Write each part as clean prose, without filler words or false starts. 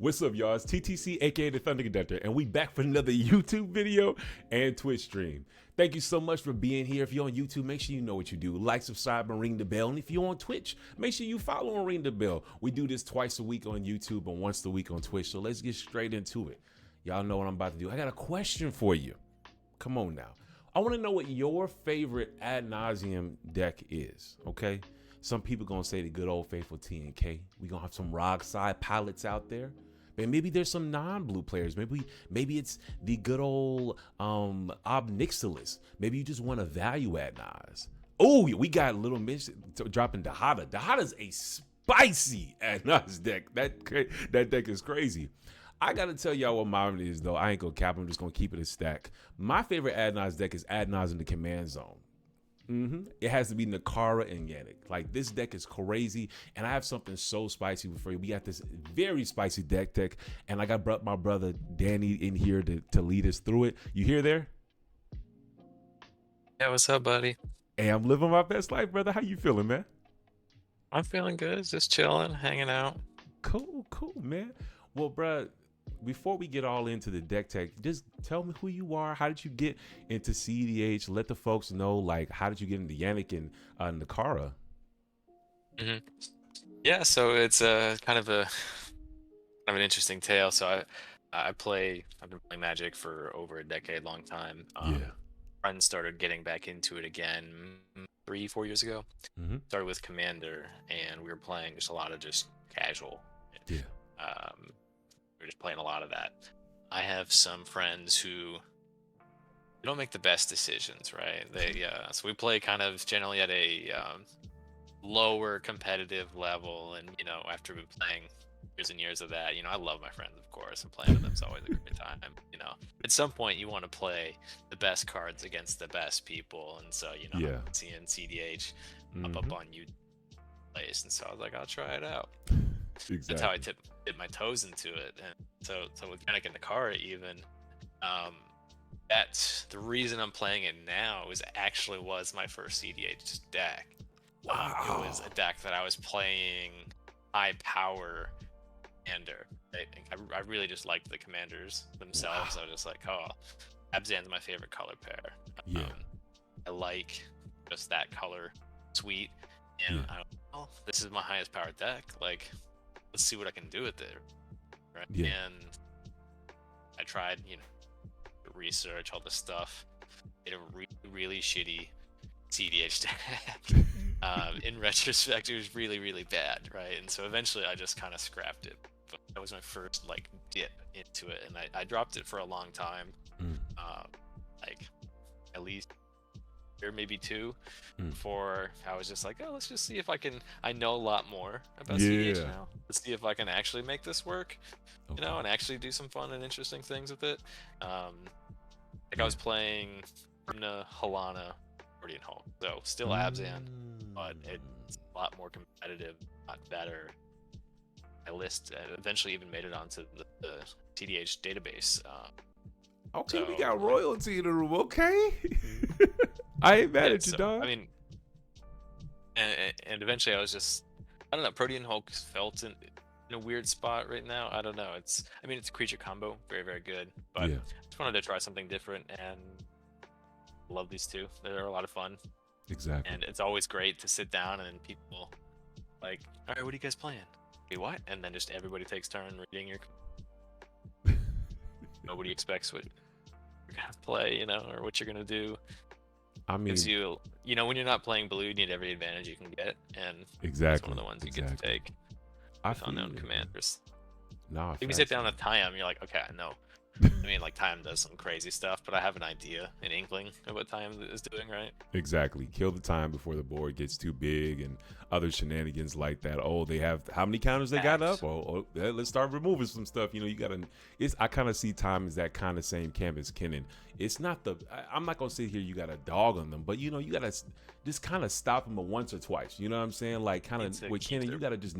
What's up, y'all? It's TTC, aka the ThunderConductor, and we back for another YouTube video and Twitch stream. Thank you so much for being here. If you're on YouTube, make sure you know what you do. Like, subscribe, and ring the bell. And if you're on Twitch, make sure you follow and ring the bell. We do this twice a week on YouTube and once a week on Twitch, so let's get straight into it. Y'all know what I'm about to do. I got a question for you. Come on now. I want to know what your favorite ad nauseum deck is, okay? Some people gonna say the good old faithful TNK. We gonna have some rock side pilots out there. And maybe there's some non-blue players. Maybe it's the good old Obnixilis. Maybe you just want a value at Naus. Oh, we got a little miss dropping Dahada. Dahada's a spicy ad Naus deck. That deck is crazy. I gotta tell y'all what mine is though. I ain't gonna cap. I'm just gonna keep it a stack. My favorite ad Naus deck is ad Naus in the command zone. It has to be Nikara and Yannik. Like, this deck is crazy, and I have something so spicy for you. We got this very spicy deck, and I got my brother Danny in here to lead us through it. You here there? Yeah, what's up, buddy? Hey, I'm living my best life, brother. How you feeling, man? I'm feeling good, just chilling, hanging out. Cool, man. Well, bro, before we get all into the deck tech, just tell me who you are. How did you get into cEDH? Let the folks know, like, how did you get into Yannik and Nikara? Yeah, so it's kind of an interesting tale. So I've been playing Magic for over a decade, long time. Friends started getting back into it again 3-4 years ago. Started with Commander, and we were playing just a lot of just casual. We were just playing a lot of that. I have some friends who don't make the best decisions, right? So we play kind of generally at a lower competitive level, and after we've been playing years and years of that, I love my friends, of course, and playing with them's always a great time. At some point you want to play the best cards against the best people, and so seeing cEDH up on you place, and so I was like, I'll try it out. Exactly. That's how I dipped my toes into it. And so with Yannik and Nikara, even that's the reason I'm playing it now. Was my first cEDH deck. Wow. It was a deck that I was playing high power commander. I really just liked the commanders themselves. Wow. I was just like, oh, Abzan's my favorite color pair. I like just that color suite, and this is my highest powered deck. Like, let's see what I can do with it, right? And I tried, to research all this stuff. Made a really shitty cEDH deck. In retrospect, it was really, really bad, right? And so eventually, I just kind of scrapped it. But that was my first dip into it, and I dropped it for a long time, at least a year, maybe two, before I was just like, oh, let's just see if I know a lot more about cEDH now. Let's see if I can actually make this work, and actually do some fun and interesting things with it. I was playing Urna, Halana, Guardian Home, so still Abzan, but it's a lot more competitive, a lot better. I eventually even made it onto the cEDH database. Okay, we got royalty in the room. Okay. I ain't mad at you, dog. I mean, and eventually I was just, I don't know, Protean Hulk felt in a weird spot right now. I don't know. It's a creature combo, very, very good, but I just wanted to try something different, and love these two. They're a lot of fun. Exactly. And it's always great to sit down and people like, all right, what are you guys playing? Wait, what? And then just everybody takes turn reading your. Nobody expects what you're gonna play, or what you're gonna do. I mean, gives you, when you're not playing blue, you need every advantage you can get, and that's one of the ones you get to take with unknown commanders. If you sit down with Time, you're like, okay, I know. Time does some crazy stuff, but I have an idea, an inkling of what Time is doing, right? Exactly. Kill the Time before the board gets too big and other shenanigans like that. Oh, they have how many counters they got up? Oh, let's start removing some stuff. You gotta. I kind of see Time as that kind of same camp as Kennen. It's not I'm not gonna sit here. You got a dog on them, but you gotta just kind of stop them once or twice. You know what I'm saying? Like, kind of with Kennen, you gotta just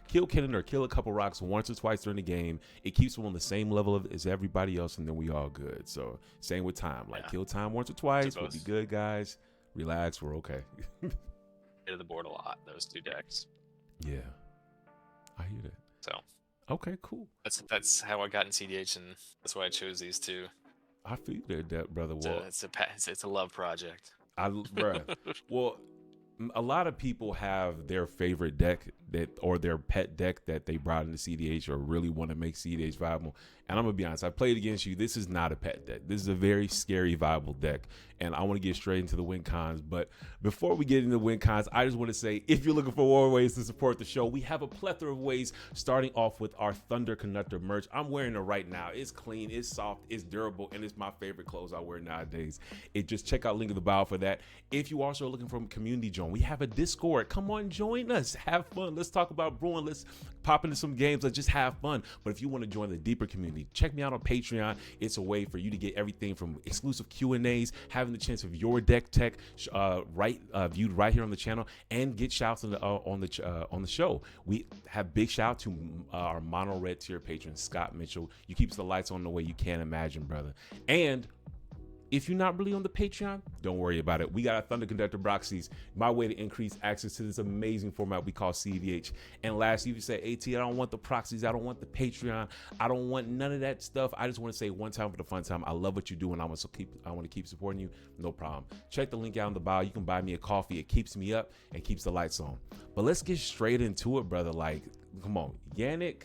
kill Kennen or kill a couple rocks once or twice during the game. It keeps them on the same level as everybody else, and then we all good. So same with Time. Kill Time once or twice. We'll be good, guys. Relax. We're okay. To the board a lot, those two decks. Yeah, I hear that. So Okay, cool. That's how I got in CDH, and that's why I chose these two. I feel that, brother. Well, It's a love project. bruh. Well, a lot of people have their favorite deck or their pet deck that they brought into CDH or really want to make CDH viable. And I'm gonna be honest, I played against you. This is not a pet deck. This is a very scary viable deck. And I want to get straight into the win cons. But before we get into win cons, I just want to say, if you're looking for more ways to support the show, we have a plethora of ways, starting off with our ThunderConductor merch. I'm wearing it right now. It's clean, it's soft, it's durable, and it's my favorite clothes I wear nowadays. Just check out link in the bio for that. If you also are looking for a community join, we have a Discord. Come on, join us. Have fun. Let's talk about brewing. Let's pop into some games. Let's just have fun. But if you want to join the deeper community, check me out on Patreon. It's a way for you to get everything from exclusive Q&As, having the chance of your deck tech viewed right here on the channel, and get shouts on the show. We have big shout to our mono red tier patron Scott Mitchell. You keeps the lights on the way you can't imagine, brother. And if you're not really on the Patreon, don't worry about it. We got our ThunderConductor Proxies, my way to increase access to this amazing format we call cEDH. And lastly, if you say, AT, I don't want the proxies, I don't want the Patreon, I don't want none of that stuff. I just want to say one time for the fun time, I love what you do, and I want to keep supporting you. No problem. Check the link out in the bio. You can buy me a coffee. It keeps me up and keeps the lights on. But let's get straight into it, brother. Like, come on, Yannik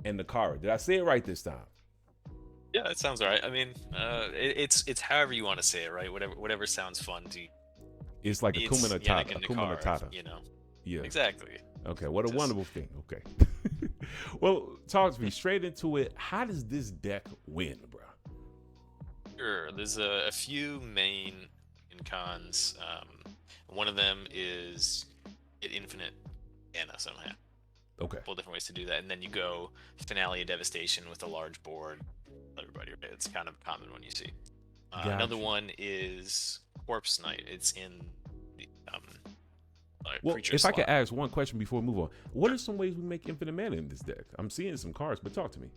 and Nikara. Did I say it right this time? Yeah, it sounds right. I mean, it's however you want to say it, right? Whatever sounds fun to you. It's like a Kumina Matata. You know. Yeah. Exactly. Okay, what a wonderful thing. Okay. Well, talk to me straight into it. How does this deck win, bro? Sure. There's a few main cons. One of them is get infinite mana somehow. Okay. A couple different ways to do that, and then you go Finale of Devastation with a large board. Everybody, right? It's kind of a common one you see. Another one is Corpse Knight. It's in the well, creature if slot. I could ask one question before we move on, what are some ways we make infinite mana in this deck? I'm seeing some cards, but talk to me.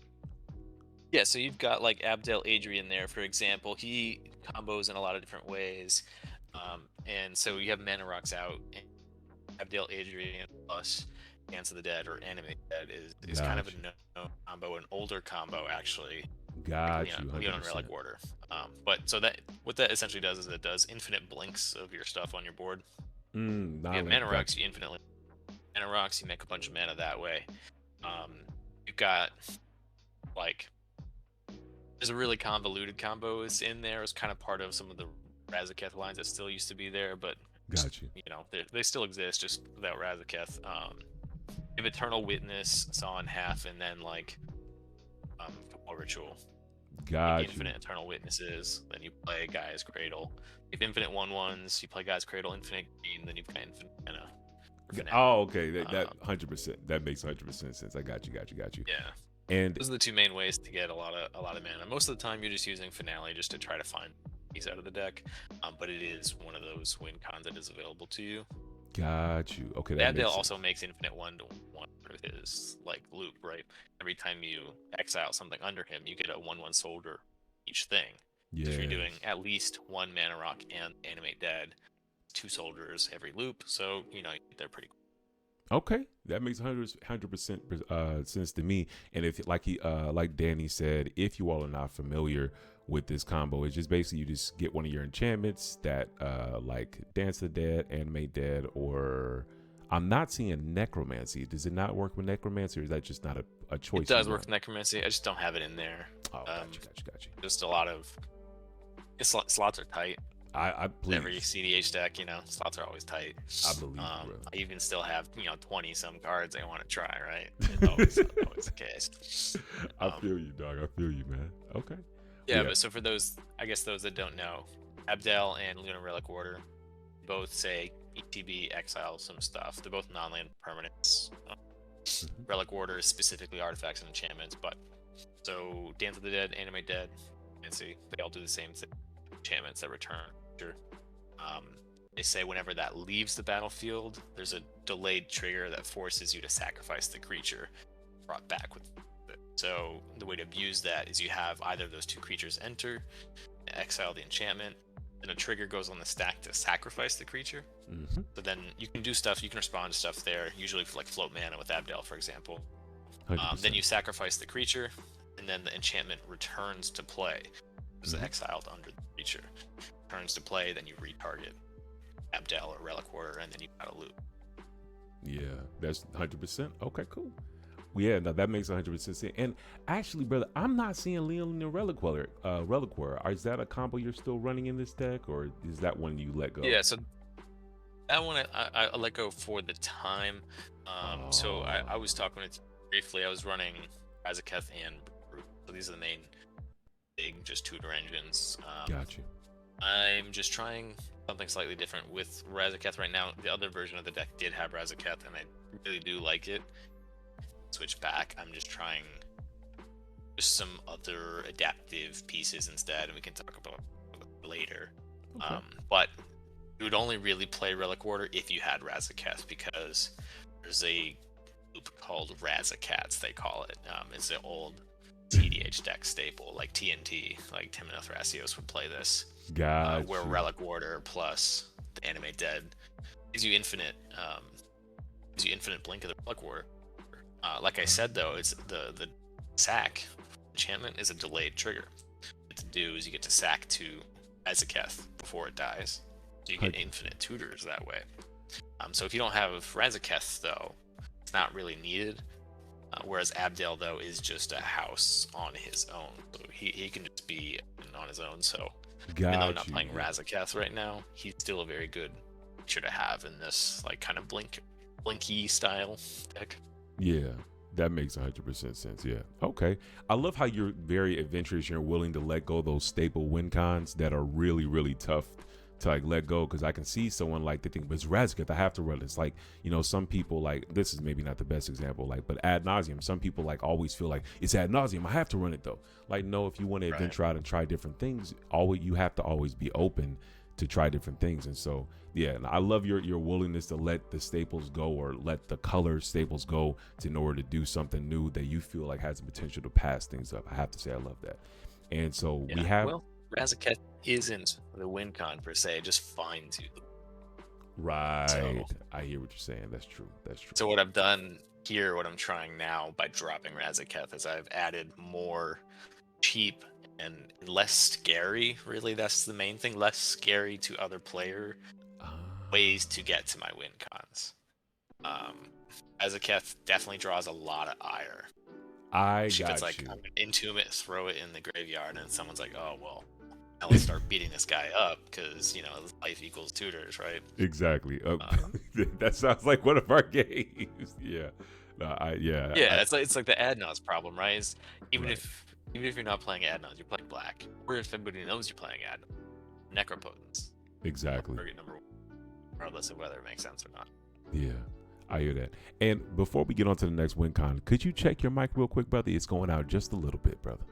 Yeah, so you've got like Abdel Adrian there, for example. He combos in a lot of different ways, and so you have Mana Rocks out. And Abdel Adrian plus Dance of the Dead or Animate Dead is kind of a no combo, an older combo actually. Got you. Leon in Relic Order. But so that what that essentially does is it does infinite blinks of your stuff on your board. You have Mana Rocks, you infinitely Mana Rocks, you make a bunch of mana that way. You've got like there's a really convoluted combo is in there. It's kind of part of some of the Razaketh lines that still used to be there, but got you. You know, they still exist just without Razaketh. You have Eternal Witness, Saw in Half, and then like Ritual. Got infinite Eternal Witnesses, then you play Gaia's Cradle. You have infinite 1/1s, you play Gaia's Cradle, infinite green, then you've got infinite mana. Oh, okay. That 100%. That makes 100% sense. I got you. Yeah. And those are the two main ways to get a lot of mana. Most of the time, you're just using Finale just to try to find piece out of the deck, but it is one of those win cons that is available to you. Got you. Okay. Abdel also makes infinite 1/1 with his like loop, right? Every time you exile something under him, you get a 1/1 soldier each thing. Yeah. If you're doing at least one Mana Rock and Animate Dead, 2 soldiers every loop, so you know they're pretty cool. Okay, that makes 100% sense to me. And if like Danny said, if you all are not familiar with this combo, it's just basically you just get one of your enchantments that like Dance the Dead, Animate Dead, or I'm not seeing Necromancy. Does it not work with Necromancy, or is that just not a choice? It does work with Necromancy. I just don't have it in there. Oh, got you. Just a lot of slots are tight. I believe every CDH deck, you know, slots are always tight. I believe. I even still have 20 some cards I want to try. Right? It's always the case. I feel you, dog. I feel you, man. Okay. Yeah, but so for those, I guess those that don't know, Abdel and Lunar Relic Order both say ETB exile some stuff. They're both non-land permanents. Relic Order is specifically artifacts and enchantments, but so Dance of the Dead, Animate Dead, and see they all do the same thing. Enchantments that return. They say whenever that leaves the battlefield, there's a delayed trigger that forces you to sacrifice the creature brought back with it. So the way to abuse that is you have either of those 2 creatures enter, exile the enchantment, and a trigger goes on the stack to sacrifice the creature. So then you can do stuff, you can respond to stuff there, usually for like float mana with Abdel, for example. Then you sacrifice the creature, and then the enchantment returns to play. It's exiled under the creature. Returns to play, then you retarget Abdel or Relic Warder, and then you got a loop. Yeah, that's 100%. Okay, cool. Yeah, no, that makes 100% sense. And actually, brother, I'm not seeing Leon and Relic Warder. Is that a combo you're still running in this deck, or is that one you let go? Yeah, so that one I let go for the time. So I was talking with you briefly. I was running Razaketh and Brute. So these are the main big just tutor engines. Gotcha. I'm just trying something slightly different with Razaketh right now. The other version of the deck did have Razaketh, and I really do like it. Switch back. I'm just trying just some other adaptive pieces instead, and we can talk about it later. Okay. But you would only really play Relic Warder if you had Razaketh, because there's a group called Razakats, they call it. It's an old cEDH deck staple, like TNT, like Timothy Thrasios would play this. Gotcha. Where Relic Warder plus the Animate Dead gives you infinite blink of the Relic Warder. Like I said though, it's the sack enchantment is a delayed trigger. What to do is you get to sack to Razaketh before it dies. So you get infinite tutors that way. So if you don't have Razaketh though, it's not really needed. Whereas Abdel though is just a house on his own. So he can just be on his own. So even though I'm not playing Razaketh right now, he's still a very good creature to have in this like kind of blinky style deck. Yeah, that makes 100% sense. Yeah. Okay. I love how you're very adventurous. You're willing to let go of those staple win cons that are really, really tough to like let go, because I can see someone like they think, but it's Razaketh, I have to run it. It's like, you know, some people like, this is maybe not the best example, like, but ad nauseum, some people like always feel like it's ad nauseum, I have to run it though. Like, no, if you want to adventure out and try different things, you have to always be open to try different things. And so yeah, and I love your willingness to let the staples go, or let the color staples go in order to do something new that you feel like has the potential to pass things up. I have to say I love that. And so we have Razaketh isn't the win con per se, it just finds you. Right. So, I hear what you're saying. That's true. So what I've done here, what I'm trying now by dropping Razaketh, is I've added more cheap and less scary, really, that's the main thing, less scary to other player ways to get to my win cons. Razaketh definitely draws a lot of ire. It's like, I'm gonna entomb it, throw it in the graveyard, and someone's like, oh well, now let's start beating this guy up, because you know life equals tutors, right? Exactly. That sounds like one of our games. Yeah. It's like the Adnos problem, right? Is even if you're not playing Adnos, you're playing black. Or if everybody knows you're playing Adnos, Necropotence. Exactly. Target number one, regardless of whether it makes sense or not. Yeah, I hear that. And before we get on to the next WinCon, could you check your mic real quick, brother? It's going out just a little bit, brother.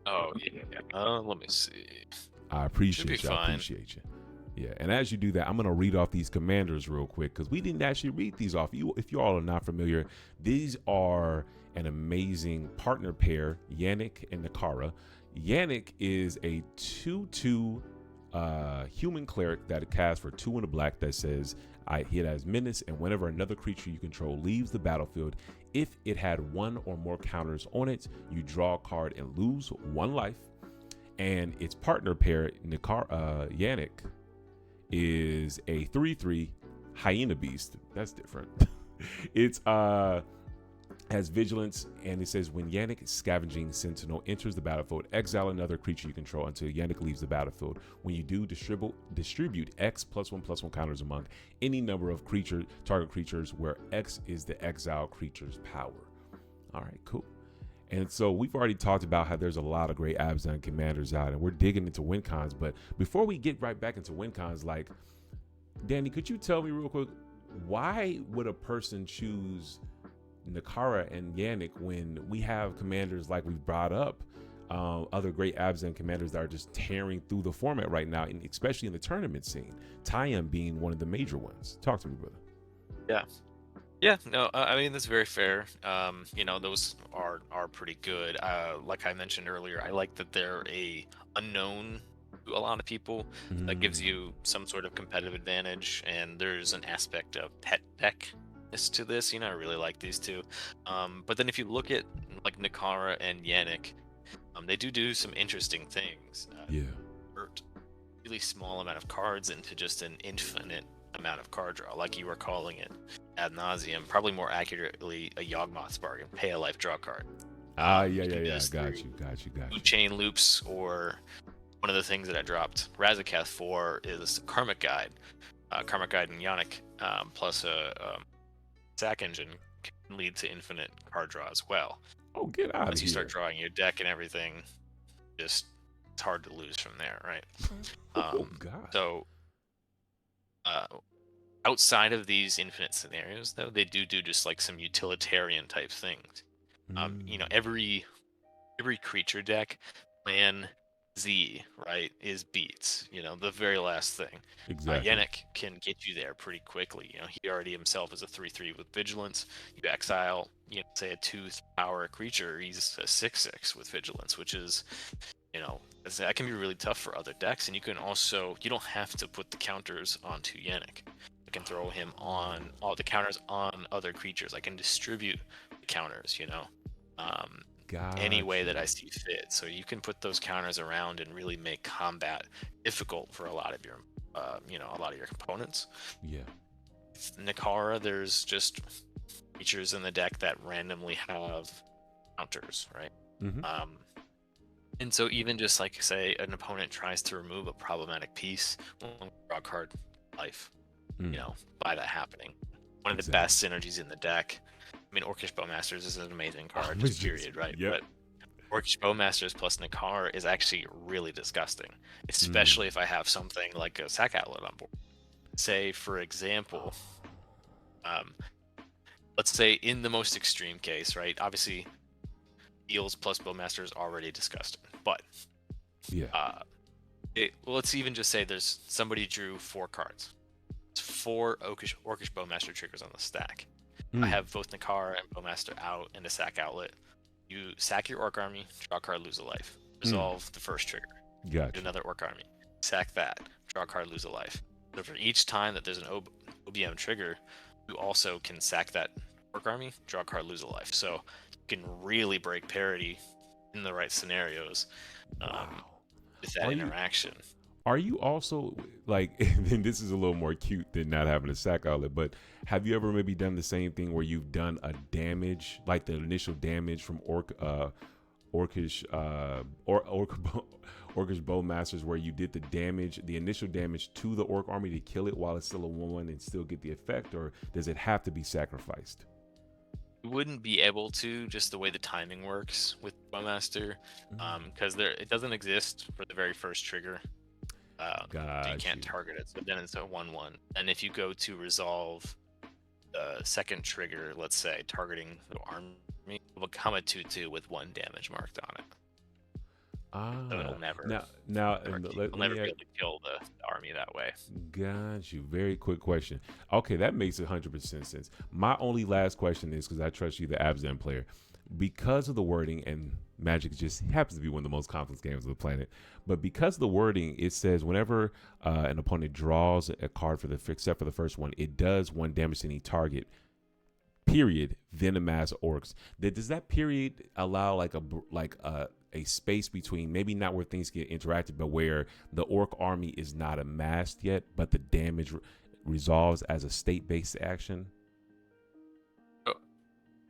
Oh, yeah. Let me see. I appreciate you. Yeah, and as you do that, I'm going to read off these commanders real quick, because we didn't actually read these off. If you all are not familiar, these are an amazing partner pair, Yannik and Nikara. Yannik is a 2/2 human cleric that casts for 2 in the black that says, it has menace, and whenever another creature you control leaves the battlefield, if it had 1 or more counters on it, you draw a card and lose 1 life. And its partner pair, Yannik, is a 3/3 hyena beast. That's different. It's has vigilance, and it says when Yannik Scavenging Sentinel enters the battlefield, exile another creature you control until Yannik leaves the battlefield. When you do, distribute X +1/+1 counters among any number of target creatures where X is the exile creature's power. All right, cool. And so we've already talked about how there's a lot of great Abzan commanders out, and we're digging into win cons. But before we get right back into win cons, like, Danny, could you tell me real quick, why would a person choose Nikara and Yannik when we have commanders like we've brought up, other great Abzan commanders that are just tearing through the format right now, and especially in the tournament scene, Tayam being one of the major ones? Talk to me, brother. Yeah, no, I mean, that's very fair. Those are pretty good. Like I mentioned earlier, I like that they're a unknown to a lot of people. That gives you some sort of competitive advantage, and there's an aspect of pet deck to this. I really like these two. But then if you look at like Nikara and Yannik, they do some interesting things. Yeah. Convert really small amount of cards into just an infinite amount of card draw, like you were calling it ad nauseum. Probably more accurately, a Yawgmoth's bargain. Pay a life, draw a card. Yeah. Got you. Loop chain loops, or one of the things that I dropped Razakath for is Karmic Guide. Karmic Guide and Yannik, plus a sack engine, can lead to infinite card draw as well. Oh, get out of here. Once you start drawing your deck and everything, just it's hard to lose from there, right? Oh, God. So, outside of these infinite scenarios, though, they do just like some utilitarian type things. Every creature deck, plan Z, right, is beats. The very last thing. Exactly. Yannik can get you there pretty quickly. He already himself is a 3/3 with vigilance. You exile, say a 2 power creature, he's a 6/6 with vigilance, which is, that can be really tough for other decks. And you don't have to put the counters onto Yannik. I can throw him on all the counters on other creatures. I can distribute the counters, any way that I see fit. So you can put those counters around and really make combat difficult for a lot of your, components. Yeah. Nikara, there's just creatures in the deck that randomly have counters, right? Mm-hmm. And so even just like, say, an opponent tries to remove a problematic piece, draw a card, life, by that happening. One of the best synergies in the deck. I mean, Orcish Bowmasters is an amazing card, just period, right? Yep. But Orcish Bowmasters plus Nikara is actually really disgusting, especially if I have something like a sack outlet on board. Say, for example, let's say in the most extreme case, right? Obviously, Eels plus Bowmaster is already disgusting, but let's even just say there's somebody drew 4 cards. It's 4 Orcish Bowmaster triggers on the stack. I have both Nikara and Bowmaster out and a sack outlet. You sack your Orc army, draw a card, lose a life. Resolve the first trigger. Gotcha. Do another Orc army. Sack that, draw a card, lose a life. So for each time that there's an OBM trigger, you also can sack that Orc army, draw a card, lose a life. So you can really break parity in the right scenarios with that interaction. Are you also, like, and this is a little more cute than not having a sack outlet, but have you ever maybe done the same thing where you've done a damage, like the initial damage from Orcish Bowmasters, where you did the initial damage to the Orc army to kill it while it's still a 1/1 and still get the effect, or does it have to be sacrificed? You wouldn't be able to, just the way the timing works with Bowmaster, because it doesn't exist for the very first trigger. You can't target it, so then it's a 1/1. And if you go to resolve the second trigger, let's say targeting the army, it will become a 2/2 with 1 damage marked on it. So it'll never be able to kill the army that way. Got you. Very quick question. Okay, that makes 100% sense. My only last question is, because I trust you, the Abzen player, because of the wording, and Magic just happens to be one of the most complex games on the planet, but because of the wording, it says whenever an opponent draws a card except for the first one, it does 1 damage to any target, period, then amass orcs. Does that period allow like a space between, maybe not where things get interacted, but where the orc army is not amassed yet, but the damage resolves as a state-based action?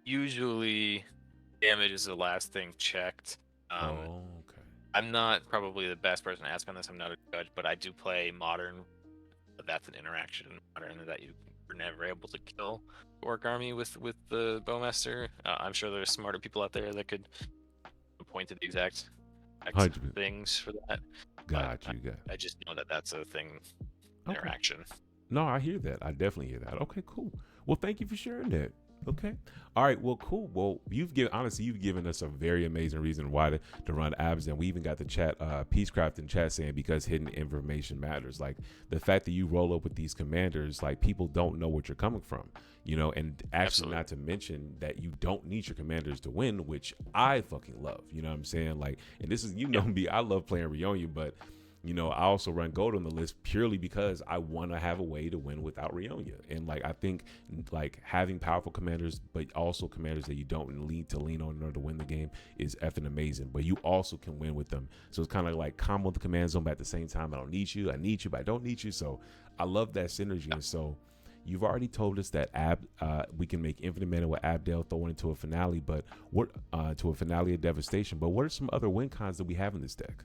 Usually damage is the last thing checked. Okay. I'm not probably the best person to ask on this. I'm not a judge, but I do play Modern. But that's an interaction in Modern that you were never able to kill the Orc army with the Bowmaster. I'm sure there's smarter people out there that could point to the exact things for that. Got you. I just know that that's a thing. Interaction. No, I hear that. I definitely hear that. Okay, cool. Well, thank you for sharing that. Okay. All right. Well, cool. Well, you've given us a very amazing reason why to run abs. And we even got the chat, Peacecraft in chat saying, because hidden information matters. Like the fact that you roll up with these commanders, like people don't know what you're coming from, and actually Absolutely. Not to mention that you don't need your commanders to win, which I fucking love. You know what I'm saying? Like, and this is, me, I love playing Rionia, but You know, I also run gold on the list purely because I want to have a way to win without Rionia. And like, I think like having powerful commanders, but also commanders that you don't need to lean on in order to win the game is effing amazing. But you also can win with them. So it's kind of like combo the command zone, but at the same time, I don't need you. I need you, but I don't need you. So I love that synergy. And so you've already told us that we can make infinite mana with Abdel throwing into a finale, but what to a finale of devastation. But what are some other win cons that we have in this deck?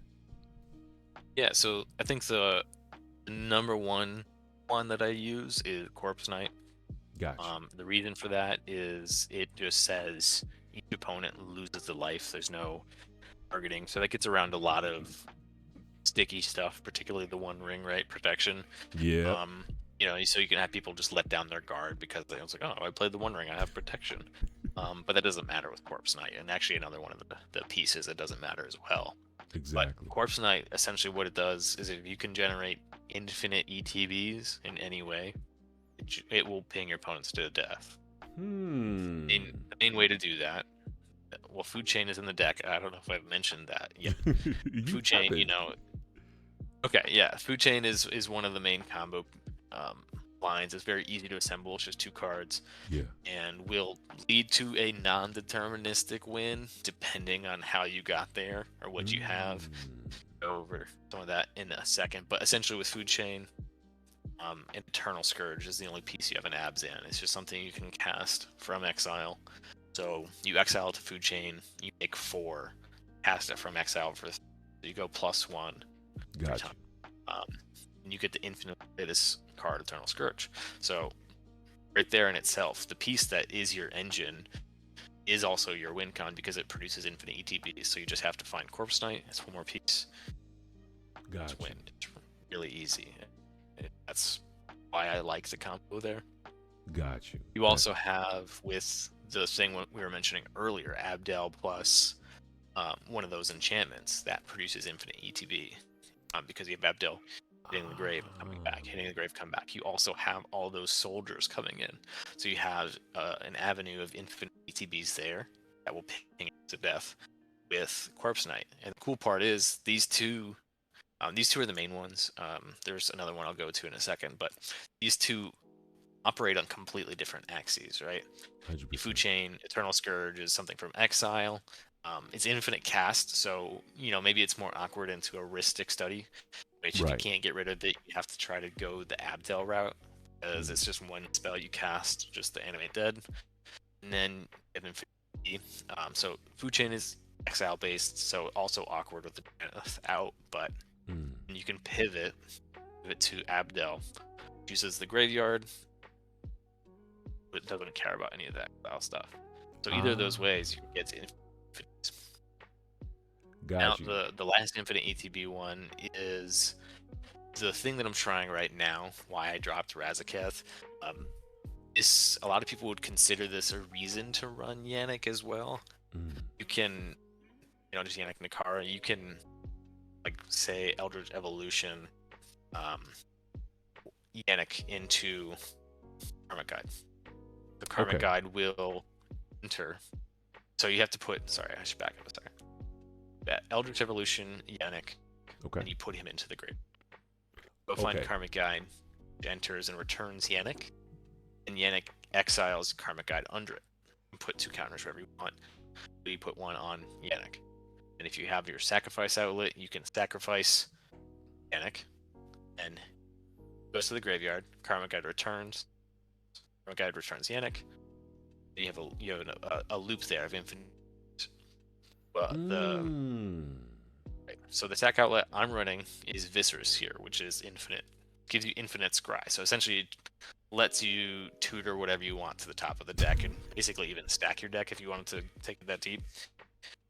Yeah, so I think the number one that I use is Corpse Knight. Gotcha. The reason for that is it just says each opponent loses the life. There's no targeting, so that gets around a lot of sticky stuff, particularly the One Ring, right? Protection. Yeah. You know, so you can have people just let down their guard because they was like, oh, I played the One Ring, I have protection. But that doesn't matter with Corpse Knight, and actually another one of the pieces that doesn't matter as well. Exactly. But Corpse Knight, essentially what it does is if you can generate infinite ETBs in any way, it will ping your opponents to death. The main way to do that, well, Food Chain is in the deck. I don't know if I've mentioned that yet. Food Chain, you know. Okay, yeah. Food Chain is one of the main combo lines. It's very easy to assemble. It's just 2 cards. Yeah. And will lead to a non-deterministic win, depending on how you got there or what you have. Go over some of that in a second. But essentially with Food Chain, Eternal Scourge is the only piece you have an abs in. It's just something you can cast from exile. So you exile to Food Chain, you make 4, cast it from exile for you go +1. Gotcha. And you get to infinite this card, Eternal Scourge. So right there in itself, the piece that is your engine is also your win con because it produces infinite ETBs. So you just have to find Corpse Knight. It's one more piece. Gotcha. Win. It's really easy. That's why I like the combo there. Got you. You also have with the thing we were mentioning earlier, Abdel plus one of those enchantments that produces infinite ETB because you have Abdel hitting the grave and coming back, hitting the grave, come back. You also have all those soldiers coming in, so you have an avenue of infinite ETBs there that will ping to death with Corpse Knight. And the cool part is these two are the main ones. There's another one I'll go to in a second, but these two operate on completely different axes, right? 100%. Food Chain, Eternal Scourge is something from exile. It's infinite cast, so you know maybe it's more awkward into a Ristic study, which if you can't get rid of it, you have to try to go the Abdel route, because it's just one spell you cast, just to animate dead, and then you have infinity. So Food Chain is exile based, so also awkward with the Death out, but you can pivot to Abdel, uses the graveyard, but doesn't care about any of that style stuff. So either of those ways, you can get to infinite. Now, the last infinite ETB one is the thing that I'm trying right now. Why I dropped Razaketh. Is a lot of people would consider this a reason to run Yannik as well. You can, you know, just Yannik Nikara. You can, like, say Eldritch Evolution, Yannik into Karmic Guide. The Karmic Guide will enter. So you have to put. Sorry, I should back up a second. That Eldritch Evolution Yannik, and you put him into the grave. Go find Karmic Guide, enters and returns Yannik, and Yannik exiles Karmic Guide under it. You put 2 counters wherever you want. So you put one on Yannik. And if you have your sacrifice outlet, you can sacrifice Yannik, and goes to the graveyard. Karmic Guide returns. Karmic Guide returns Yannik. And you have a loop there of infinite. So the attack outlet I'm running is Viscerous here, which is infinite, gives you infinite scry. So essentially it lets you tutor whatever you want to the top of the deck and basically even stack your deck if you wanted to take it that deep.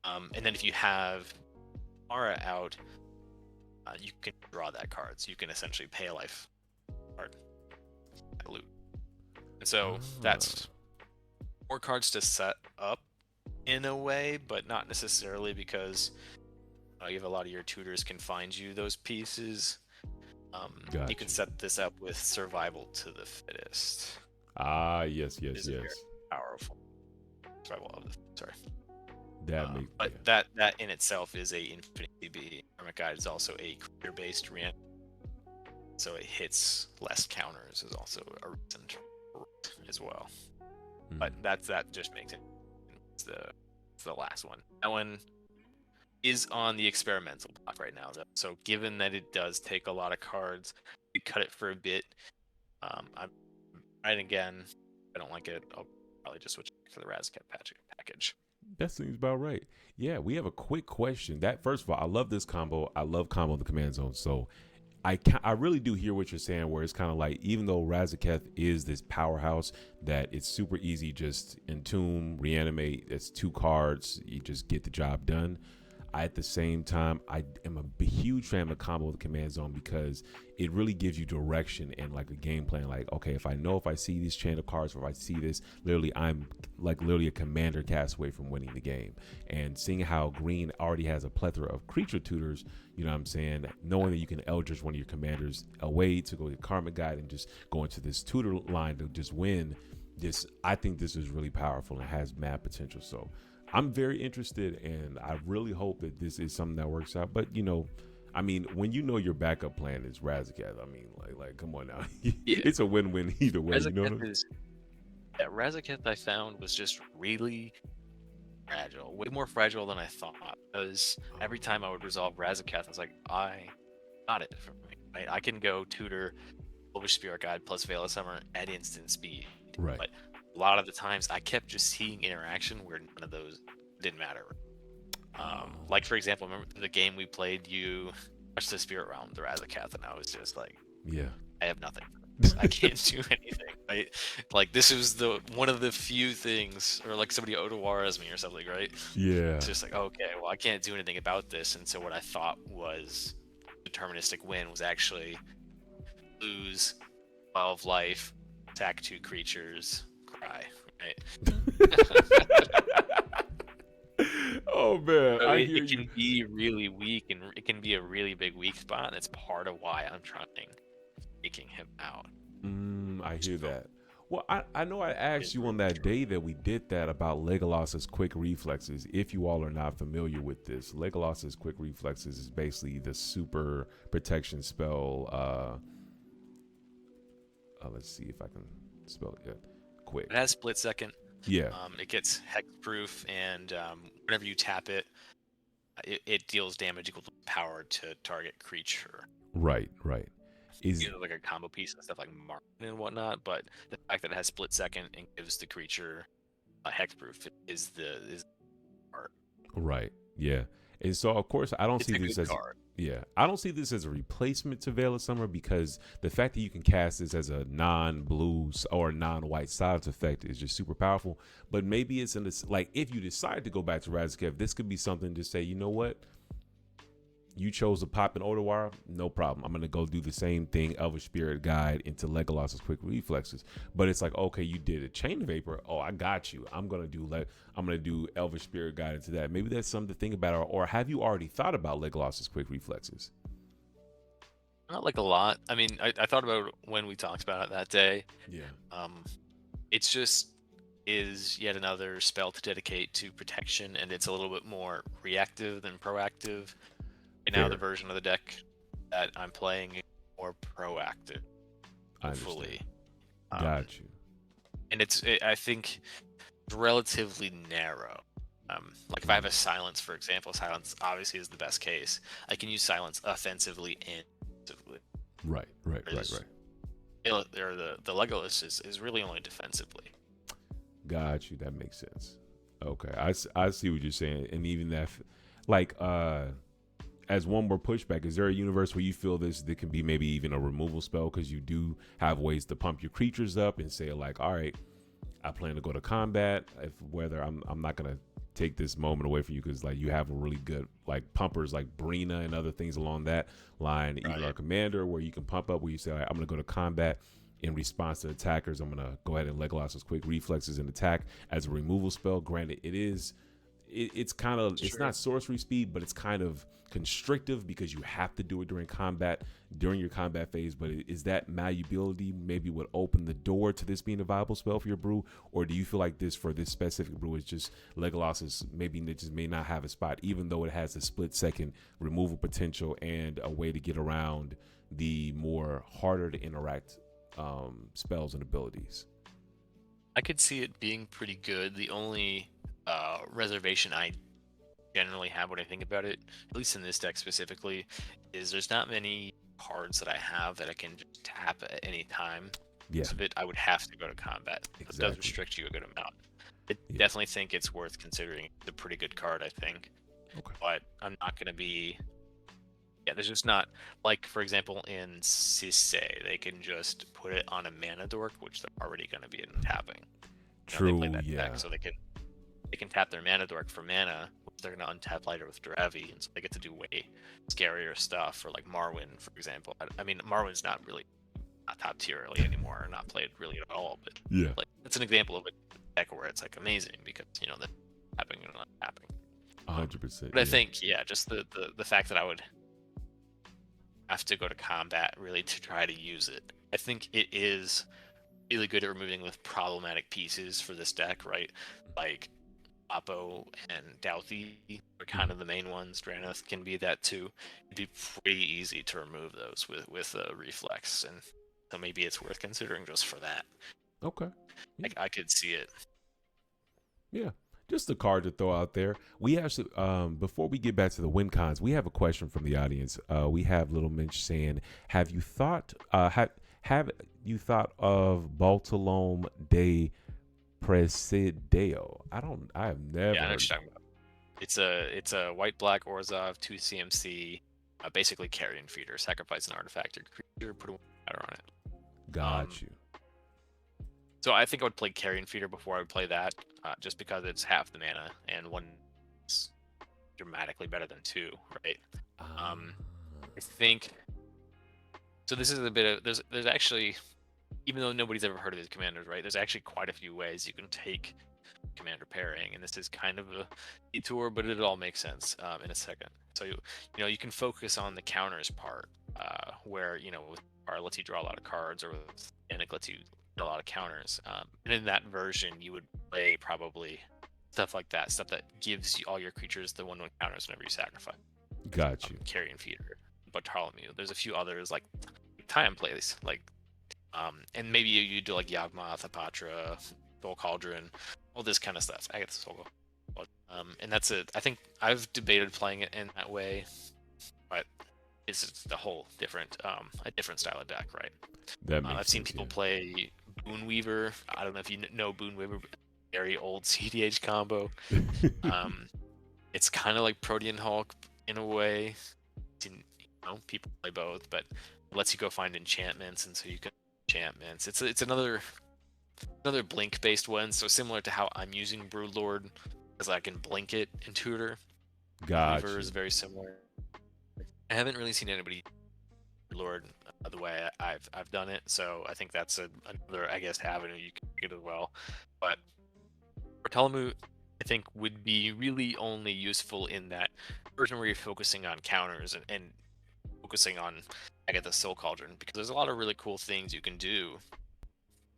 And then if you have Aura out, you can draw that card. So you can essentially pay a life card loot. And so that's 4 cards to set up in a way, but not necessarily, because you have a lot of your tutors can find you those pieces. You can set this up with Survival to the Fittest. Yes. Very powerful. Survival of the But that in itself is a infinite CB. Karmic Guide is also a creature-based react, so it hits less counters. Is also a reason as well. But that just makes it the last one. That one is on the experimental block right now, though. So given that it does take a lot of cards, you cut it for a bit. I'm right again. If I don't like it, I'll probably just switch to the Razcat package. That seems about right. Yeah, we have a quick question. That first of all, I love this combo. I love combo the command zone. So I really do hear what you're saying, where it's kind of like, even though Razaketh is this powerhouse that it's super easy, just entomb, reanimate, it's 2 cards, you just get the job done. At the same time, I am a huge fan of combo the command zone because it really gives you direction and like a game plan. Like, okay, if I see this chain of cards, or if I see this, I'm literally a commander cast away from winning the game. And seeing how green already has a plethora of creature tutors, you know what I'm saying? Knowing that you can Eldritch one of your commanders away to go to Karmic Guide and just go into this tutor line to just win this, I think this is really powerful and has mad potential. So I'm very interested, and I really hope that this is something that works out. But, I mean, when your backup plan is Razaketh, I mean, like come on now. It's a win-win either way. Razaketh I found was just really fragile, way more fragile than I thought. Because every time I would resolve Razaketh, I was like, I got it for me. Right? I can go tutor Elvish Spirit Guide plus Veil of Summer at instant speed. Right. But a lot of the times I kept just seeing interaction where none of those didn't matter. Like, for example, remember the game we played, you touched the Spirit Realm, the Razaketh, and I was just like, yeah, I have nothing. I can't do anything. Right? Like, this was one of the few things, or like somebody Otawaras me or something, right? Yeah. It's just like, okay, well, I can't do anything about this. And so what I thought was deterministic win was actually lose 12 life, attack 2 creatures, cry, right? Oh man, so it can be really weak, and it can be a really big weak spot, and that's part of why I'm trying taking him out. I hear that. Well, I know I asked you on that day that we did that about Legolas's quick reflexes. If you all are not familiar with this, Legolas's quick reflexes is basically the super protection spell. Let's see if I can spell it quick. It has split second. Yeah. It gets hexproof, and whenever you tap it, it deals damage equal to power to target creature. Right. Is like a combo piece and stuff like Martin and whatnot, but the fact that it has split second and gives the creature hexproof is the part. Right. Yeah. And so of course I don't It's see a this good as card. Yeah, I don't see this as a replacement to Veil of Summer, because the fact that you can cast this as a non-blue or non-white silence effect is just super powerful. But maybe it's in this, like, if you decide to go back to Razaketh, this could be something to say, you know what? You chose to pop an Odawara, no problem. I'm gonna go do the same thing, Elvish Spirit Guide into Legolas's quick reflexes. But it's like, okay, you did a Chain Vapor. Oh, I got you. I'm gonna do Elvish Spirit Guide into that. Maybe that's something to think about. Or have you already thought about Legolas's quick reflexes? Not like a lot. I mean, I thought about it when we talked about it that day. Yeah. It's just is yet another spell to dedicate to protection, and it's a little bit more reactive than proactive. Right now, the version of the deck that I'm playing is more proactive. Fully. Got you. And I think it's relatively narrow. Like if I have a silence, for example, silence obviously is the best case. I can use silence offensively and defensively. Right. The Legolas is really only defensively. Got you. That makes sense. Okay, I see what you're saying, and even that, like, as one more pushback, is there a universe where you feel that can be maybe even a removal spell, because you do have ways to pump your creatures up and say, like, all right, I plan to go to combat. Whether I'm not gonna take this moment away from you, because like you have a really good like pumpers like Brina and other things along that line. Even our commander, where you can pump up, where you say, all right, I'm gonna go to combat. In response to attackers, I'm gonna go ahead and Legolas's quick reflexes and attack as a removal spell. Granted, it is it's kind of, it's not sorcery speed, but it's kind of constrictive because you have to do it during your combat phase. But is that malleability maybe would open the door to this being a viable spell for your brew? Or do you feel like this, for this specific brew, is just Legolas is maybe it just may not have a spot, even though it has a split second removal potential and a way to get around the more harder to interact spells and abilities? I could see it being pretty good. The only reservation I generally have when I think about it, at least in this deck specifically, is there's not many cards that I have that I can just tap at any time. Yeah. So that I would have to go to combat. Exactly. It does restrict you a good amount. I definitely think it's worth considering. It's a pretty good card, I think. Okay. But I'm not going to be... Yeah, there's just not... Like, for example, in Sisei, they can just put it on a mana dork, which they're already going to be tapping. True, they play that deck, so they can tap their mana dork for mana, which they're going to untap later with Dravi, and so they get to do way scarier stuff. For like Marwyn, for example. I mean, Marwyn's not top tier really anymore, or not played really at all. But yeah, like it's an example of a deck where it's like amazing because you know the tapping and not tapping. 100%. But I think just the fact that I would have to go to combat really to try to use it. I think it is really good at removing the problematic pieces for this deck, right? Like Apo and Douthie are kind of the main ones. Drannith can be that too. It'd be pretty easy to remove those with a reflex, and so maybe it's worth considering just for that. Okay. Yeah. I could see it. Yeah. Just a card to throw out there. We actually, before we get back to the win cons, we have a question from the audience. We have Little Minch saying, "Have you thought? Have you thought of Bartolomé de Presidio?" I have never. Yeah, I know what you're talking about. It's a white black Orzhov 2 CMC, basically carrion feeder. Sacrifice an artifact or creature, put a counter on it. Got you. So I think I would play Carrion Feeder before I would play that, just because it's half the mana and one is dramatically better than two, right? I think. So this is a bit of there's actually, even though nobody's ever heard of these commanders, right? There's actually quite a few ways you can take commander pairing, and this is kind of a detour, but it all makes sense in a second. So you can focus on the counters part, where with Power lets you draw a lot of cards, or with Yannik lets you a lot of counters, and in that version you would play probably stuff like that, stuff that gives all your creatures the 1/1 counters whenever you sacrifice. Got you. Carrion Feeder, Bartolomé. There's a few others like time plays, like and maybe you do like Yawgmoth, Apatra, Soul Cauldron, all this kind of stuff. I get the Soul and that's it. I think I've debated playing it in that way, but it's just a whole different a different style of deck, right? I've seen people play Boonweaver. I don't know if you know Boonweaver, very old cEDH combo. It's kind of like Protean Hulk in a way. People play both, but it lets you go find enchantments, and so you can enchantments. It's another blink based one, so similar to how I'm using Broodlord, because I can blink it in Tutor. Weaver is very similar. I haven't really seen anybody Broodlord the way I've done it, so I think that's another, I guess, avenue you can get as well. But Bartolomé, I think, would be really only useful in that version where you're focusing on counters and focusing on Agatha Soul Cauldron, because there's a lot of really cool things you can do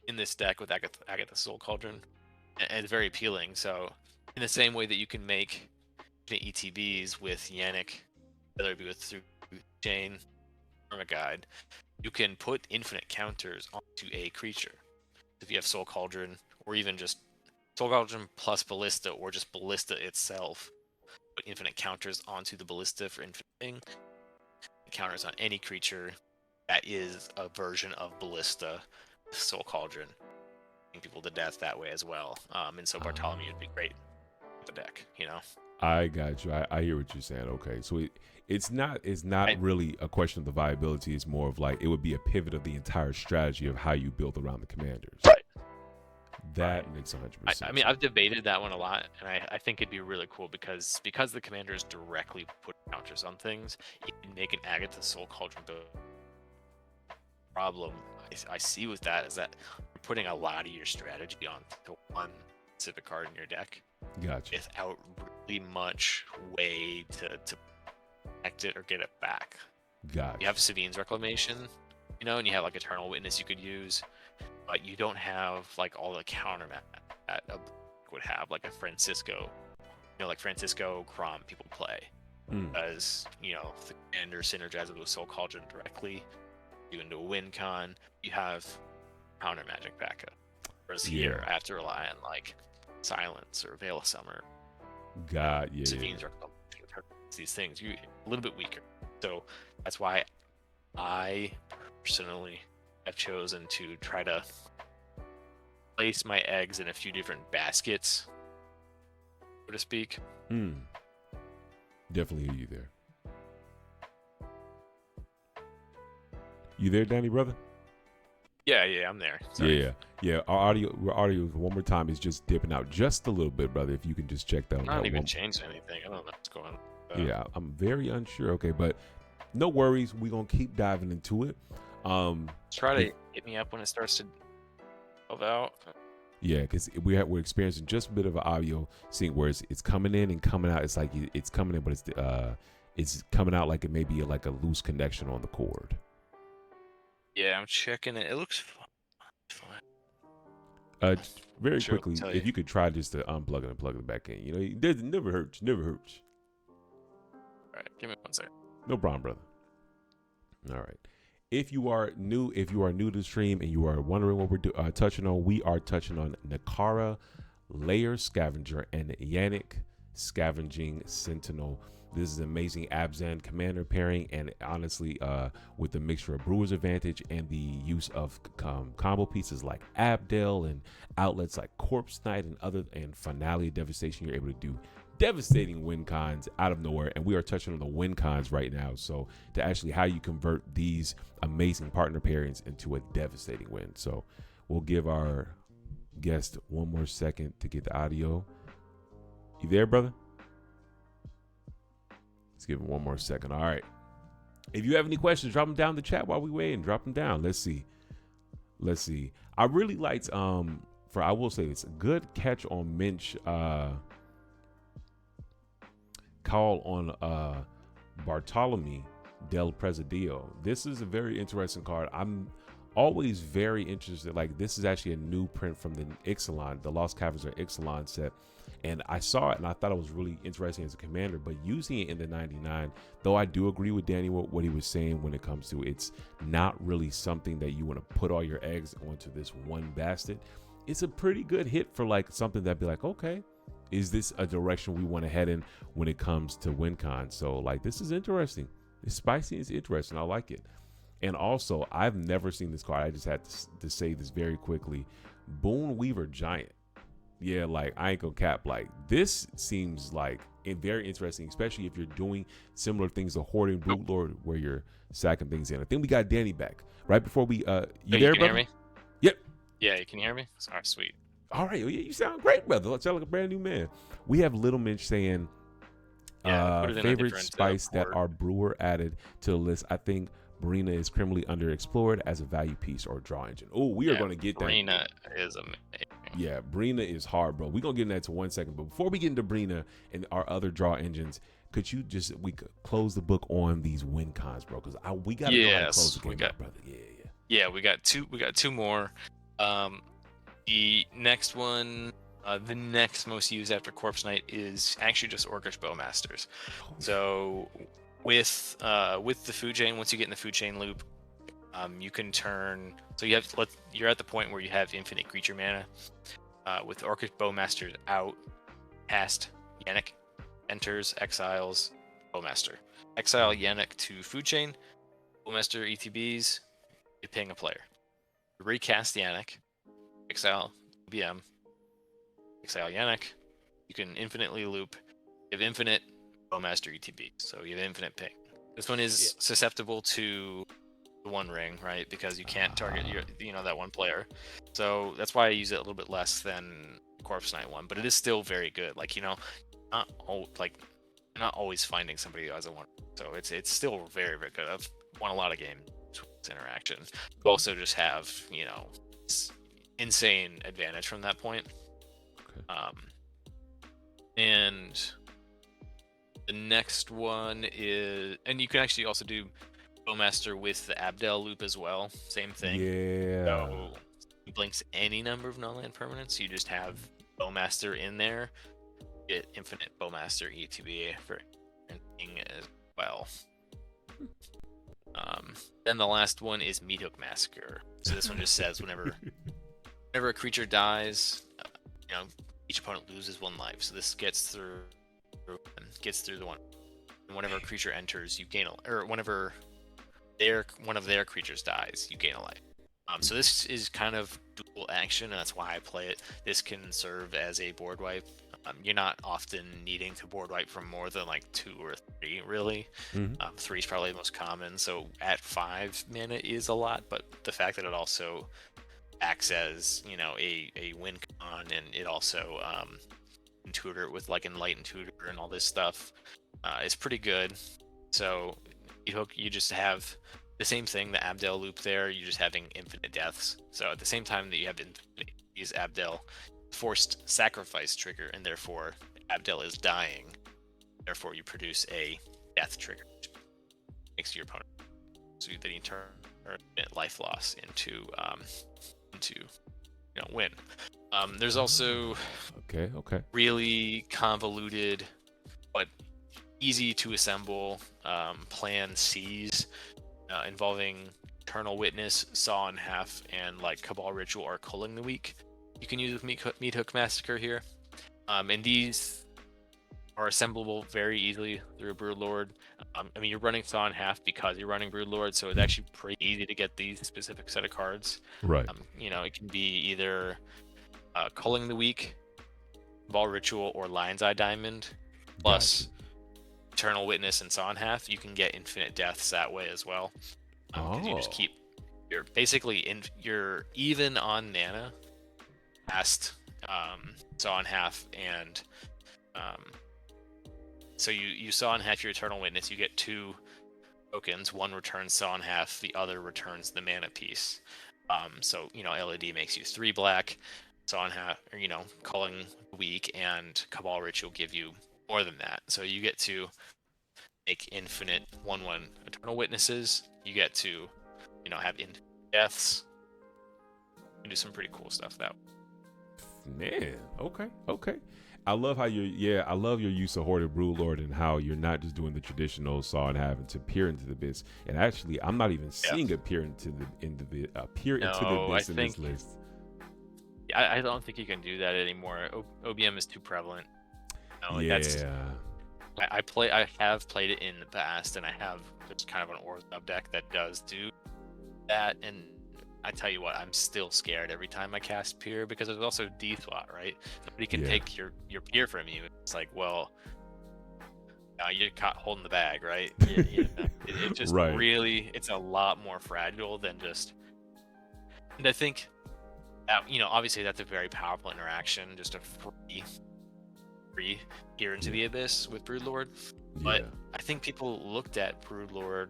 in this deck with Agatha Soul Cauldron, and it's very appealing. So in the same way that you can make ETBs with Yannik, whether it be with through Chain or a guide, you can put infinite counters onto a creature. If you have Soul Cauldron, or even just Soul Cauldron plus Ballista, or just Ballista itself, put infinite counters onto the Ballista for infinite thing. Counters on any creature that is a version of Ballista, Soul Cauldron, people to death that way as well. And so Bartolomé would be great with the deck, I got you. I hear what you're saying. Okay, so it's not really a question of the viability. It's more of like it would be a pivot of the entire strategy of how you build around the commanders. Right. That makes 100%. I mean, I've debated that one a lot, and I think it'd be really cool because the commanders directly put counters on things. You can make an Agatha Soul Cauldron build. Problem I see with that is that you're putting a lot of your strategy on to one specific card in your deck. Gotcha. without really much way to protect it or get it back. Gotcha. You have Savine's Reclamation, and you have like Eternal Witness you could use, but you don't have like all the counter that a would have, like a Francisco, like Francisco Crom people play. Because, the commander synergizes with Soul Cauldron directly, you into a win con, you have counter magic backup. Whereas here, I have to rely on like Silence or Veil of Summer. Savine's Reclamation, these things, you're a little bit weaker. So that's why I personally have chosen to try to place my eggs in a few different baskets, so to speak. Definitely hear you there. You there, Danny, brother? Yeah, I'm there. Sorry. Yeah. Our audio one more time is just dipping out just a little bit, brother. If you can just check that. Not even changed anything. I don't know what's going on. Yeah, I'm very unsure. Okay, but no worries. We're gonna keep diving into it. Try to hit me up when it starts to move out. Yeah, because we're experiencing just a bit of an audio sync where it's coming in and coming out. It's like it's coming in, but it's coming out like it may be like a loose connection on the cord. Yeah, I'm checking it. It looks fine. Very quickly, if you could try just to unplug it and plug it back in. It never hurts. Never hurts. All right, give me 1 second. No problem, brother. All right. If you are new to the stream and you are wondering what we're touching on, we are touching on Nikara, Layer Scavenger, and Yannik, Scavenging Sentinel. This is amazing Abzan commander pairing, and honestly, with the mixture of Brewer's Advantage and the use of combo pieces like Abdel and outlets like Corpse Knight and Finale Devastation, you're able to do devastating win cons out of nowhere. And we are touching on the win cons right now, so to actually how you convert these amazing partner pairings into a devastating win. So we'll give our guest one more second to get the audio. You there, brother? Let's give him one more second. All right, if you have any questions, drop them down in the chat while we wait, and drop them down. Let's see. I really liked I will say it's a good catch on Minch call on Bartolomé del Presidio. This is a very interesting card. I'm always very interested. Like, this is actually a new print from the Ixalan, the Lost Caverns or Ixalan set. And I saw it and I thought it was really interesting as a commander, but using it in the 99, though I do agree with Danny what he was saying when it comes to it's not really something that you want to put all your eggs onto this one basket. It's a pretty good hit for like something that'd be like, okay, is this a direction we want to head in when it comes to WinCon? So like, this is interesting. It's spicy. It's interesting. I like it. And also, I've never seen this card. I just had to say this very quickly. Boon Weaver Giant. Yeah, like, I ain't gonna cap. Like, this seems like very interesting, especially if you're doing similar things to Hoarding Brute Lord, where you're sacking things in. I think we got Danny back right before we. You there, you can brother? Hear me? Yep. Yeah, you can hear me. All right, sweet. All right, yeah, you sound great, brother. Let's sound like a brand new man. We have Little Minch saying, favorite spice that our brewer added to the list. I think Brina is criminally underexplored as a value piece or draw engine. Oh, we are going to get that. Brina is amazing. Yeah, Brina is hard, bro. We're going to get into that in 1 second. But before we get into Brina and our other draw engines, could you we could close the book on these win cons, bro? Because we got to close the game out, brother. Yeah, we got two more. The next one, the next most used after Corpse Knight is actually just Orcish Bowmasters. So with the food chain, once you get in the food chain loop, you can turn. So you're at the point where you have infinite creature mana. With Orcish Bowmasters out, cast Yannik, enters, exiles, Bowmaster. Exile Yannik to food chain, Bowmaster ETBs, you ping a player. Recast Yannik, exile BM, exile Yannik. You can infinitely loop. You have infinite Bowmaster ETB, so you have infinite ping. This one is susceptible to the One Ring, right? Because you can't target that one player. So that's why I use it a little bit less than Corpse Knight one, but it is still very good. Like, not always finding somebody who has a one. So it's still very, very good. I've won a lot of games with interaction. You also just have insane advantage from that point. Okay. And the next one is, and you can actually also do Bowmaster with the Abdel loop as well. Same thing. Yeah. So it blinks any number of non-land permanents. You just have Bowmaster in there. Get infinite Bowmaster ETB for anything as well. Then the last one is Meat Hook Massacre. So this one just says whenever a creature dies, each opponent loses 1 life. So this gets through the one. And whenever a creature enters, you gain or whenever one of their creatures dies, you gain a life. So this is kind of dual action, and that's why I play it. This can serve as a board wipe. You're not often needing to board wipe from more than like 2 or 3, really. 3 is probably the most common. So at 5 mana is a lot, but the fact that it also acts as a win con, and it also tutor with like Enlightened Tutor and all this stuff is pretty good. So you just have the same thing, the Abdel loop there. You're just having infinite deaths. So at the same time that you have these Abdel forced sacrifice trigger, and therefore Abdel is dying, therefore you produce a death trigger, which makes your opponent, so then you turn life loss into win. There's also really convoluted but easy to assemble plan C's involving Eternal Witness, Saw in Half, and like Cabal Ritual or Culling the Weak. You can use with Meat Hook Massacre here. And these are assemblable very easily through a Broodlord. You're running Saw in Half because you're running Broodlord, so it's actually pretty easy to get these specific set of cards. Right. It can be either Culling the Weak, Cabal Ritual, or Lion's Eye Diamond, plus Eternal Witness and Saw in Half. You can get infinite deaths that way as well. Because you just keep you're even on mana past Saw in Half, and so you Saw in Half your Eternal Witness. You get 2 tokens. One returns Saw in Half, the other returns the mana piece. So LED makes you 3 black. Saw in Half, or Culling Weak and Cabal Ritual give you more than that. So you get to make infinite 1/1 Eternal Witnesses. You get to have infinite deaths. You can do some pretty cool stuff that way. Man, okay. I love how I love your use of Hoarded Broodlord and how you're not just doing the traditional Saw and Having to peer into the abyss. And actually, I'm not even seeing a peer into the abyss in this list. I don't think you can do that anymore. OBM is too prevalent. I have played it in the past, and I have just kind of an Orthob deck that does do that, and I tell you what, I'm still scared every time I cast Peer, because there's also D-Slot, right? Somebody can take your Peer from you. It's like, well, now you're caught holding the bag, right? It just really, it's a lot more fragile than just. And I think that, obviously that's a very powerful interaction, just a free Peer into the Abyss with Broodlord. But I think people looked at Broodlord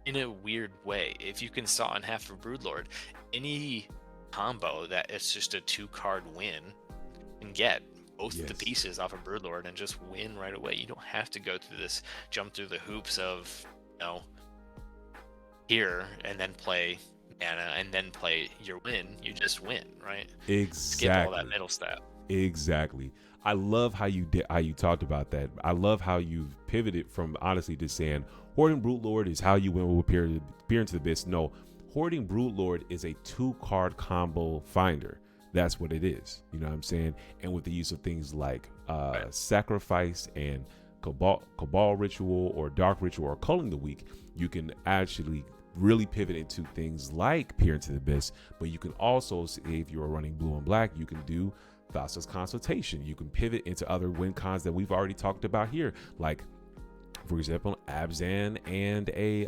in a weird way. If you can Saw in Half for Broodlord, any combo that it's just a 2-card win can get both the pieces off of Broodlord and just win right away. You don't have to go through this, jump through the hoops of here and then play mana and then play your win. You just win, right? Exactly. Skip all that middle step. Exactly. I love how you talked about that. I love how you've pivoted from honestly just saying Hoarding Broodlord is how you win with peer into the abyss. No, Hoarding Broodlord is a 2-card combo finder. That's what it is. You know what I'm saying? And with the use of things like Sacrifice and Cabal Ritual or Dark Ritual or Culling the Weak, you can actually really pivot into things like Peer into the Abyss. But you can also, if you're running blue and black, you can do Thassa's Consultation. You can pivot into other win cons that we've already talked about here, like, for example, Abzan and a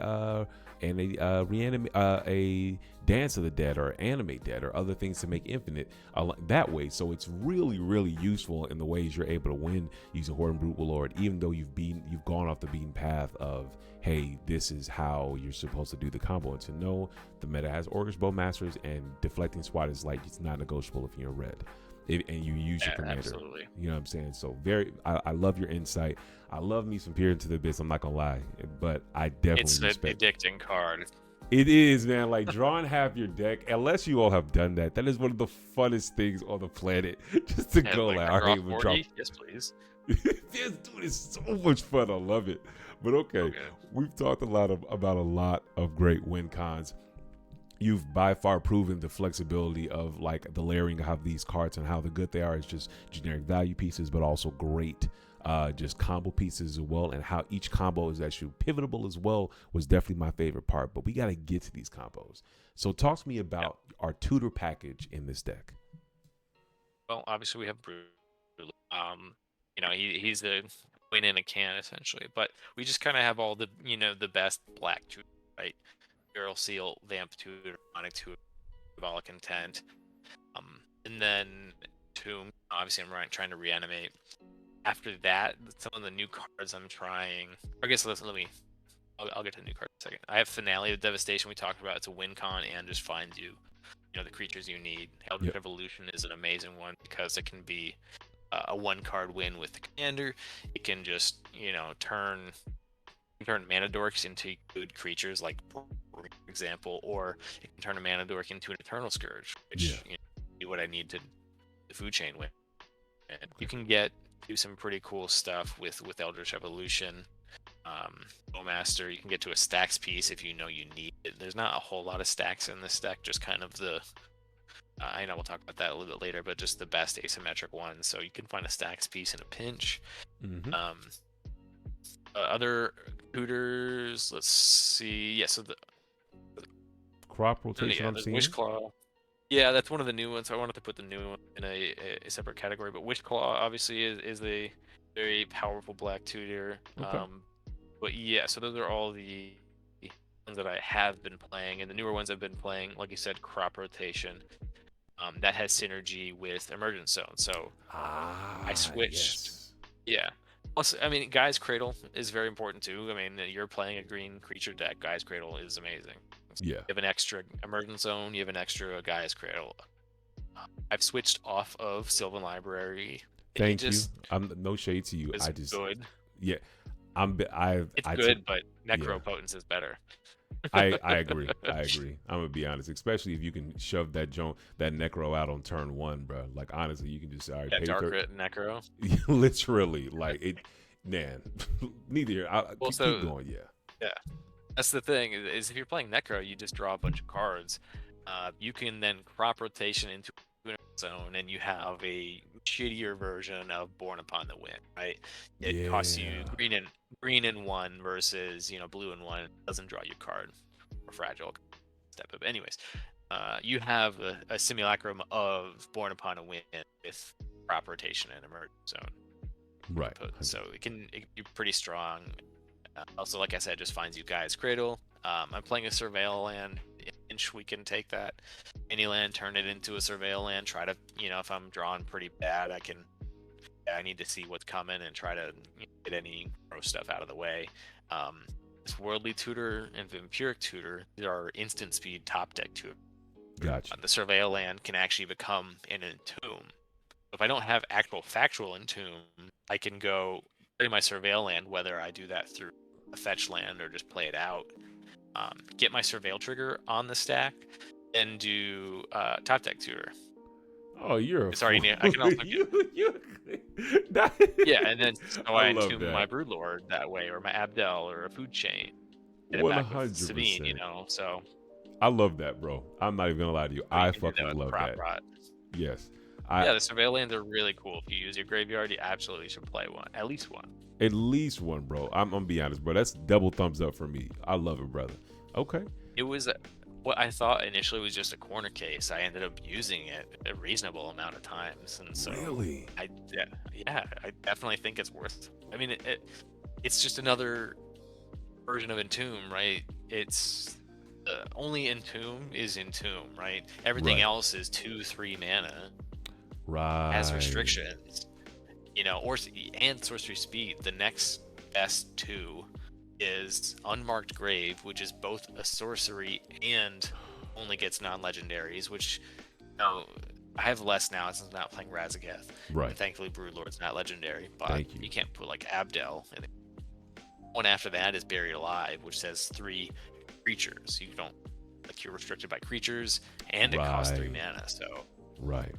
Dance of the Dead or Animate Dead or other things to make infinite that way. So it's really, really useful in the ways you're able to win using Hoarding Broodlord, even though you've gone off the beaten path of, hey, this is how you're supposed to do the combo. And to know the meta has Orcish Bowmasters and Deflecting Swat is like, it's not negotiable if you're in red. and you use your commander. Absolutely. You know what I'm saying? So I love your insight. I love me some Peer into the Abyss. I'm not gonna lie, but I definitely respect. It's an addicting card. It is, man. Like drawing half your deck, unless you all have done that, that is one of the funnest things on the planet. Just to go like, all right, we'll drop. Yes, please. Yes, dude, it's so much fun. I love it. But okay, we've talked about a lot of great win cons. You've by far proven the flexibility of like the layering of these cards and how the good they are is just generic value pieces, but also great just combo pieces as well, and how each combo is actually pivotable as well was definitely my favorite part. But we got to get to these combos. So talk to me about our tutor package in this deck. Well, obviously we have Brew. You know, he's a win in a can essentially, but we just kind of have all the the best black tutor, right? Feral Seal, Vamp Tutor, Sonic Tutor, Symbolic Intent, and then Tomb. Obviously, I'm trying to reanimate. After that, some of the new cards I'm trying. I guess let me. I'll get to the new cards in a second. I have Finale of Devastation. We talked about. It's a win con and just finds you, the creatures you need. Eldritch Evolution is an amazing one because it can be a one-card win with the commander. It can just turn mana dorks into good creatures, like for example, or it can turn a mana dork into an Eternal Scourge, which is what I need to the food chain with. And you can do some pretty cool stuff with Eldritch Evolution. Bowmaster, you can get to a Stax piece if you need it. There's not a whole lot of stacks in this deck, just kind of the I know we'll talk about that a little bit later, but just the best asymmetric ones. So you can find a Stax piece in a pinch. Other tutors, let's see. Yeah, so the crop rotation. I'm seeing Wishclaw. Yeah, that's one of the new ones. I wanted to put the new one in a separate category, but Wishclaw obviously is a very powerful black tutor. Okay. But yeah, so those are all the ones that I have been playing, and the newer ones I've been playing, like you said, crop rotation. That has synergy with Emergent Zone. So I switched. Yes. Yeah. Also, I mean, Gaia's Cradle is very important too. I mean, you're playing a green creature deck. Gaia's Cradle is amazing. Yeah. You have an extra Emergent Zone. You have an extra Gaia's Cradle. I've switched off of Sylvan Library. Thank you. I'm no shade to you. I just good. Yeah. It's good, but Necropotence is better. I agree. I'm gonna be honest, especially if you can shove that Necro out on turn 1, bro. Like honestly, you can just pay Dark Necro. Literally, like it, man. Neither here. Keep going. Yeah. That's the thing is if you're playing Necro, you just draw a bunch of cards. You can then crop rotation into a zone, and you have a shittier version of Born Upon the Wind, right? It costs you green and 1 versus blue and 1. It doesn't draw you card or fragile step up. Anyways, you have a simulacrum of Born Upon a Wind with crop rotation and Emergent Zone. Right. So it can be pretty strong. Also, like I said, just finds you Gaia's Cradle. I'm playing a Surveil land. Inch, we can take that any land, turn it into a Surveil land. Try to, if I'm drawing pretty bad, I need to see what's coming and try to get any gross stuff out of the way. This Worldly Tutor and Vampiric Tutor, these are instant speed top deck tutor. Gotcha. The Surveil land can actually become an Entomb. If I don't have actual factual Entomb, I can go play my Surveil land, whether I do that through a fetch land or just play it out. Get my Surveil trigger on the stack, and do top deck tutor. Oh, you're sorry. I can also yeah, and then I entomb my Broodlord that way, or my Abdel, or a food chain. 100%. So I love that, bro. I'm not even gonna lie to you. I fucking love that. Yes. The Surveil lands are really cool. If you use your graveyard, you absolutely should play one. At least one. At least one, bro. I'm gonna be honest, bro. That's double thumbs up for me. I love it, brother. Okay. It was what I thought initially was just a corner case. I ended up using it a reasonable amount of times, and so really, I definitely think it's worth. I mean, it's just another version of Entomb, right? It's only Entomb is Entomb, right? Everything else is 2-3 mana. Right. Has restrictions, and sorcery speed. The next best 2 is Unmarked Grave, which is both a sorcery and only gets non-legendaries, which I have less now since I'm not playing Razageth. Right. And thankfully, Broodlord's not legendary, but Thank you. you can't put like Abdel. And one after that is Buried Alive, which says 3 creatures. You don't you're restricted by creatures, and it costs 3 mana. So right.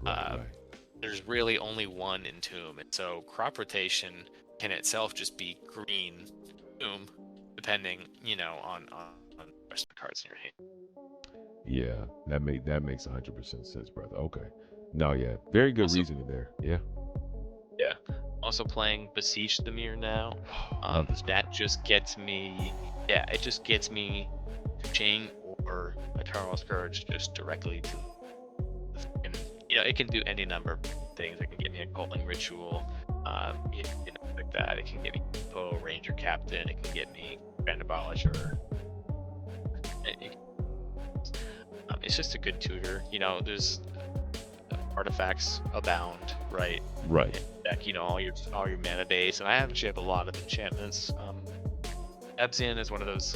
There's really only one Entomb, and so crop rotation can itself just be green Entomb, depending on the rest of the cards in your hand. Yeah, that makes 100% sense, brother. Okay. No, yeah, very good reasoning there. Yeah. Yeah. Also playing Besiege the Mirror now. That just gets me. Yeah, it just gets me Chain or Eternal Scourge just directly to. And, it can do any number of things. It can get me a Cultling Ritual, like that. It can get me Poe Ranger Captain. It can get me Grand Abolisher. It's just a good tutor. There's artifacts abound, right? Right. Deck, all your mana base, and I actually have a lot of enchantments. Abzan is one of those,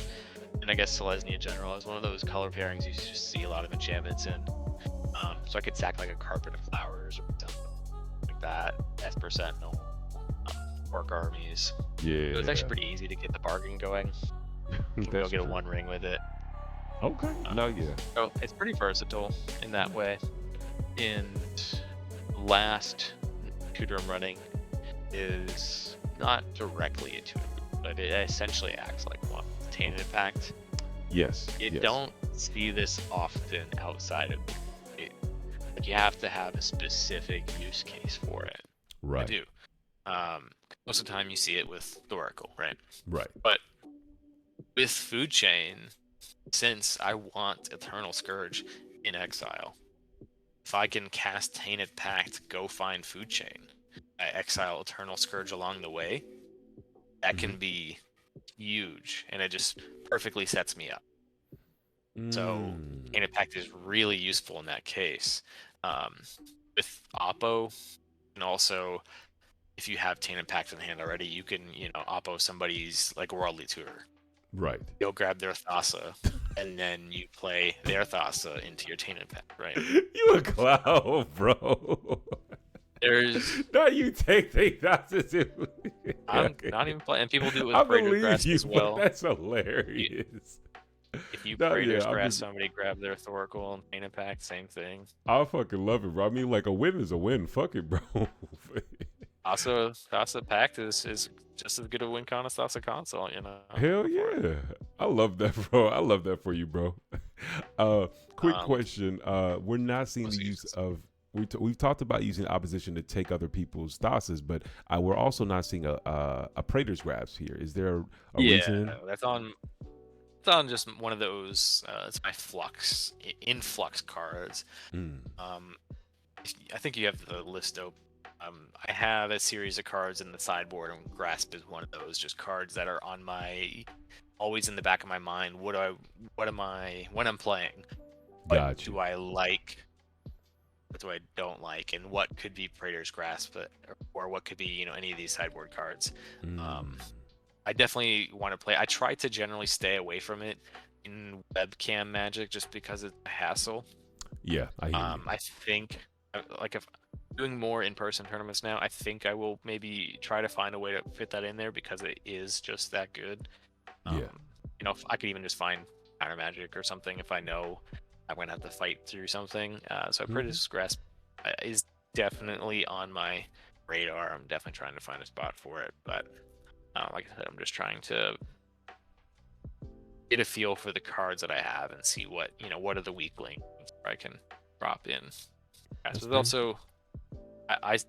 and I guess Selesnya in general is one of those color pairings you just see a lot of enchantments in. So I could sack like a Carpet of Flowers or something like that. Esper Sentinel, Orc Armies. Yeah. So it's actually pretty easy to get the bargain going. You'll get a 1 ring with it. Okay. So it's pretty versatile in that way. And last tutor I'm running is not directly a tutor, but it essentially acts like one. Tainted Pact. Yes. You don't see this often outside of it. Like you have to have a specific use case for it. Right. I do. Most of the time you see it with Thoracle, right? Right. But with Food Chain, since I want Eternal Scourge in exile, if I can cast Tainted Pact, go find Food Chain, I exile Eternal Scourge along the way, that can be huge, and it just perfectly sets me up. So Tainted Pact is really useful in that case. With Oppo, and also if you have Tainted Pact in hand already, you can Oppo somebody's like Worldly Tutor. Right. You'll grab their Thassa, and then you play their Thassa into your Tainted Pact, right? You a clown, bro. There's no, you take Thassa too. I'm not even playing. And people do it with I Praetor's believe Grasp you, as well. but that's hilarious. If you Praetor's Grasp somebody, grab their Thoracle and Tainted Pact, same thing. I fucking love it, bro. I mean, like a win is a win. Fuck it, bro. Also, Thassa Pact is just as good a win con as Thassa Console, Hell yeah. I love that, bro. I love that for you, bro. Quick question. We're not seeing the use of... We've talked about using opposition to take other people's Thassas, but we're also not seeing a Praetor's Grasp here. Is there a reason? That's on... It's on just one of those... it's my influx cards. I think you have the list open. I have a series of cards in the sideboard, and Grasp is one of those. Just cards that are on always in the back of my mind. When I'm playing? What do I like? What do I don't like? And what could be Praetor's Grasp, or what could be any of these sideboard cards? I definitely want to play. I try to generally stay away from it in webcam Magic just because it's a hassle. Yeah, I hear you. I think if doing more in-person tournaments now, I think I will maybe try to find a way to fit that in there because it is just that good. If I could even just find counter magic or something if I know I'm gonna have to fight through something. So Praetor's Grasp is definitely on my radar. I'm definitely trying to find a spot for it, but like I said, I'm just trying to get a feel for the cards that I have and see what are the weak links I can drop in. There's also I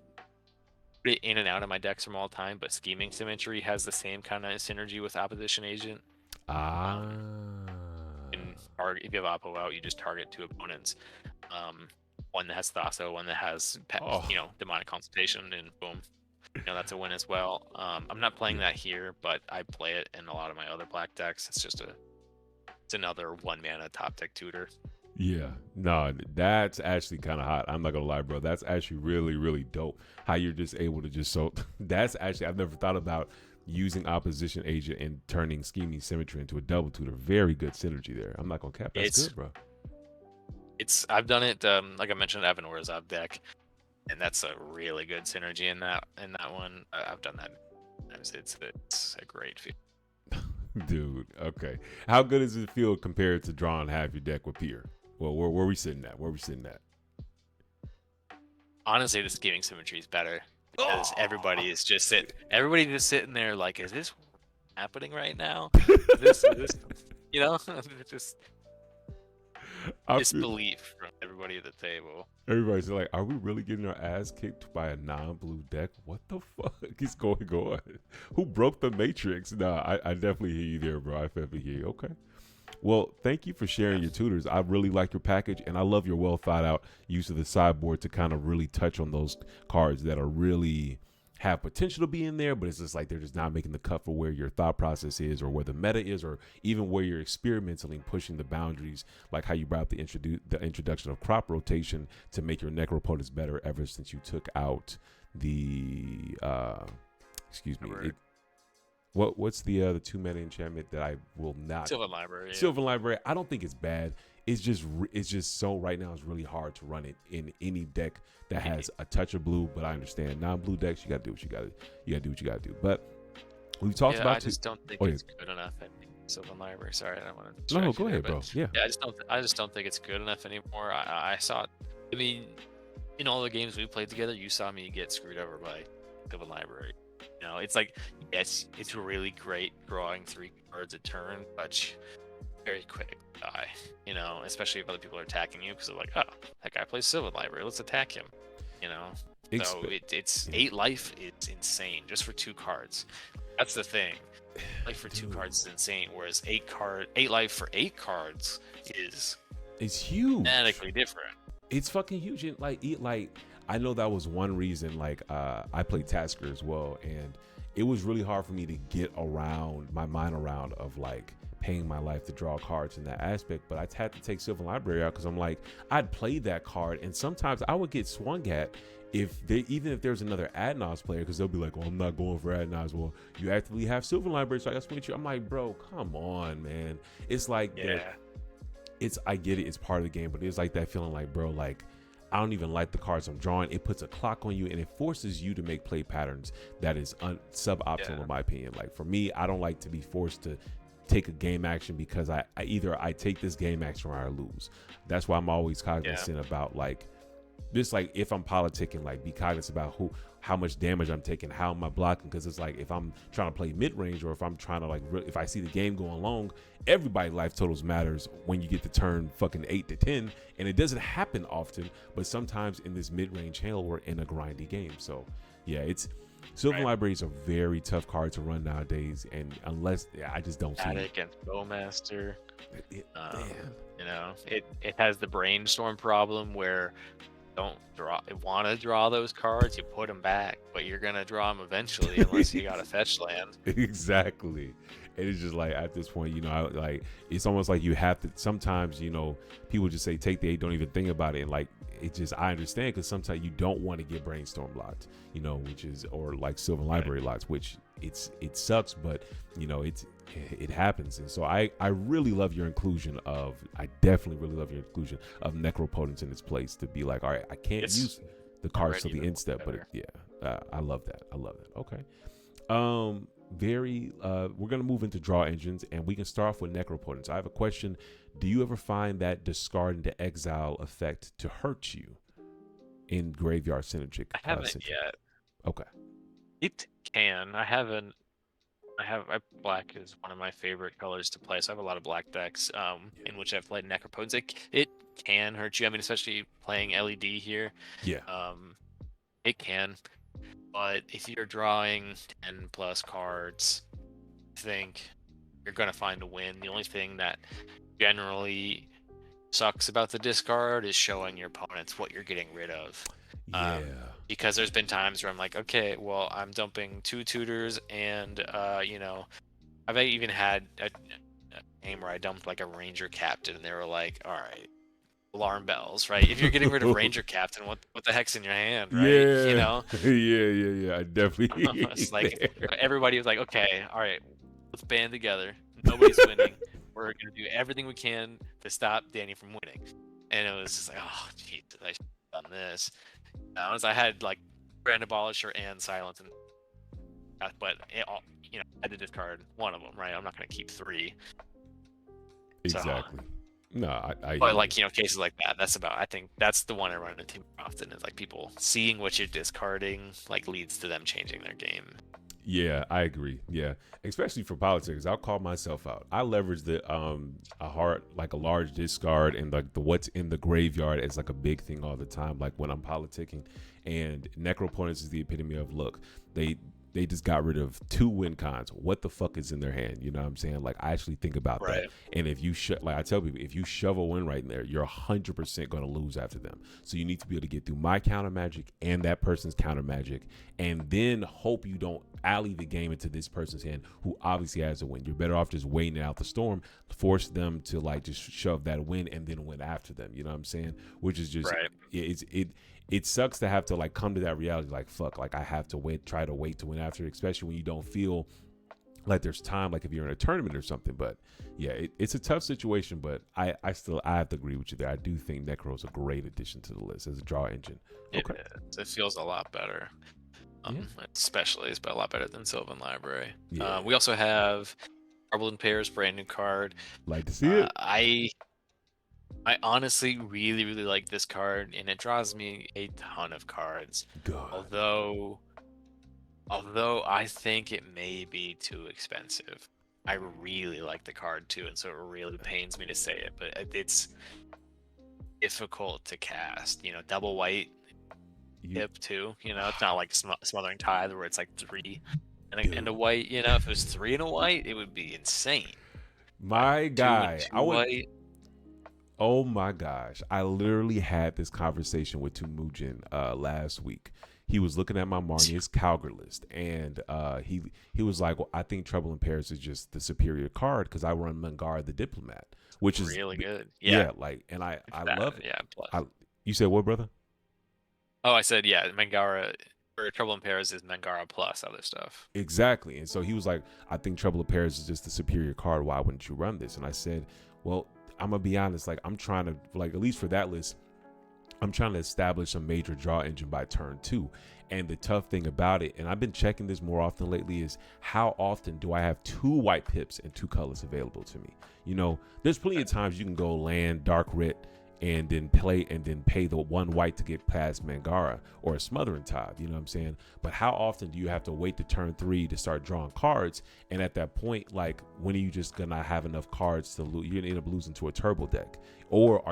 put it in and out of my decks from all time, but Scheming Symmetry has the same kind of synergy with Opposition Agent. And if you have Oppo out, you just target 2 opponents. One that has Thassa, one that has Demonic Consultation, and boom, that's a win as well. I'm not playing that here, but I play it in a lot of my other black decks. It's another 1 mana top deck tutor. Yeah, no, that's actually kind of hot. I'm not gonna lie, bro. That's actually really, really dope. How you're just able to that's actually, I've never thought about using Opposition Agent and turning Scheming Symmetry into a double tutor. Very good synergy there. I'm not gonna cap. That's good, bro. I've done it like I mentioned, Aven deck, and that's a really good synergy in that one. I've done that. It's a great feel. Dude, okay. How good does it feel compared to drawing half your deck with Pier? Well, where we sitting at? Where we sitting at? Honestly, the scheming symmetry is better because everybody just sitting there like, is this happening right now? Is this just disbelief from everybody at the table. Everybody's like, are we really getting our ass kicked by a non-blue deck? What the fuck is going on? Who broke the matrix? Nah, I definitely hear you there, bro. I definitely hear you. Okay. Well, thank you for sharing your tutors. I really like your package, and I love your well thought out use of the sideboard to kind of really touch on those cards that are really have potential to be in there, but it's just like they're just not making the cut for where your thought process is or where the meta is or even where you're experimentally pushing the boundaries, like how you brought up the introduction of crop rotation to make your necropotence better ever since you took out the what's the 2-mana enchantment that I will not Sylvan Library. Sylvan Library. I don't think it's bad. It's just so right now it's really hard to run it in any deck that has a touch of blue. But I understand non-blue decks, you gotta do what you gotta do what you gotta do. But we've talked about. I just don't think it's good enough. Sylvan Library. Sorry, I don't want to. No, go ahead, bro. Yeah. I just don't think it's good enough anymore. I saw it. I mean, in all the games we played together, you saw me get screwed over by Sylvan Library. You know, it's like, yes, it's really great drawing 3 cards a turn, but very quick die. You know, especially if other people are attacking you because they're like, oh, that guy plays Sylvan Library, let's attack him. You know, so it's 8 life is insane just for 2 cards. That's the thing. Life for 2 cards is insane, whereas 8 life for 8 cards is huge. Dramatically different. It's fucking huge. And like I know that was one reason. Like I played Tasker as well, and it was really hard for me to get my mind around of like paying my life to draw cards in that aspect. But I had to take Sylvan Library out because I'm like, I'd play that card, and sometimes I would get swung at even if there's another Naus player, because they'll be like, well, I'm not going for Naus. Well, you actively have Sylvan Library, so I got to switch you. I'm like, bro, come on, man. It's like I get it, it's part of the game, but it's like that feeling like, bro, like I don't even like the cards I'm drawing. It puts a clock on you and it forces you to make play patterns that is suboptimal in my opinion. Like for me, I don't like to be forced to take a game action because I either take this game action or I lose. That's why I'm always cognizant about like this, like if I'm politicking, like be cognizant about how much damage I'm taking, how am I blocking, because it's like if I'm trying to play mid-range or if I'm trying to like if I see the game going long, everybody's life totals matters when you get to turn fucking 8 to 10, and it doesn't happen often, but sometimes in this mid-range hell we're in a grindy game. So yeah, it's Sylvan Library is a very tough card to run nowadays, and unless I just don't see it against Bowmaster. You know, it has the brainstorm problem where don't want to draw those cards, you put them back, but you're gonna draw them eventually unless you got a fetch land. Exactly. And it's just like at this point, you know, like it's almost like you have to. Sometimes, you know, people just say take the 8, don't even think about it, and like it just I understand because sometimes you don't want to get brainstorm locked, you know, which is or like Sylvan Library locked, which it sucks, but you know it happens. And so I really love your inclusion of I definitely really love your inclusion of necropotence in its place to be like, all right, I can't use the cards to the end step, but I love that. Okay. We're gonna move into draw engines, and we can start off with necropotence. I have a question. Do you ever find that discard into exile effect to hurt you in graveyard synergic? I haven't yet. Okay. It can. Black is one of my favorite colors to play, so I have a lot of black decks in which I've played necropotence. It can hurt you. I mean, especially playing LED here. Yeah. It can. But if you're drawing 10 plus cards, I think you're going to find a win. The only thing that generally sucks about the discard is showing your opponents what you're getting rid of. Because there's been times where I'm like, okay, well, I'm dumping 2 tutors, and you know, I've even had a game where I dumped like a ranger captain, and they were like, all right, alarm bells, right? If you're getting rid of ranger captain, what the heck's in your hand, right? Yeah, you know? yeah. I definitely. It's like everybody was like, okay, all right, let's band together. Nobody's winning. We're gonna do everything we can to stop Danny from winning. and it was just like, oh, jeez, I should have done this. I had like Grand Abolisher and Silence, and but I had to discard one of them, right? I'm not going to keep 3. Exactly. So, No, I but like cases like that, I think that's the one I run into more often, is like people seeing what you're discarding like leads to them changing their game. Yeah, I agree. Yeah, especially for politics, I'll call myself out. I leverage the a large discard and like the what's in the graveyard as like a big thing all the time. Like when I'm politicking, and Necroponents is the epitome of look. They just got rid of 2 win cons. What the fuck is in their hand? You know what I'm saying? Like I actually think about that. And if you like I tell people, if you shove a win right in there, you're 100% going to lose after them. So you need to be able to get through my counter magic and that person's counter magic, and then hope you don't alley the game into this person's hand who obviously has a win. You're better off just waiting out the storm, force them to like just shove that win and then win after them. You know what I'm saying? Which is just it sucks to have to like come to that reality, like fuck, like I have to try to wait to win after, especially when you don't feel like there's time, like if you're in a tournament or something. But yeah, it's a tough situation, but I have to agree with you there. I do think Necro is a great addition to the list as a draw engine. Okay. It feels a lot better. Especially it's a lot better than Sylvan Library. We also have Trouble in Pairs, brand new card. Like to see it. I honestly really, really like this card, and it draws me a ton of cards. God. Although I think it may be too expensive. I really like the card too, and so it really pains me to say it, but it's difficult to cast. Double white hip too. It's not like Smothering Tithe where it's like 3 and a white. If it was 3 and a white, it would be insane. My guy, white. Oh my gosh. I literally had this conversation with Temujin last week. He was looking at my Marnia's Calgary list, and he was like, well, I think Trouble in Paris is just the superior card because I run Mangara the Diplomat, which is really good. Yeah, like, and I love it. Yeah, plus. You said what, brother? Oh, I said, yeah, Mangara, or Trouble in Paris is Mangara plus other stuff. Exactly. And so he was like, I think Trouble in Paris is just the superior card. Why wouldn't you run this? And I said, well, I'm gonna be honest, like I'm trying to, like, at least for that list, I'm trying to establish a major draw engine by turn 2. And the tough thing about it, and I've been checking this more often lately, is how often do I have 2 white pips and 2 colors available to me? There's plenty of times you can go land Dark Writ and then pay the 1 white to get past Mangara or a Smothering Tithe, you know what I'm saying? But how often do you have to wait to turn 3 to start drawing cards? And at that point, like, when are you just gonna have enough cards to lose? You're gonna end up losing to a turbo deck, or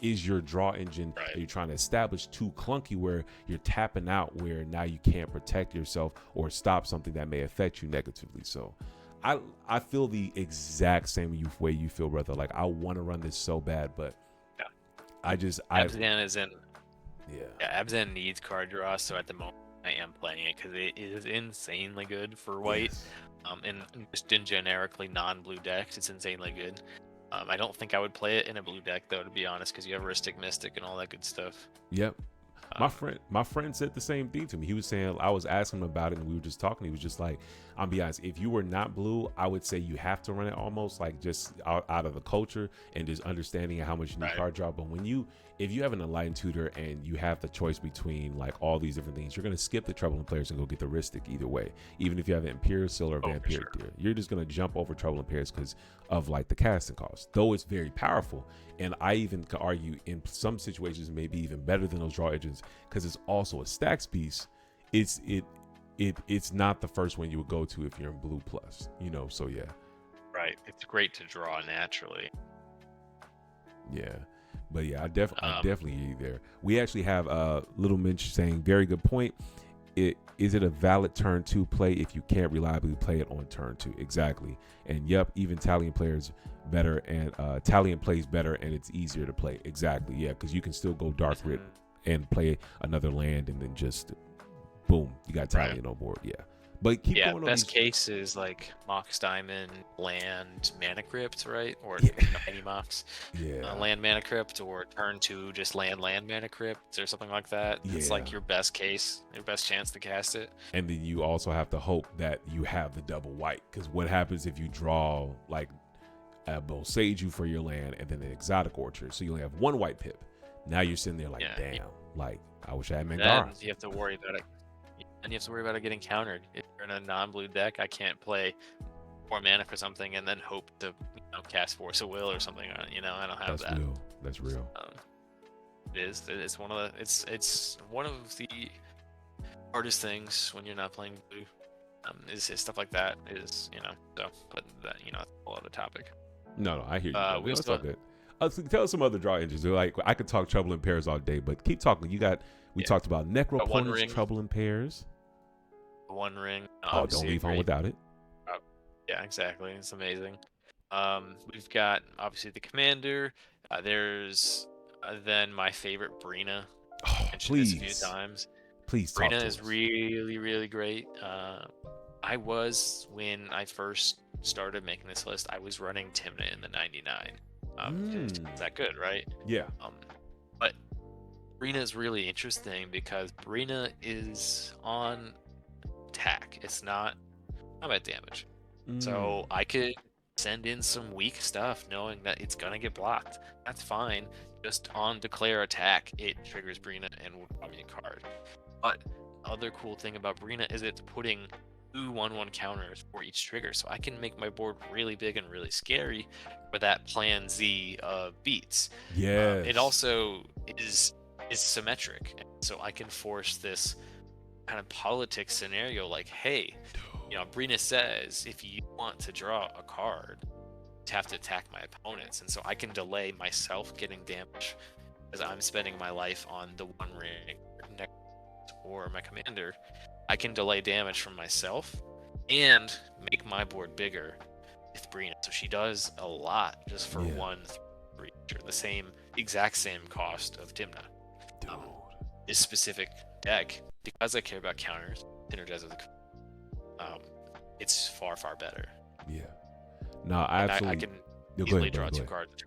is your draw engine that you're trying to establish too clunky where you're tapping out, where now you can't protect yourself or stop something that may affect you negatively? So I feel the exact same way you feel, brother. Like, I want to run this so bad, but Abzan Abzan needs card draw, so at the moment I am playing it because it is insanely good for white. Yes. And just in generically non-blue decks, it's insanely good. I don't think I would play it in a blue deck though, to be honest, because you have Ristic Mystic and all that good stuff. Yep. My friend said the same thing to me. He was saying, I was asking him about it and we were just talking. He was just like, I'll be honest, if you were not blue, I would say you have to run it almost like just out of the culture and just understanding how much you need card draw. But if you have an Enlightened Tutor and you have the choice between like all these different things, you're going to skip the Troubling Players and go get the Ristic either way. Even if you have an Imperial Seal or Vampiric Deer, you're just going to jump over Troubling Players because of like the casting cost, though it's very powerful. And I even could argue in some situations maybe even better than those draw engines because it's also a Stax piece. It's not the first one you would go to if you're in blue plus, so yeah. Right. It's great to draw naturally. Yeah. But yeah, I definitely hear you there. We actually have Little Minch saying, very good point. Is it a valid turn 2 play if you can't reliably play it on turn 2? Exactly. And yep, even Talion players better, and Talion plays better and it's easier to play. Exactly. Yeah, because you can still go Dark Writ and play another land and then just boom, you got Talion on board. Yeah. But keep going on. Best case is like Mox Diamond, land, Mana Crypt, right? Or any Mox. Yeah. Land, Mana Crypt, or turn 2 just land, Mana Crypt, or something like that. Yeah. It's like your best case, your best chance to cast it. And then you also have to hope that you have the double white, because what happens if you draw like Boseiju for your land, and then an exotic orchard. So you only have one white pip. Now you're sitting there like, damn, like I wish I had Nikara. And you have to worry about it. And you have to worry about it getting countered. If you're in a non-blue deck, I can't play 4 mana for something and then hope to cast Force of Will or something. I don't have that. That's real. It is. It's one of the hardest things when you're not playing blue. Is stuff like that. So, but that that's a whole other topic. No, I hear you. It's all good. Tell us some other draw engines. Like I could talk Trouble in Pairs all day, but keep talking. We talked about Necropotence, Trouble in Pairs. One Ring. Don't leave home without it. Yeah, exactly. It's amazing. We've got obviously the Commander. There's then my favorite Brina. Mentioned this a few times. Please talk Brina to is us. really, really great. When I first started making this list, I was running Tymna in the 99. It's that good, right? Yeah. But Brina is really interesting because Brina is on attack. It's not combat damage. So I could send in some weak stuff knowing that it's gonna get blocked. That's fine. Just on declare attack, it triggers Brina and will draw me a card. But other cool thing about Brina is it's putting 2 1/1 counters for each trigger, so I can make my board really big and really scary for that Plan Z beats. Yes. It also is symmetric, so I can force this kind of politics scenario. Like, hey, Brina says if you want to draw a card, you have to attack my opponents, and so I can delay myself getting damage because I'm spending my life on the One Ring or my Commander. I can delay damage from myself and make my board bigger with Brina. So she does a lot just for 1 creature, the exact same cost of Tymna. This specific deck, because I care about counters, synergize with it's far, far better. Yeah. No, I absolutely. I can easily draw 2 cards.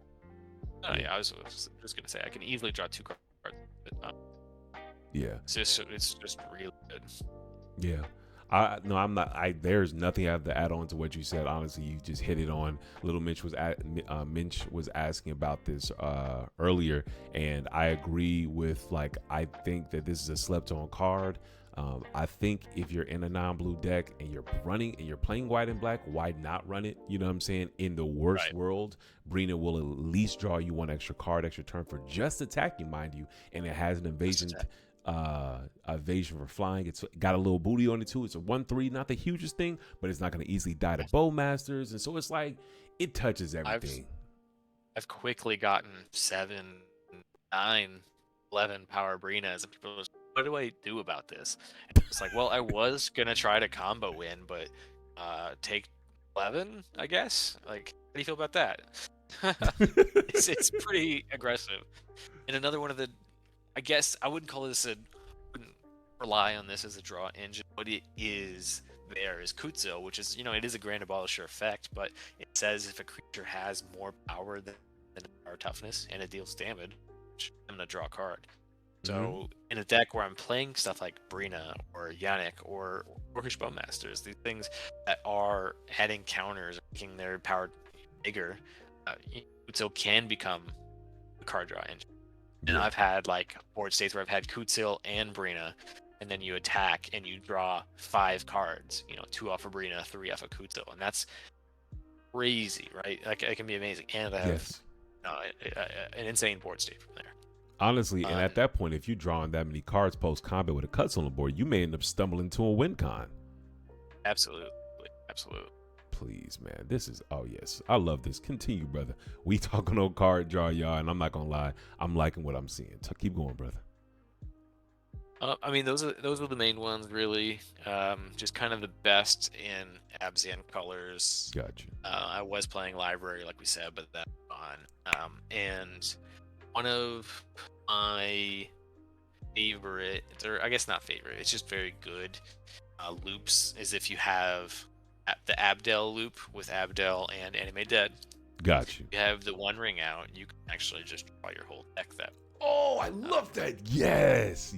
I was just gonna say I can easily draw 2 cards. Yeah. It's just really good. Yeah. I'm not. There's nothing I have to add on to what you said. Honestly, you just hit it on. Little Mitch was asking about this earlier, and I agree with. I think that this is a slept-on card. I think if you're in a non-blue deck and you're playing white and black, why not run it? You know what I'm saying? In the worst world, Brina will at least draw you 1 extra card, extra turn for just attacking, mind you, and it has an evasion for flying. It's got a little booty on it too. It's a 1/3, not the hugest thing, but it's not going to easily die to Bowmasters, and so it's like it touches everything. I've quickly gotten 7, 9, 11 power Brinas, and people are just, what do I do about this? And it's like, well, I was gonna try to combo win, but take 11, I guess. Like, how do you feel about that? it's pretty aggressive. And another one of the, I guess I wouldn't rely on this as a draw engine, but it is there is Kutzo, which is, it is a Grand Abolisher effect, but it says if a creature has more power than our toughness and it deals damage, I'm gonna draw a card. So in a deck where I'm playing stuff like Brina or Yannik or Orcish Bowmasters, these things that are adding counters, making their power bigger, Kutzo can become a card draw engine. And I've had board states where I've had Kutsil and Brina, and then you attack and you draw 5 cards, 2 off of Brina, 3 off of Kutsil, and that's crazy, right? It can be amazing. And I have an insane board state from there. Honestly, and at that point, if you're drawing that many cards post-combat with a cuts on the board, you may end up stumbling into a win con. Absolutely. Please, man. This is, yes. I love this. Continue, brother. We talking on card draw, y'all, and I'm not going to lie. I'm liking what I'm seeing. Keep going, brother. Those are the main ones, really. Just kind of the best in Abzan colors. Gotcha. I was playing Library, like we said, but that's gone. And one of my favorite, or I guess not favorite, it's just very good loops, is if you have the Abdel loop with Abdel and Anime Dead. Got you. You have the One Ring out, you can actually just draw your whole deck that way. Oh, I love that. Yes.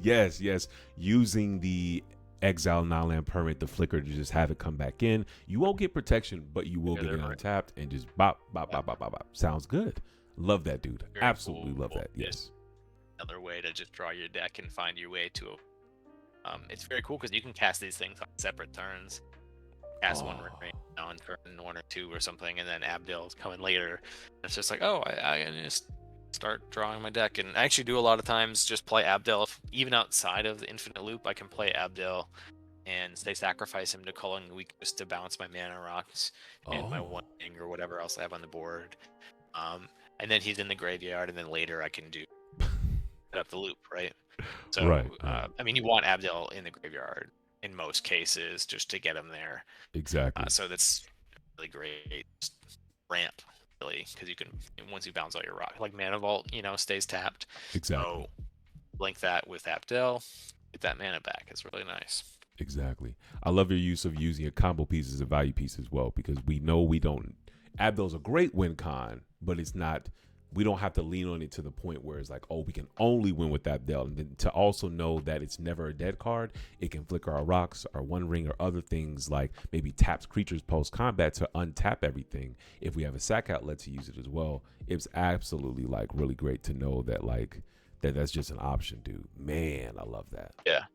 Using the exile non-land permanent, the flicker to just have it come back in. You won't get protection, but you will get it right. untapped and just bop, bop, bop, bop, bop, bop. Sounds good. Love that, dude. Very Absolutely cool. love that. Yes. Another way to just draw your deck and find your way to a it's very cool because you can cast these things on separate turns. Cast one ring on turn 1 or 2 or something, and then Abdel's coming later. It's just like, oh, I can just start drawing my deck. And I actually do a lot of times just play Abdel. Even outside of the infinite loop, I can play Abdel and say sacrifice him to Culling Weak just to balance my mana rocks and my one thing or whatever else I have on the board. And then he's in the graveyard, and then later I can do set up the loop, right? So, right. I mean, you want Abdel in the graveyard in most cases just to get him there. Exactly. So that's really great ramp, really, because you can, once you bounce out your rock, like Mana Vault, stays tapped. Exactly. So link that with Abdel, get that mana back. It's really nice. Exactly. I love your use of using a combo piece as a value piece as well, because we know we don't. Abdel's a great win con, but it's not. We don't have to lean on it to the point where it's like, oh, we can only win with Abdel. And then to also know that it's never a dead card. It can flicker our rocks, our one ring, or other things like maybe taps creatures post combat to untap everything. If we have a sack outlet to use it as well, it's absolutely like really great to know that that's just an option, dude. Man, I love that. Yeah.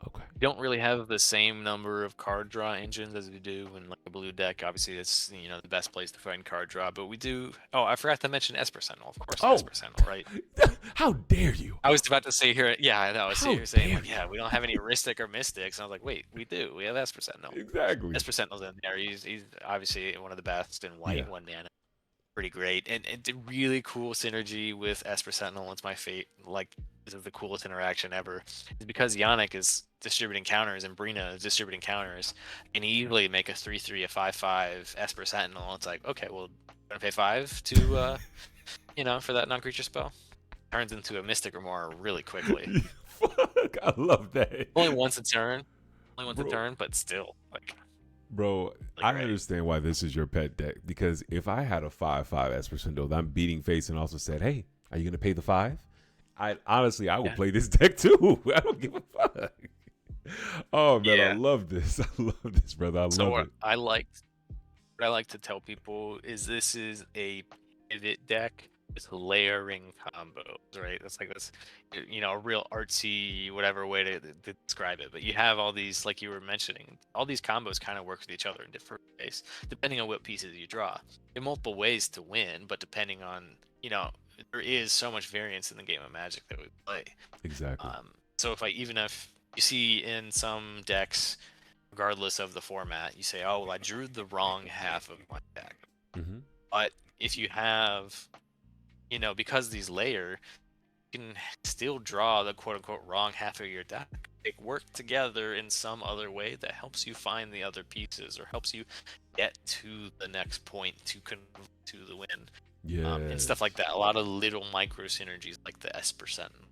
Okay. We don't really have the same number of card draw engines as we do in like a blue deck. Obviously, it's the best place to find card draw. But we do. Oh, I forgot to mention Esper Sentinel, of course. Esper Sentinel, right? How dare you? I was about to say here. Yeah, I know. I was here saying, like, yeah, we don't have any Ristic or Mystics. And I was like, wait, we do. We have Esper Sentinel. Exactly. Esper Sentinel's in there. He's obviously one of the best in white, 1 mana. Pretty great, and it's a really cool synergy with Esper Sentinel. It's my fate. Like, this is the coolest interaction ever. It's because Yannik is distributing counters and Brina is distributing counters, and he easily make a 3/3, a 5/5 Esper Sentinel. It's like, okay, well, gonna pay 5 to, for that non-creature spell. Turns into a Mystic Remora really quickly. Fuck, I love that. Only once a turn, but still, like. Bro, I understand why this is your pet deck, because if I had a 5/5 Esper Sentinel that I'm beating face and also said, hey, are you going to pay the 5? I would play this deck too. I don't give a fuck. Oh, man, I love this. I love this, brother. I love it. What I like to tell people is this is a pivot deck with layering combos, right? That's like this, a real artsy, whatever way to describe it. But you have all these, like you were mentioning, all these combos kind of work with each other in different ways, depending on what pieces you draw. There are multiple ways to win, but depending on, there is so much variance in the game of Magic that we play. Exactly. So if you see in some decks, regardless of the format, you say, oh, well, I drew the wrong half of my deck. Mm-hmm. But if you have, because these layer, you can still draw the quote-unquote wrong half of your deck. They work together in some other way that helps you find the other pieces or helps you get to the next point to convert to the win. Yeah. And stuff like that. A lot of little micro synergies like the Esper Sentinel.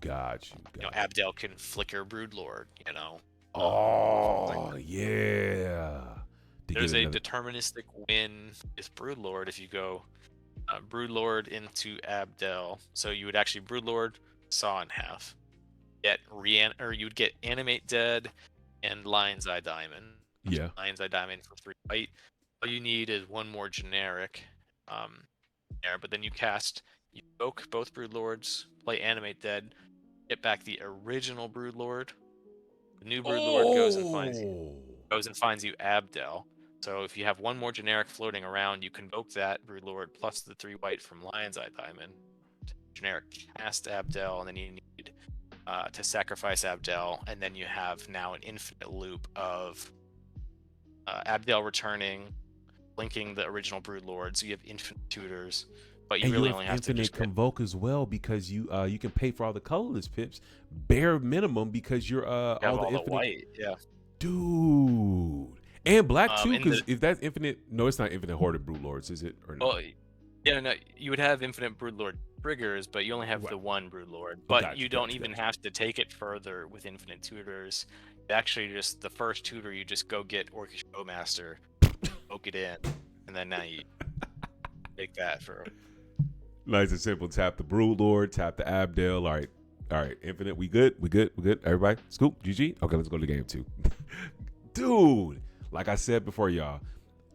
Got you. Abdel can flicker Broodlord, Oh, yeah. There's a deterministic win with Broodlord if you go Broodlord into Abdel. So you would actually Broodlord, saw in half. You'd get Animate Dead and Lion's Eye Diamond. Yeah. Lion's Eye Diamond for 3 white. All you need is one more generic there, but then you evoke both Broodlords, play Animate Dead, get back the original Broodlord. The new Broodlord goes and finds you Abdel. So if you have one more generic floating around, you convoke that Broodlord plus the 3 white from Lion's Eye Diamond. Generic cast Abdel, and then you need to sacrifice Abdel, and then you have now an infinite loop of Abdel returning, linking the original Broodlord, so you have infinite tutors, but you really only have to infinite convoke as well, because you can pay for all the colorless pips, bare minimum, because you're all the infinite white, dude, and black too, because if that's infinite, no, it's not infinite Horde Broodlords, is it? Or no? Well, yeah, no, you would have infinite Broodlord triggers, but you only have the one Broodlord, but you don't even have to take it further with infinite tutors. Actually, just the first tutor, you just go get Orcish Bowmaster, poke it in, and then now you take that for nice and simple. Tap the Broodlord, tap the Abdel. All right, All right, Infinite, we good? We good? We good? Everybody? Scoop, GG? Okay, let's go to game 2. Dude, like I said before, y'all,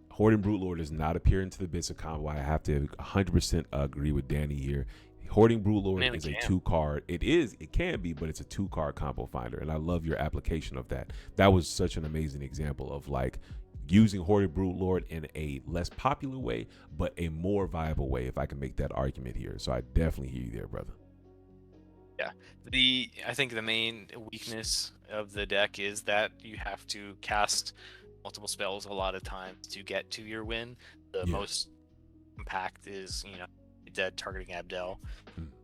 Hoarding Broodlord does not appear into the basic combo. I have to 100% agree with Danny here. Hoarding Broodlord is a 2-card. It can be, but it's a 2-card combo finder, and I love your application of that. That was such an amazing example of like using Hoarding Broodlord in a less popular way, but a more viable way, if I can make that argument here. So I definitely hear you there, brother. Yeah, I think the main weakness of the deck is that you have to cast multiple spells a lot of times to get to your win. The most compact is, dead targeting Abdel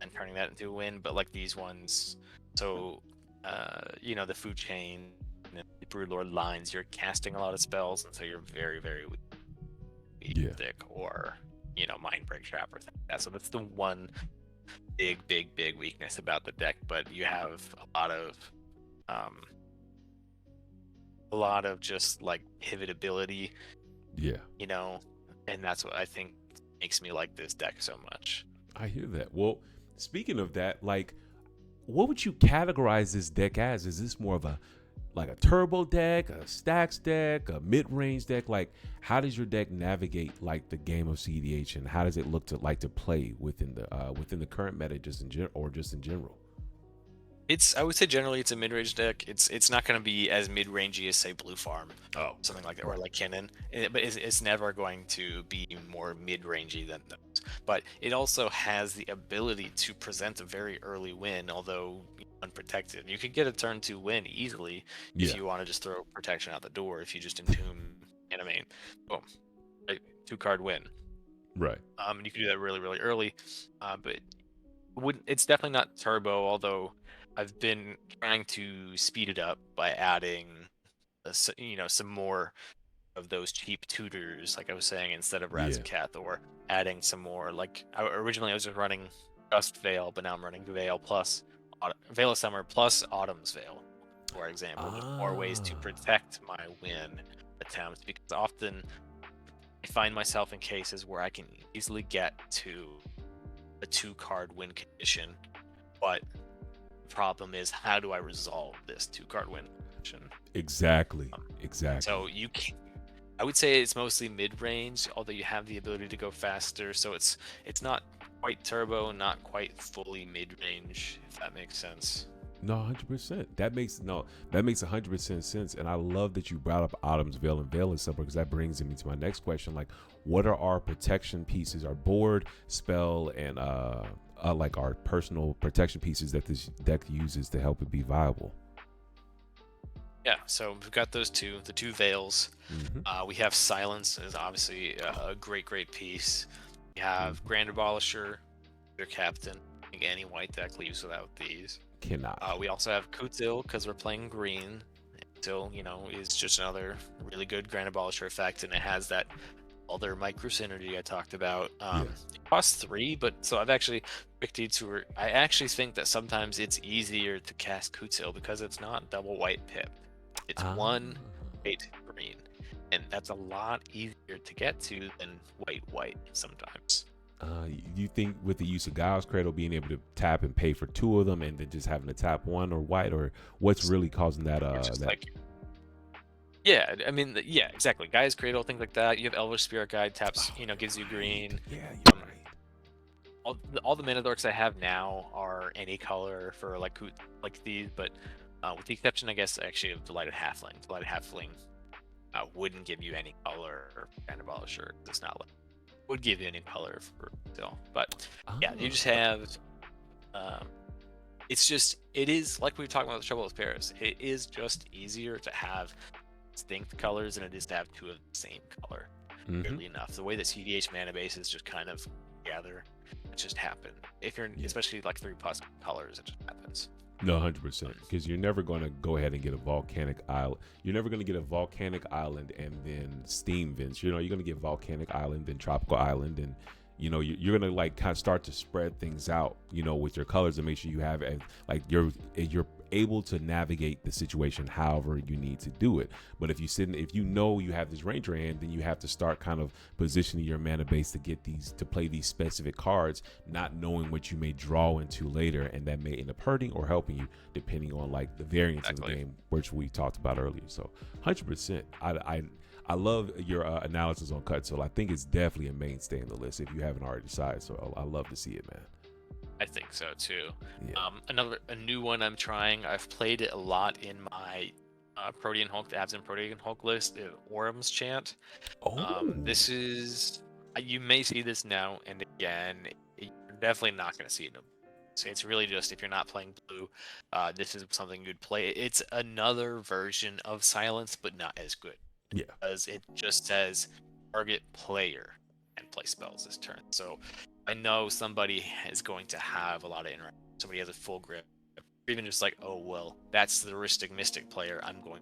and turning that into a win, but like these ones, so the food chain, the Broodlord lines, you're casting a lot of spells, and so you're very, very weak. Thick, or Mind Break Trap or something like that. So that's the one big weakness about the deck, but you have a lot of just like pivot ability, and that's what I think makes me like this deck so much. I hear that. Well, speaking of that, like, what would you categorize this deck as? Is this more of a turbo deck, a Stax deck, a mid-range deck? Like, how does your deck navigate like the game of cEDH, and how does it look to play within the current meta, just in general? I would say generally it's a mid-range deck. It's not going to be as mid-rangey as, say, Blue Farm, something like that, or like Kinnan. But it's never going to be more mid-rangey than those. But it also has the ability to present a very early win, although unprotected. You could get a turn 2 win easily if you want to just throw protection out the door. If you just entomb Animate, boom, 2-card win. Right. And you can do that really, really early. But it's definitely not turbo, although I've been trying to speed it up by adding, some more of those cheap tutors, like I was saying, instead of Razaketh, or adding some more. Like originally, I was just running Gust Veil, but now I'm running Veil plus Veil of Summer plus Autumn's Veil, for example. More ways to protect my win attempts, because often I find myself in cases where I can easily get to a 2-card win condition, but problem is, how do I resolve this 2-card win condition? Exactly. So I would say it's mostly mid-range, although you have the ability to go faster, so it's not quite turbo, not quite fully mid-range, if that makes sense. No, 100%. That makes 100% sense, and I love that you brought up Autumn's Veil and Veil of Summer, because that brings me to my next question. Like, what are our protection pieces, our board, spell, and like our personal protection pieces that this deck uses to help it be viable? Yeah, so we've got those two, the 2 Veils. We have Silence is obviously a great piece. We have Grand Abolisher, your captain. I think any white deck leaves without these. Cannot. We also have Kutil, because we're playing green. Kutil, is just another really good Grand Abolisher effect, and it has that other micro synergy I talked about. It costs 3, but so I've actually picked it to. I actually think that sometimes it's easier to cast Kutil because it's not double white pip. It's 1 white green, and that's a lot easier to get to than white sometimes. You think with the use of Giles Cradle, being able to tap and pay for 2 of them, and then just having to tap 1 or white, or what's really causing that? Exactly. Guy's Cradle, things like that. You have Elvish Spirit Guide, taps, gives you green. Yeah, you're right. All the mana dorks I have now are any color for like these, but with the exception, I guess, actually of Delighted Halfling. Delighted Halfling wouldn't give you any color, or Grand Abolisher does not would give you any color for still. But you just have. It is like we were talking about the Trouble with Paris. It is just easier to have distinct colors than it is to have 2 of the same color. Weirdly enough, the way that cEDH mana bases just kind of together, it just happened. If you're especially like 3+ colors, it just happens. No, 100%, because you're never going to go ahead and get a volcanic island. You're never going to get a volcanic island and then steam vents. You're going to get volcanic island, then tropical island, and you know, you're gonna like kind of start to spread things out, you know, with your colors and make sure you have like you're able to navigate the situation however you need to do it. But if you know you have this ranger hand, then you have to start kind of positioning your mana base to get these, to play these specific cards, not knowing what you may draw into later, and that may end up hurting or helping you depending on like the variance of the game, which we talked about earlier. So 100%, I love your analysis on cut. So I think it's definitely a mainstay in the list if you haven't already decided. So I love to see it, man. I think so too. Yeah. A new one I'm trying. I've played it a lot in my Protean Hulk, the Absent Protean Hulk list. Orm's Chant. Oh. This is, you may see this now and again. You're definitely not going to see it. So it's really just, if you're not playing blue, this is something you'd play. It's another version of Silence, but not as good. Yeah. Because it just says target player and play spells this turn. So I know somebody is going to have a lot of interaction. Somebody has a full grip. Or even just like, oh, well, that's the Ristic Mystic player. I'm going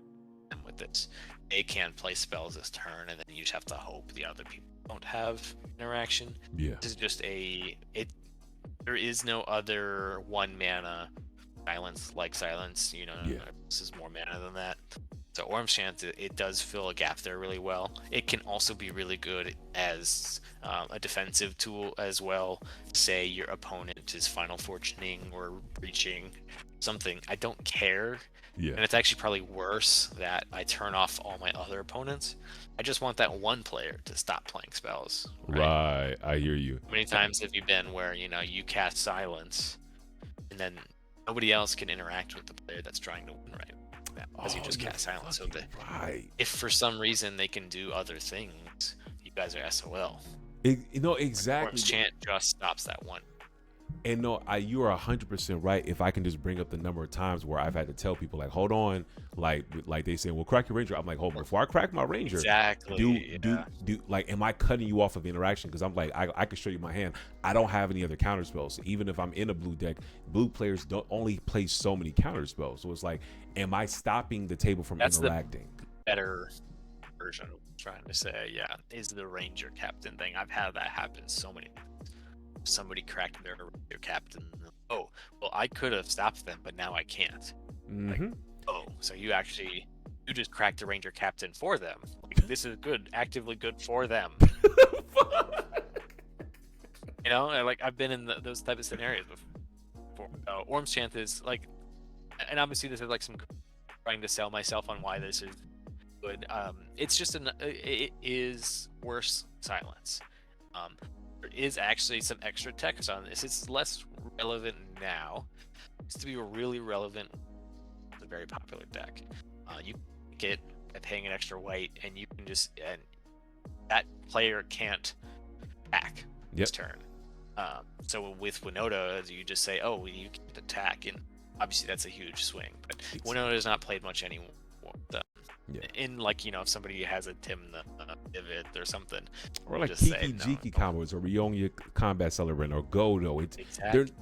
with this. They can play spells this turn, and then you just have to hope the other people don't have interaction. Yeah. This is just there is no other 1 mana silence like Silence. You know, this is more mana than that. So Orm's Chant, it does fill a gap there really well. It can also be really good as a defensive tool as well. Say your opponent is Final Fortuning or breaching something. I don't care. Yeah. And it's actually probably worse that I turn off all my other opponents. I just want that one player to stop playing spells. Right. I hear you. How many times have you been where, you know, you cast Silence and then nobody else can interact with the player that's trying to win right? Because you just cast Silence. So if for some reason they can do other things, you guys are SOL. You know, exactly. Orm's Chant just stops that one. And no, you are 100% right. If I can just bring up the number of times where I've had to tell people, like, hold on, like they say, well, crack your ranger. I'm like, hold on, before I crack my ranger, exactly. Do like, am I cutting you off of interaction? Because I'm like, I can show you my hand. I don't have any other counter spells. So even if I'm in a blue deck, blue players don't only play so many counter spells. So it's like, am I stopping the table from interacting? The better version of what I'm trying to say, is the ranger captain thing. I've had that happen so many times. Somebody cracked their captain. Oh, well, I could have stopped them, but now I can't. Like, so you just cracked the ranger captain for them. Like, this is good, actively good for them. You know, like I've been in those type of scenarios before. Orm's Chant is like, and obviously this is like some trying to sell myself on why this is good. It's just it is worse Silence. There is actually some extra text on this. It's less relevant now. It used to be really relevant. It's a very popular deck. You get paying an extra white, and you can just, and that player can't attack this turn. So with Winota, you just say, oh, you can't attack, and obviously that's a huge swing. But Winota is not played much anymore. In like, you know, if somebody has a Tim the Pivot or something, or like Kiki Jiki combos or Ryonya Combat Celebrant or Godo,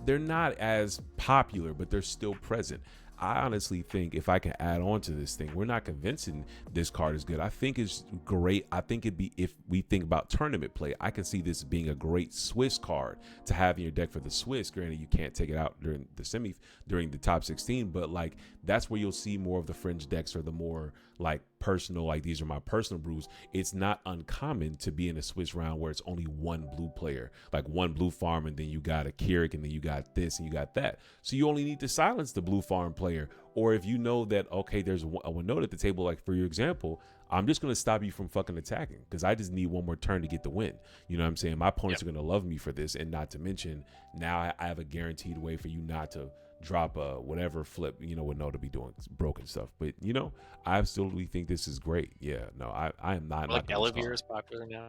they're not as popular, but they're still present. I honestly think if I can add on to this thing, we're not convincing this card is good. I think it's great. I think it'd be, if we think about tournament play, I can see this being a great Swiss card to have in your deck for the Swiss. Granted, you can't take it out during the top 16, but like that's where you'll see more of the fringe decks or the more like personal, like these are my personal brews. It's not uncommon to be in a Swiss round where it's only one blue player, like one blue farm, and then you got a Keurig, and then you got this and you got that. So you only need to silence the blue farm player. Or if you know that, okay, there's a note at the table, like for your example, I'm just going to stop you from fucking attacking because I just need one more turn to get the win. You know what I'm saying? My opponents are going to love me for this. And not to mention, now I have a guaranteed way for you not to drop a whatever flip, you know, would know to be doing broken stuff. But, you know, I absolutely think this is great. Yeah, no, I am not. Like Elevere is popular now.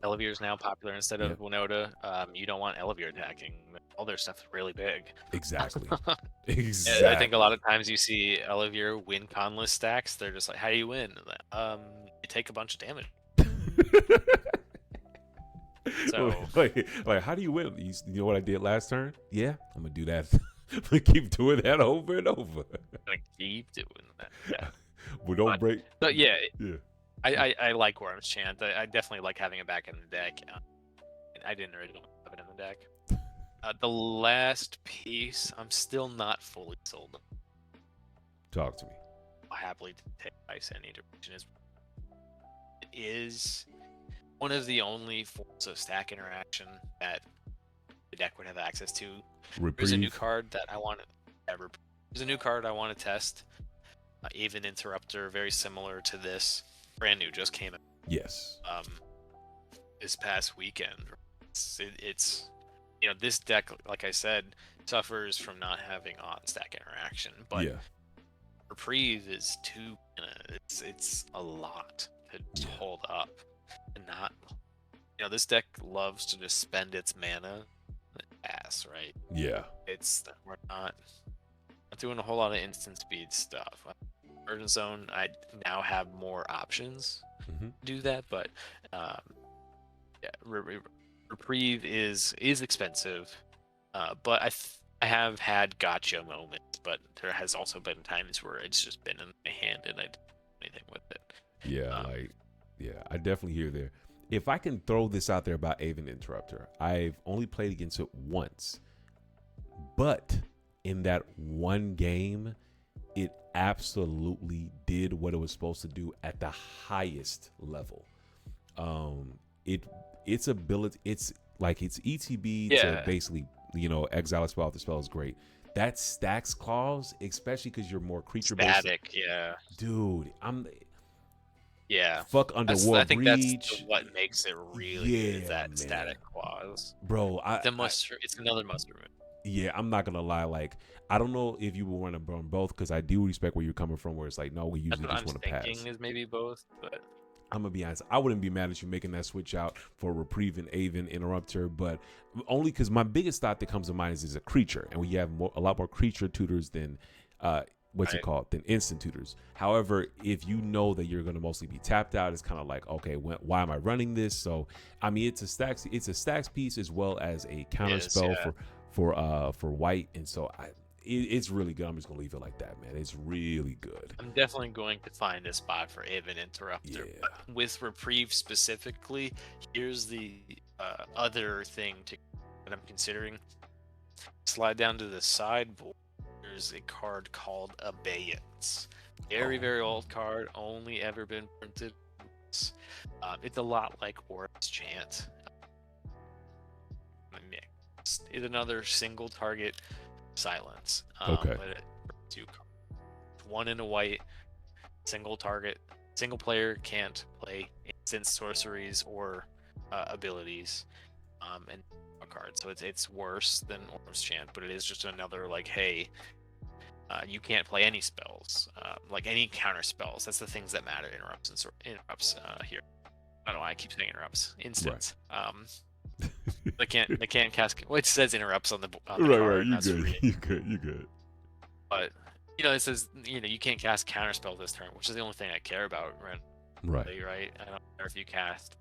Elevere is now popular instead of Winota. You don't want Elevere attacking. All their stuff is really big. Exactly. Exactly. I think a lot of times you see Elevere win conless stacks. They're just like, how do you win? You take a bunch of damage. So like how do you win? You know what I did last turn? Yeah, I'm gonna do that. I'm gonna keep doing that over and over. Gonna keep doing that. Yeah. We don't break. But yeah. Yeah. I like Orm's Chant. I definitely like having it back in the deck. I didn't originally have it in the deck. The last piece, I'm still not fully sold on. Talk to me. I'll happily take ice any direction. It is one of the only forms of stack interaction that the deck would have access to. Reprieve. There's a new card that I want to. There's a new card I want to test. Aven Interrupter, very similar to this, brand new, just came out. Yes. This past weekend. It's this deck, like I said, suffers from not having on-stack interaction, but yeah. Reprieve is too. It's a lot to hold up, and not. This deck loves to just spend its mana, ass, right? Yeah. We're not doing a whole lot of instant speed stuff. Urgent Zone, I now have more options to do that, but Reprieve is expensive, but I have had gotcha moments, but there has also been times where it's just been in my hand and I didn't do anything with it. Yeah, I definitely hear there. If I can throw this out there about Aven Interrupter, I've only played against it once, but in that one game, it absolutely did what it was supposed to do at the highest level. Its ability, it's like its ETB to basically, exile a spell off the spell is great. That Stax clause, especially because you're more creature based. Static, yeah. Dude, Yeah. Fuck Underworld I think Breach. that's what makes it really good, is that static clause. Bro, it's another must remove. Yeah, I'm not gonna lie. Like, I don't know if you would want to burn both, because I do respect where you're coming from. Where it's like, no, we usually just want to pass. Thinking is maybe both, but I'm gonna be honest. I wouldn't be mad at you making that switch out for Reprieve and Aven Interrupter, but only because my biggest thought that comes to mind is a creature, and we have a lot more creature tutors than than instant tutors. However, if you know that you're going to mostly be tapped out, it's kind of like, okay, why am I running this? So I mean, it's a stacks piece as well as a counter spell for white, and so it's really good. I'm just gonna leave it like that, man. It's really good. I'm definitely going to find a spot for Aven Interrupter. Yeah. But with Reprieve specifically, here's the other thing that I'm considering. Slide down to the sideboard. There's a card called Abeyance. Very old card, only ever been printed. It's a lot like Aura's Chant. It's another single target silence. Okay. But two cards. One in a white, single target. Single player can't play instant sorceries or abilities. And a card. So it's worse than Aura's Chant, but it is just another like, hey, you can't play any spells, like any counter spells. That's the things that matter. Interrupts here. I don't know why I keep saying interrupts. Instants. Right. They can't cast. Well, it says interrupts on the card. Right. You good. But it says you can't cast counter spells this turn, which is the only thing I care about. Right. I don't care if you cast.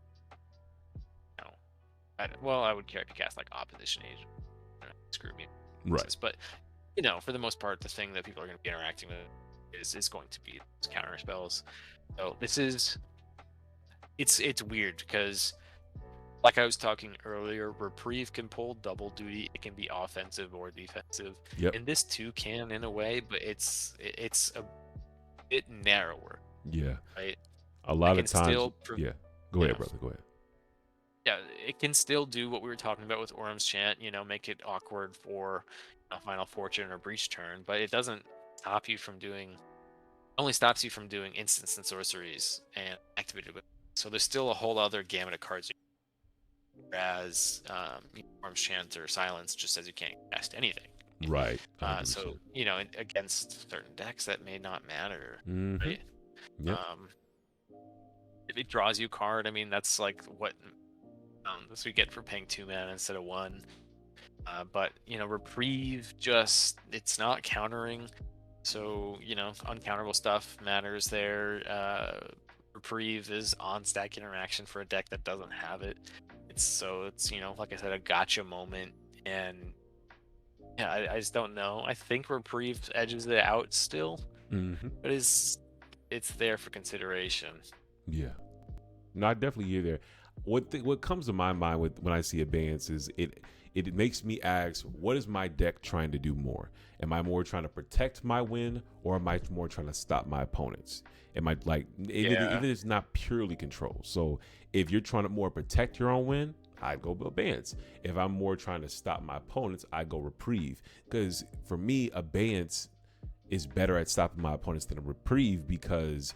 I would care if you cast like opposition agent. Screw me. Right. But for the most part, the thing that people are going to be interacting with is going to be those counter spells. So this is it's weird because, like I was talking earlier, Reprieve can pull double duty. It can be offensive or defensive. Yep. And this too can in a way, but it's a bit narrower. Yeah. Right. A lot of times. Yeah. Go ahead, brother. Go ahead. Yeah, it can still do what we were talking about with Aura's Chant. Make it awkward for a Final Fortune or Breach turn, but it doesn't stop you from doing. Only stops you from doing instants and sorceries and activated. So there's still a whole other gamut of cards. Whereas Aura's Chant or Silence just says you can't cast anything. Right. So against certain decks that may not matter. Mm-hmm. Right. Yep. If it draws you a card, I mean that's like what this we get for paying 2 mana instead of 1. But Reprieve it's not countering, so uncounterable stuff matters there. Reprieve is on stack interaction for a deck that doesn't have it. It's like I said, a gotcha moment, and yeah, I just don't know. I think Reprieve edges it out still, but it's there for consideration. Yeah, no, I definitely hear there. what comes to my mind when I see Abeyance is it makes me ask, what is my deck trying to do more? Am I more trying to protect my win, or am I more trying to stop my opponents? Am I like, even if it's not purely control? So if you're trying to more protect your own win, I'd go Abeyance. If I'm more trying to stop my opponents, I go Reprieve. Because for me, Abeyance is better at stopping my opponents than a Reprieve, because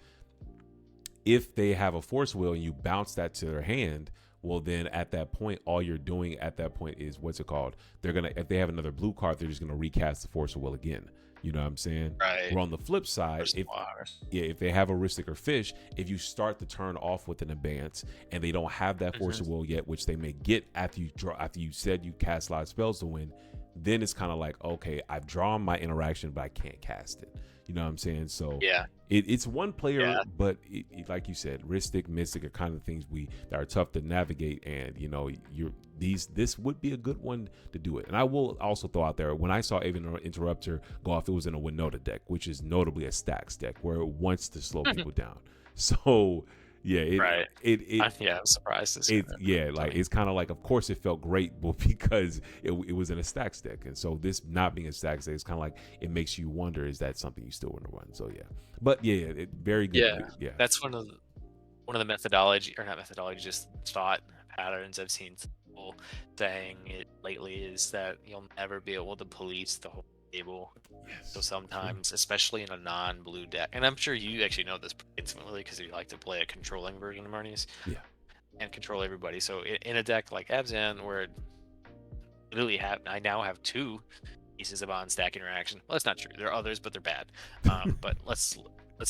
if they have a force wheel and you bounce that to their hand, well, then at that point, all you're doing at that point is, what's it called? They're going to, if they have another blue card, they're just going to recast the force wheel again. You know what I'm saying? Right. Where on the flip side, if they have a Ristic or Fish, if you start the turn off with an Abeyance and they don't have that force wheel yet, which they may get after you said you cast a lot of spells to win, then it's kind of like, okay, I've drawn my interaction, but I can't cast it. You know what I'm saying? So it's one player, but like you said, Ristic, Mystic are kind of things that are tough to navigate. And this would be a good one to do it. And I will also throw out there, when I saw Aven Interrupter go off, it was in a Winota deck, which is notably a Stax deck where it wants to slow people down. So I'm surprised to see that. It's kind of like, of course it felt great, but because it was in a Stax deck, and so this not being a Stax deck, it's kind of like, it makes you wonder, is that something you still want to run? So very good. That's one of the methodology, or not methodology, just thought patterns I've seen people saying it lately, is that you'll never be able to police the whole table. So sometimes, especially in a non-blue deck, and I'm sure you actually know this intimately because you like to play a controlling version of Marnies and control everybody. So in a deck like Abzan, where I now have 2 pieces of on-stack interaction. Well, that's not true. There are others, but they're bad. But let's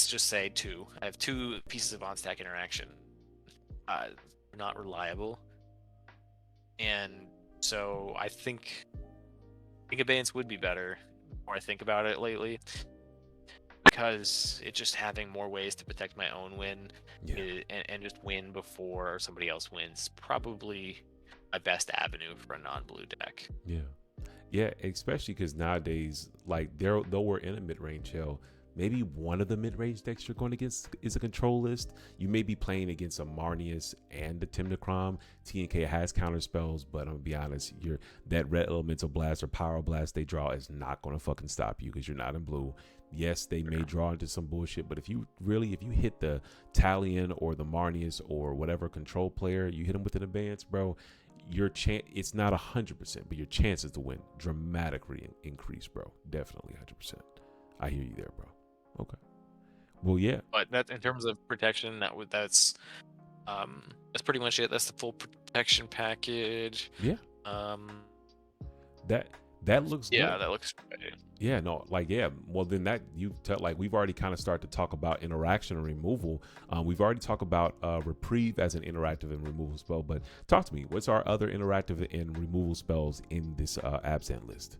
just say 2. I have 2 pieces of on-stack interaction. Not reliable, and so I think Abeyance would be better. More I think about it lately, because it's just having more ways to protect my own win and just win before somebody else wins, probably my best avenue for a non-blue deck. Especially because nowadays, like, though we're in a mid-range hell, maybe one of the mid-range decks you're going against is a control list. You may be playing against a Marnius and a Timnacrom. TNK has counter spells, but I'm gonna be honest, that red elemental blast or power blast they draw is not going to fucking stop you because you're not in blue. Yes, they may draw into some bullshit, but if you hit the Talion or the Marnius or whatever control player, you hit them with an Abeyance, bro, it's not 100%, but your chances to win dramatically increase, bro. Definitely 100%. I hear you there, bro. Okay. Well, yeah. But that, in terms of protection, that's pretty much it. That's the full protection package. Yeah. That looks good. Yeah, that looks great. Yeah, no, well, then that we've already kind of started to talk about interaction and removal. We've already talked about Reprieve as an interactive and removal spell, but talk to me. What's our other interactive and removal spells in this Abzan list?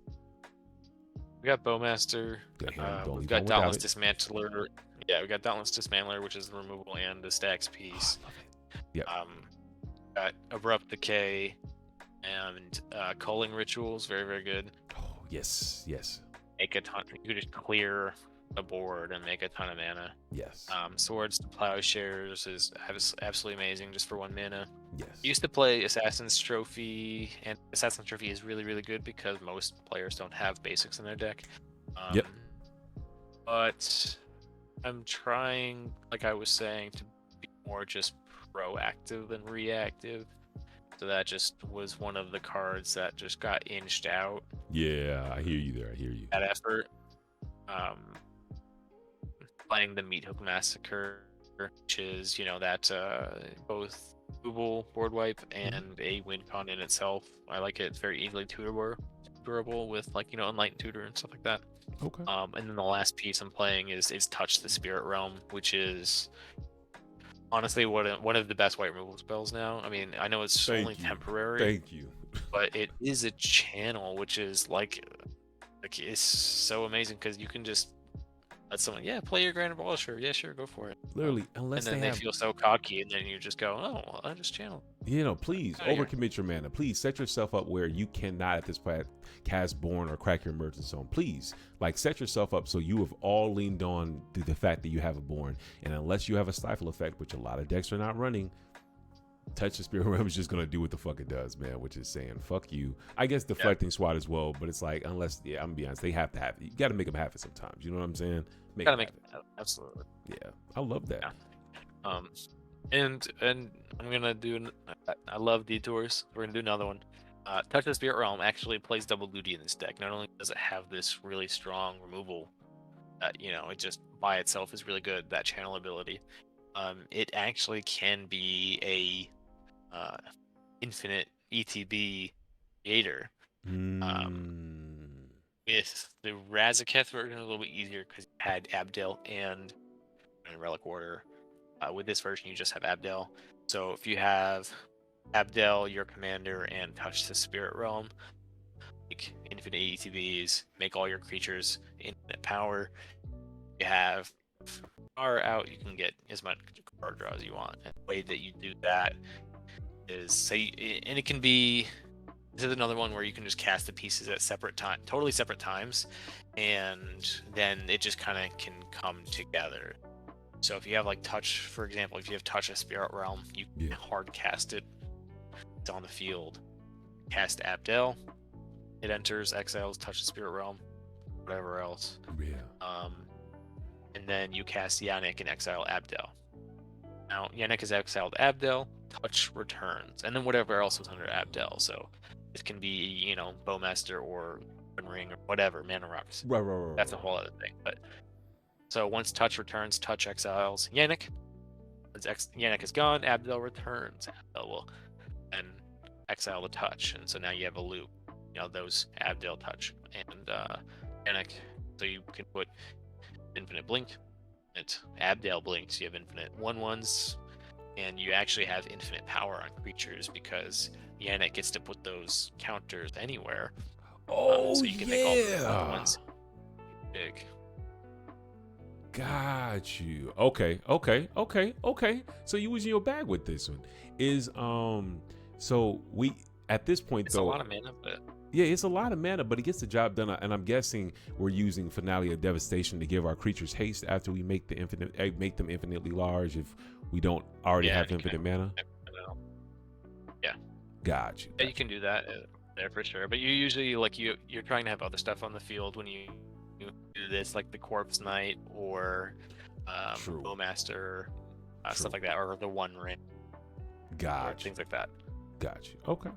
We got Bowmaster. We've got Dauntless Dismantler. Yeah, we got Dauntless Dismantler, which is the removal and the Stax piece. Yeah. Got Abrupt Decay and Culling Rituals. Very, very good. Oh, yes. Make a ton. You could just clear a board and make a ton of mana. Yes. Swords to Plowshares is absolutely amazing just for 1 mana. Yes. I used to play Assassin's Trophy, and Assassin's Trophy is really, really good because most players don't have basics in their deck. But I'm trying, like I was saying, to be more just proactive than reactive. So that just was one of the cards that just got inched out. Yeah, I hear you there. I hear you. That effort. Playing the Meat Hook Massacre, which is, that both Google board wipe and a win con in itself. I like it. It's very easily tutorable with Enlightened Tutor and stuff like that. Okay. And then the last piece I'm playing is Touch the Spirit Realm, which is honestly one of the best white removal spells now. I mean, I know it's only temporary. Thank you. But it is a channel, which is like it's so amazing because you can just let someone, play your Grand Abolisher. Yeah, sure, go for it. Literally, unless and then they feel so cocky, and then you just go, oh, well, I just channel. Please overcommit your mana. Please set yourself up where you cannot at this point cast Born or crack your Emergent Zone. Please, set yourself up so you have all leaned on to the fact that you have a Born, and unless you have a Stifle effect, which a lot of decks are not running, Touch the Spirit Realm is just gonna do what the fuck it does, man, which is saying fuck you. I guess deflecting SWAT as well, but it's like, unless, I'm gonna be honest, they have to have it. You gotta make them have it sometimes. You know what I'm saying? Gotta make it. Absolutely. Yeah, I love that. Yeah. And I'm gonna do. I love detours. We're gonna do another one. Touch the Spirit Realm actually plays double duty in this deck. Not only does it have this really strong removal, it just by itself is really good. That channel ability. It actually can be a infinite ETB creator. With the Razaketh version, a little bit easier because you had Abdel and Relic Order. With this version, you just have Abdel. So if you have Abdel, your commander, and Touch the Spirit Realm, make infinite ETBs, make all your creatures infinite power. You have far out, you can get as much card draw as you want. And the way that you do that is and it can be. This is another one where you can just cast the pieces at totally separate times, and then it just kind of can come together. So if you have like Touch, for example, if you have Touch a Spirit Realm, you can hard cast it. It's on the field. Cast Abdel, it enters, exiles, Touch the Spirit Realm, whatever else. And then you cast Yannik and exile Abdel. Now Yannik has exiled Abdel, Touch returns, and then whatever else was under Abdel. So it can be, Bowmaster or Ring or whatever, Mana Rocks. Right. That's a whole other thing. But so once Touch returns, Touch exiles Yannik. Once Yannik is gone, Abdel returns. Abdel will then exile the Touch, and so now you have a loop. Those Abdel, Touch, and Yannik. So you can put infinite blink. It's Abdel blinks. You have infinite 1/1s, and you actually have infinite power on creatures because Yannik gets to put those counters anywhere. So you can make all the ones big. Got you. Okay. So you was in your bag with this one. So we at this point It's though. a lot of mana, but yeah, it's a lot of mana, but it gets the job done. And I'm guessing we're using Finale of Devastation to give our creatures haste after we make them infinitely large. If we don't already have infinite mana. Yeah. Got you. Yeah, you can do that there for sure. But you usually you're trying to have other stuff on the field when you do this, like the Corpse Knight or Bowmaster, stuff like that, or the One Ring. Gotcha. Things like that. Got you. Okay.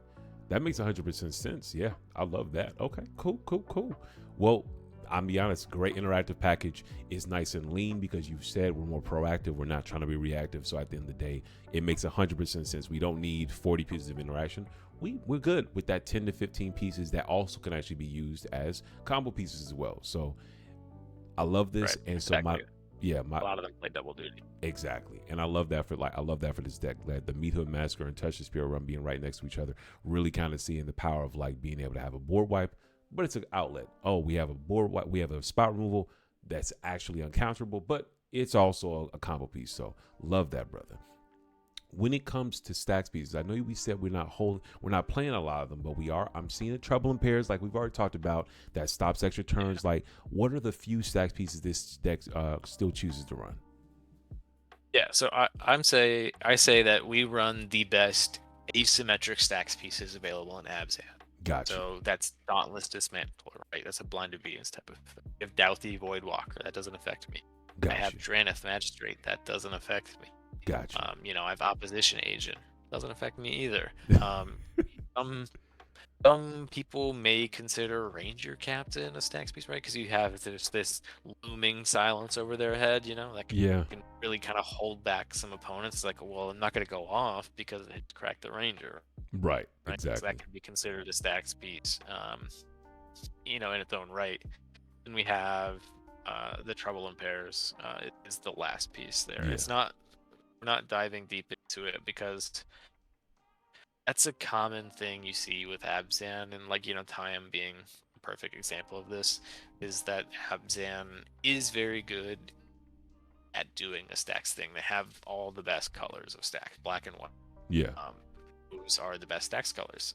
That makes 100% sense. Yeah, I love that. Okay, cool. Well, I'll be honest, great interactive package. Is nice and lean because you said we're more proactive. We're not trying to be reactive. So at the end of the day, it makes 100% sense. We don't need 40 pieces of interaction. We're good with that 10 to 15 pieces that also can actually be used as combo pieces as well. So I love this. Right, and exactly. so a lot of them play double duty. Exactly. And I love that for this deck. Like the Meathood Massacre and Touch the Spirit Realm being right next to each other, really kind of seeing the power of like being able to have a board wipe, but it's an outlet. Oh, we have a board wipe, we have a spot removal that's actually uncounterable, but it's also a combo piece. So love that, brother. When it comes to Stax pieces, I know we said we're not playing a lot of them, but we are. I'm seeing a Trouble in Pairs, like we've already talked about, that stops extra turns. Like, what are the few Stax pieces this deck still chooses to run? Yeah, so I say that we run the best asymmetric Stax pieces available in Abzan. Gotcha. So that's Dauntless Dismantle, right? That's a Blind Obedience type of thing. You have Douthie Voidwalker, that doesn't affect me. Gotcha. I have Draneth Magistrate, that doesn't affect me. Gotcha. I have Opposition Agent, doesn't affect me either. Some people may consider Ranger Captain a Stax piece, right? Because there's this looming silence over their head, that can really kind of hold back some opponents. Like, well, I'm not going to go off because it cracked the Ranger. Right? Exactly. So that can be considered a Stax piece, in its own right. Then we have the Trouble in Pairs. It is the last piece there. Yeah. We're not diving deep into it because that's a common thing you see with Abzan, and Thyam being a perfect example of this, is that Abzan is very good at doing a Stax thing. They have all the best colors of Stax, black and white. Yeah. Those are the best Stax colors.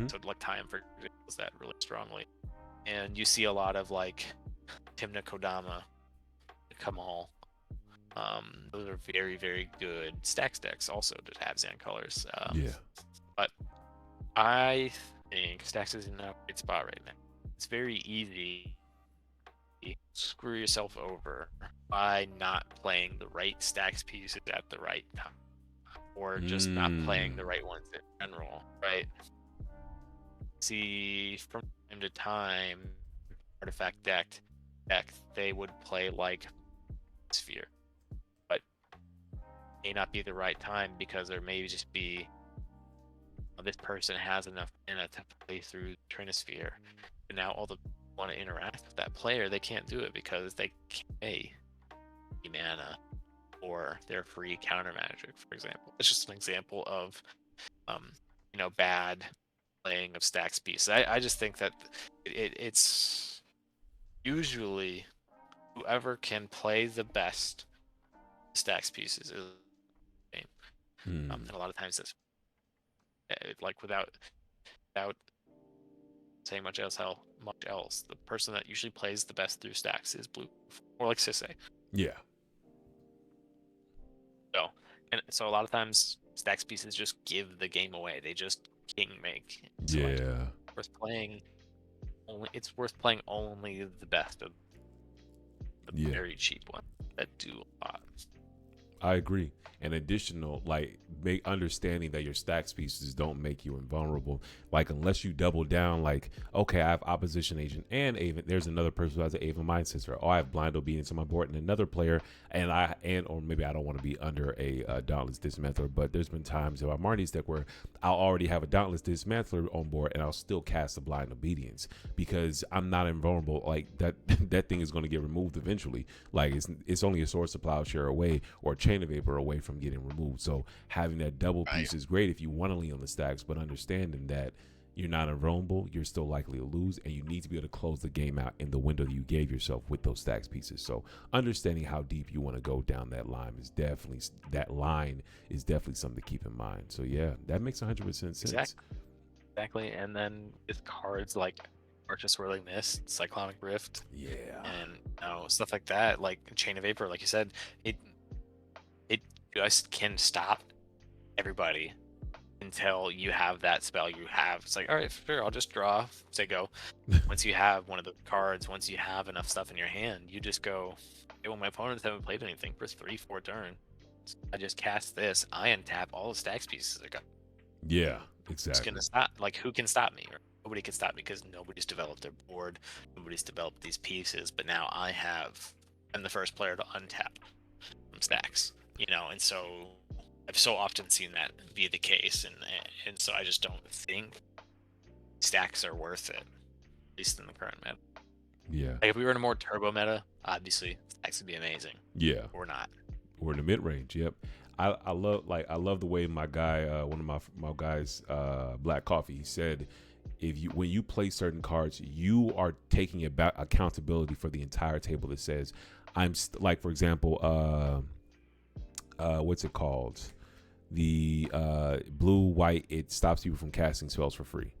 So Thyam for example does that really strongly. And you see a lot of Timna Kodama, Kamal, Those are very, very good Stax decks also to have Zan colors. Yeah. But I think Stax is in a great spot right now. It's very easy to screw yourself over by not playing the right Stax pieces at the right time, or just not playing the right ones in general, right? See, from time to time, artifact deck, they would play like Sphere, but may not be the right time because there may just be this person has enough mana to play through Trinisphere, and now all the want to interact with that player, they can't do it because they can't pay mana or their free counter magic, for example. It's just an example of bad playing of Stax pieces. I just think that it's usually whoever can play the best Stax pieces is the game. And a lot of times it's like without saying much else, the person that usually plays the best through Stax is blue, or like Sisse. Yeah. So a lot of times Stax pieces just give the game away. They just king make. So Yeah. it's worth playing only the best of the very cheap ones that do a lot. I agree. And additional, like, understanding that your Stax pieces don't make you invulnerable. Like, unless you double down, like, okay, I have opposition agent and Aven. There's another person who has an Aven Mind Sister. Oh, I have blind obedience on my board, and another player, or maybe I don't want to be under a Dauntless Dismantler. But there's been times in my Marnie's deck where I'll already have a Dauntless Dismantler on board, and I'll still cast a blind obedience because I'm not invulnerable. Like that thing is going to get removed eventually. Like it's only a Source of Plowshare away or a Chain of Vapor away from getting removed. So having that double piece is great if you want to lean on the Stacks, but understanding that you're not invulnerable, you're still likely to lose, and you need to be able to close the game out in the window that you gave yourself with those Stacks pieces. So understanding how deep you want to go down that line is definitely something to keep in mind. So yeah, that makes 100% sense. Exactly. And then with cards like Archer Swirling Mist, Cyclonic Rift, and stuff like that, like Chain of Vapor, like you said, it just can stop everybody until you have that spell you have. It's like, all right, sure, I'll just draw, say go. Once you have one of the cards, once you have enough stuff in your hand, you just go, hey, well, my opponents haven't played anything for 3-4 turns. I just cast this, I untap all the Stax pieces I got. Yeah, exactly. It's gonna stop. Like, who can stop me? Or nobody can stop me because nobody's developed their board, nobody's developed these pieces, but now I'm the first player to untap from Stax. And so I've so often seen that be the case, and so I just don't think Stacks are worth it, at least in the current meta. Yeah. Like if we were in a more turbo meta, obviously Stacks would be amazing. Yeah. Or not. Or in the mid range. Yep. I love the way my guy, one of my guys, Black Coffee, he said, when you play certain cards, you are taking about accountability for the entire table that says, like for example, what's it called? The blue white, it stops people from casting spells for free.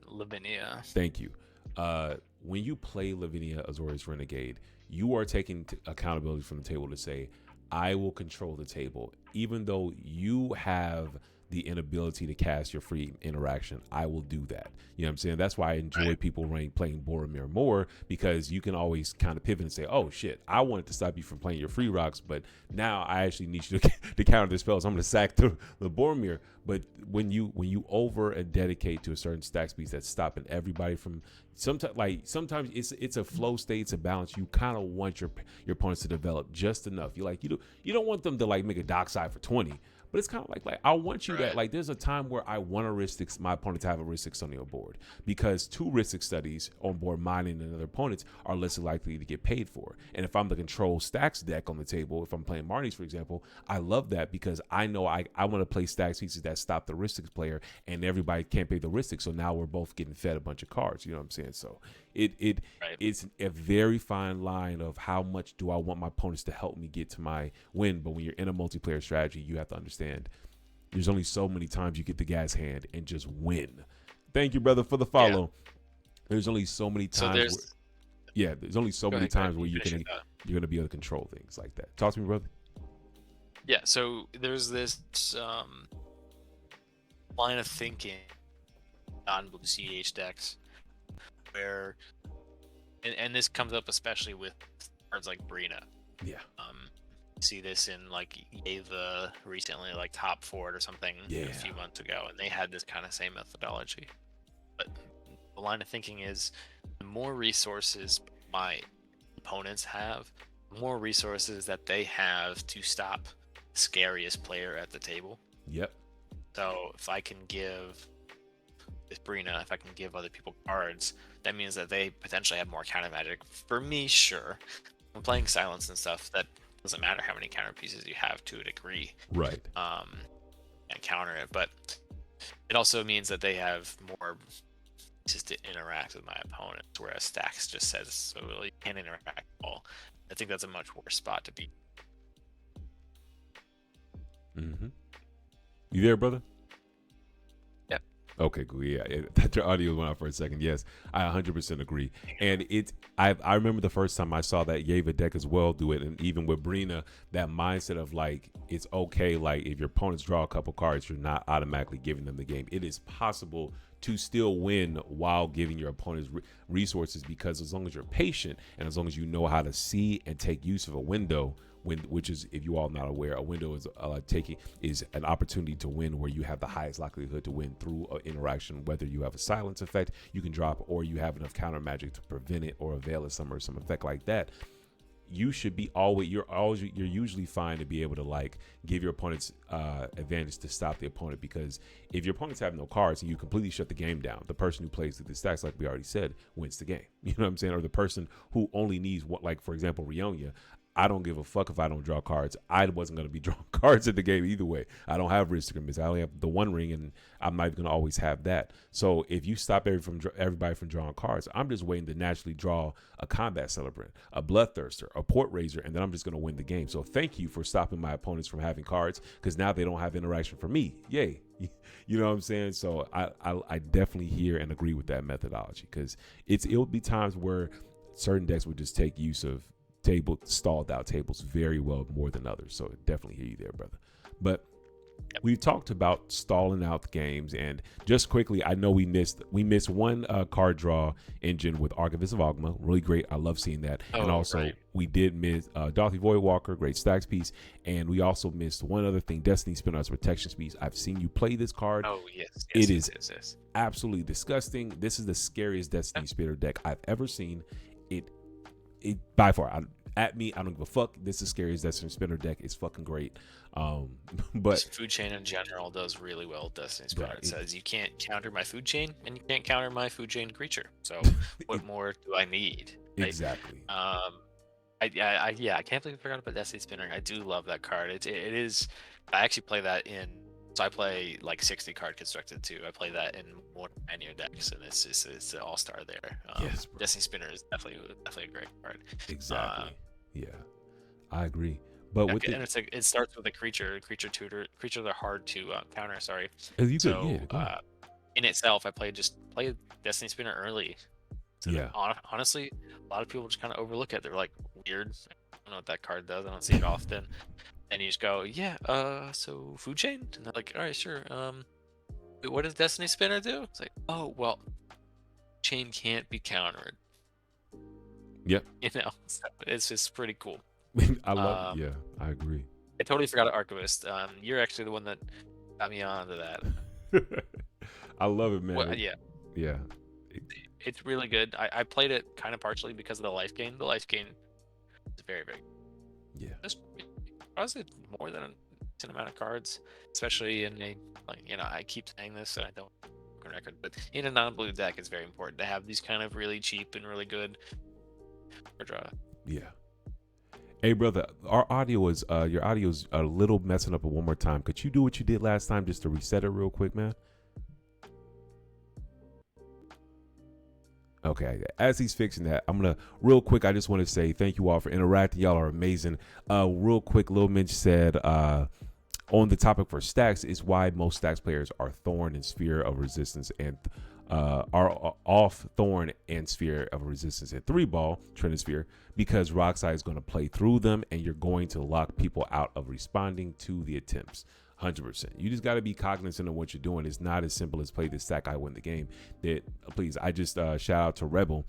Lavinia. Thank you. When you play Lavinia Azorius Renegade, you are taking accountability from the table to say, I will control the table. Even though you have the inability to cast your free interaction, I will do that. You know what I'm saying? That's why I enjoy people playing Boromir more, because you can always kind of pivot and say, oh shit, I wanted to stop you from playing your free rocks, but now I actually need you to counter the spells. I'm going to sack the Boromir. But when you over and dedicate to a certain Stax piece that's stopping everybody from, sometimes it's a flow state, it's a balance. You kind of want your opponents to develop just enough. You don't want them to like make a dockside for 20. But it's kind of like I want you that, like, there's a time where I want my opponent to have a risk 6 on your board, because 2 risk 6 studies on board mine and another opponents are less likely to get paid for. And if I'm the control Stacks deck on the table, if I'm playing Marnie's, for example, I love that because I know I want to play Stacks pieces that stop the risk 6 player, and everybody can't pay the risk 6. So now we're both getting fed a bunch of cards. You know what I'm saying? So it's a very fine line of how much do I want my opponents to help me get to my win. But when you're in a multiplayer strategy, you have to understand there's only so many times you get the gas hand and just win. Thank you, brother, for the follow. There's only so many times. There's only so many times where you can you're gonna be able to control things like that. Talk to me, brother. Yeah, so there's this line of thinking on blue cEDH decks where, and this comes up especially with cards like Brina. Yeah. See this in like Ava recently, like top 4 or something a few months ago, and they had this kind of same methodology. But the line of thinking is, the more resources my opponents have, the more resources that they have to stop the scariest player at the table. Yep. So if I can give with Brina, if I can give other people cards, that means that they potentially have more counter magic. For me, sure. I'm playing silence and stuff, that doesn't matter how many counter pieces you have to a degree. Right. And counter it, but it also means that they have more just to interact with my opponents, whereas Stax just says, so you can't interact at all. I think that's a much worse spot to be. Mm-hmm. You there, brother? Yep. Okay, cool. Yeah, your audio went out for a second. Yes, I 100% agree. And I remember the first time I saw that Yeva deck as well do it, and even with Brina, that mindset of like, it's okay, like if your opponents draw a couple cards, you're not automatically giving them the game. It is possible to still win while giving your opponents resources, because as long as you're patient and as long as you know how to see and take use of a window, which is, if you all not aware, a window is an opportunity to win where you have the highest likelihood to win through an interaction, whether you have a silence effect you can drop, or you have enough counter magic to prevent it, or avail of some effect like that. You should be you're usually fine to be able to like give your opponent's advantage to stop the opponent, because if your opponents have no cards and you completely shut the game down, the person who plays with the stacks, like we already said, wins the game. You know what I'm saying? Or the person who only needs what, like for example, Rionia. I don't give a fuck if I don't draw cards. I wasn't going to be drawing cards in the game either way. I don't have risk to miss. I only have the one ring, and I'm not even going to always have that. So if you stop everybody from drawing cards, I'm just waiting to naturally draw a combat celebrant, a bloodthirster, a port raiser, and then I'm just going to win the game. So thank you for stopping my opponents from having cards, because now they don't have interaction for me. Yay. You know what I'm saying? So I definitely hear and agree with that methodology, because it'll be times where certain decks would just take use of stalled out tables very well more than others. So definitely hear you there, brother. But we've talked about stalling out the games, and just quickly, I know we missed one card draw engine with Archivist of Ogma. Really great. I love seeing that. And also we did miss Dorothy Voidwalker, great stacks piece, and we also missed one other thing, Destiny Spinner's protection piece. I've seen you play this card. Oh yes, it is absolutely disgusting. This is the scariest Destiny Spinner deck I've ever seen. It by far, I don't give a fuck. This is the scariest Destiny Spinner deck. It's fucking great. But food chain in general does really well with Destiny Spinner. It says you can't counter my food chain, and you can't counter my food chain creature. So what more do I need? Exactly. I can't believe I forgot about Destiny Spinner. I do love that card. It is. I actually play that in. So I play like 60 card constructed too. I play that in more manual decks, and it's an all-star there. Yes, Destiny Spinner is definitely a great card. Exactly. Yeah, I agree. But with it starts with a creature tutor. Creatures are hard to counter. Sorry. In itself, I play Destiny Spinner early. So honestly, a lot of people just kind of overlook it. They're like, weird. I don't know what that card does. I don't see it often. And you just go, so food chain? And they're like, all right, sure. What does Destiny Spinner do? It's like, oh, well, chain can't be countered. Yep. So it's just pretty cool. I love it. Yeah, I agree. I totally forgot to Archivist. You're actually the one that got me onto that. I love it, man. Well, yeah. Yeah. It's really good. I played it kind of partially because of the life gain. The life gain is very, very good. Yeah. Honestly, more than a decent amount of cards, especially in I keep saying this and I don't record, but in a non-blue deck, it's very important to have these kind of really cheap and really good draw. Yeah. Hey, brother, your audio's a little messing up. One more time. Could you do what you did last time just to reset it real quick, man? Okay, as he's fixing that, I'm gonna real quick. I just want to say thank you all for interacting. Y'all are amazing. Real quick, Lil Minch said, on the topic for stacks is why most stacks players are Thorn and Sphere of Resistance and are off Thorn and Sphere of Resistance and 3-ball Trinisphere, because Roxai is going to play through them and you're going to lock people out of responding to the attempts. 100%. You just got to be cognizant of what you're doing. It's not as simple as play this stack, I win the game. That please, I just shout out to Rebel.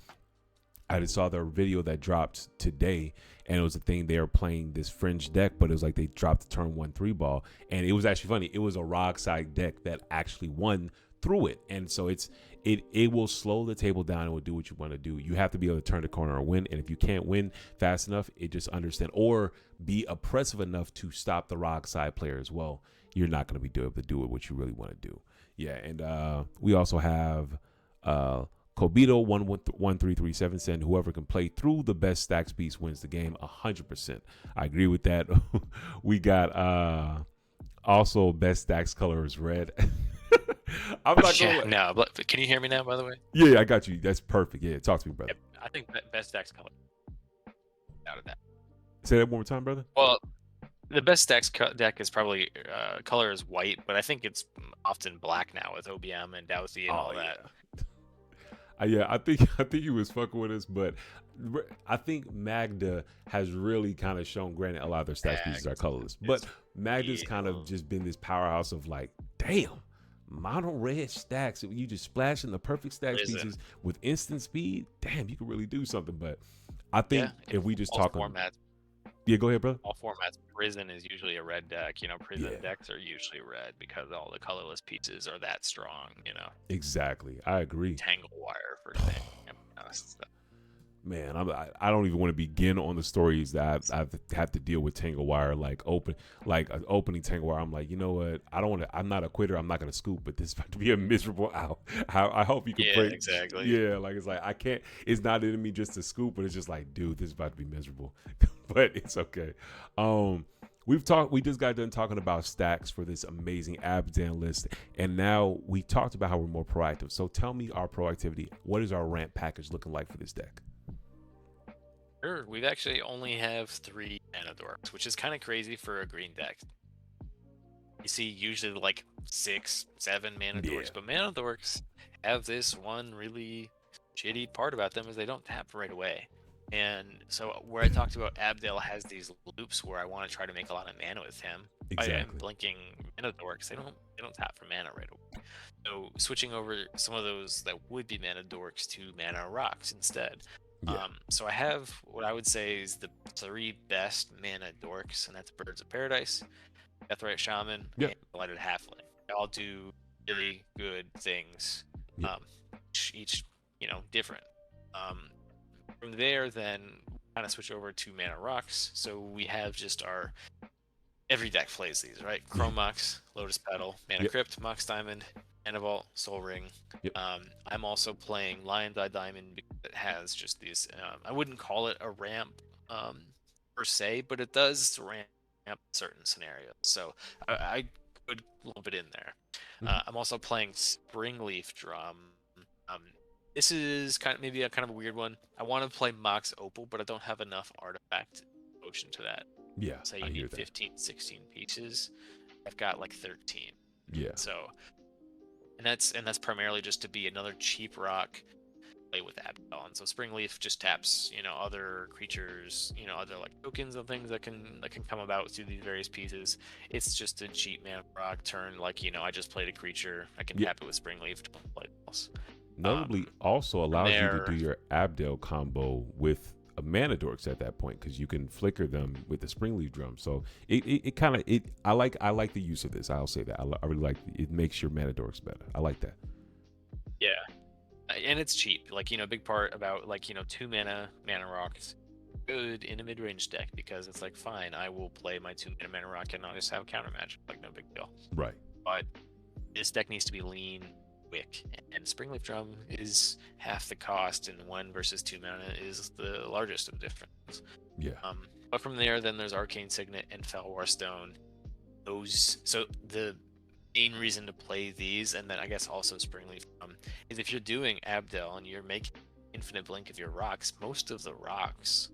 I just saw their video that dropped today, and it was a thing they were playing this fringe deck, but it was like they dropped the turn 1 3-ball, and it was actually funny. It was a Roxai deck that actually won through it, and so it will slow the table down and will do what you want to do. You have to be able to turn the corner and win, and if you can't win fast enough, it just understand or be oppressive enough to stop the Roxai player as well. You're not going to be able to do it what you really want to do. Yeah, and we also have Kobito 1337 saying whoever can play through the best stacks piece wins the game. 100%. I agree with that. We got also best stacks color is red. I'm not gonna... No, but can you hear me now, by the way? Yeah, I got you. That's perfect. Yeah, talk to me, brother. I think best stacks color. Out of that. Say that one more time, brother. Well, the best stacks deck is probably color is white, but I think it's often black now with OBM and Dowsy and all that. Yeah, I think he was fucking with us, but I think Magda has really kind of shown. Granted, a lot of their stats pieces are colorless, but Magda's kind of just been this powerhouse of like, damn, mono red stacks. You just splashing the perfect stacks pieces with instant speed. Damn, you can really do something. But I think if we just talk on. Yeah, go ahead, brother. All formats. Prison is usually a red deck. Prison decks are usually red because all the colorless pieces are that strong. Exactly. I agree. Tangle Wire, for example. Man, I don't even want to begin on the stories that I have to deal with Tangle Wire, like opening Tangle Wire. I'm like, you know what? I don't want to. I'm not a quitter. I'm not gonna scoop. But this is about to be a miserable out. I hope you can break. Exactly. Yeah, like it's like I can't. It's not in me just to scoop, but it's just like, dude, this is about to be miserable. But it's okay. We just got done talking about stacks for this amazing Abdan list, and now we talked about how we're more proactive. So tell me our proactivity. What is our ramp package looking like for this deck? Sure, we've actually only have 3 mana dorks, which is kind of crazy for a green deck. You see usually like 6, 7 mana dorks, but mana dorks have this one really shitty part about them is they don't tap right away. And so where I talked about Abdel has these loops where I want to try to make a lot of mana with him. Exactly. I'm blinking mana dorks, they don't tap for mana right away. So switching over some of those that would be mana dorks to mana rocks instead. Yeah. So I have what I would say is the 3 best mana dorks, and that's Birds of Paradise, Deathrite Shaman, and Blighted Halfling. They all do really good things, each different. From there, then kind of switch over to mana rocks. So we have just our every deck plays these, right? Chrome Mox, Lotus Petal, Mana Crypt, Mox Diamond, Mana Vault, Soul Ring. I'm also playing Lion's Eye Diamond because it has just these. I wouldn't call it a ramp per se, but it does ramp certain scenarios. So I could lump it in there. I'm also playing Springleaf Drum. This is maybe a kind of a weird one. I want to play Mox Opal, but I don't have enough artifact devotion to that. Yeah, so you need 15, 16 pieces. I've got like 13. Yeah. So, and that's primarily just to be another cheap rock play with Abdel. And so Springleaf just taps, other creatures, other like tokens and things that can come about through these various pieces. It's just a cheap mana rock turn. Like I just played a creature. I can tap it with Springleaf to play else. Notably, also allows you to do your Abdel combo with a mana dorks at that point because you can flicker them with the Springleaf Drum. So it kind of I like the use of this. I'll say that I really like it. Makes your mana dorks better. I like that. Yeah, and it's cheap. Like a big part about 2 mana rocks good in a mid range deck because it's like fine, I will play my 2 mana rock and I'll just have counter magic. Like no big deal. Right. But this deck needs to be lean. Quick, and Springleaf Drum is half the cost, and 1 versus 2 mana is the largest of difference. Yeah. But from there, then there's Arcane Signet and Felwar Stone. So the main reason to play these, and then I guess also Springleaf Drum, is if you're doing Abdel and you're making infinite blink of your rocks, most of the rocks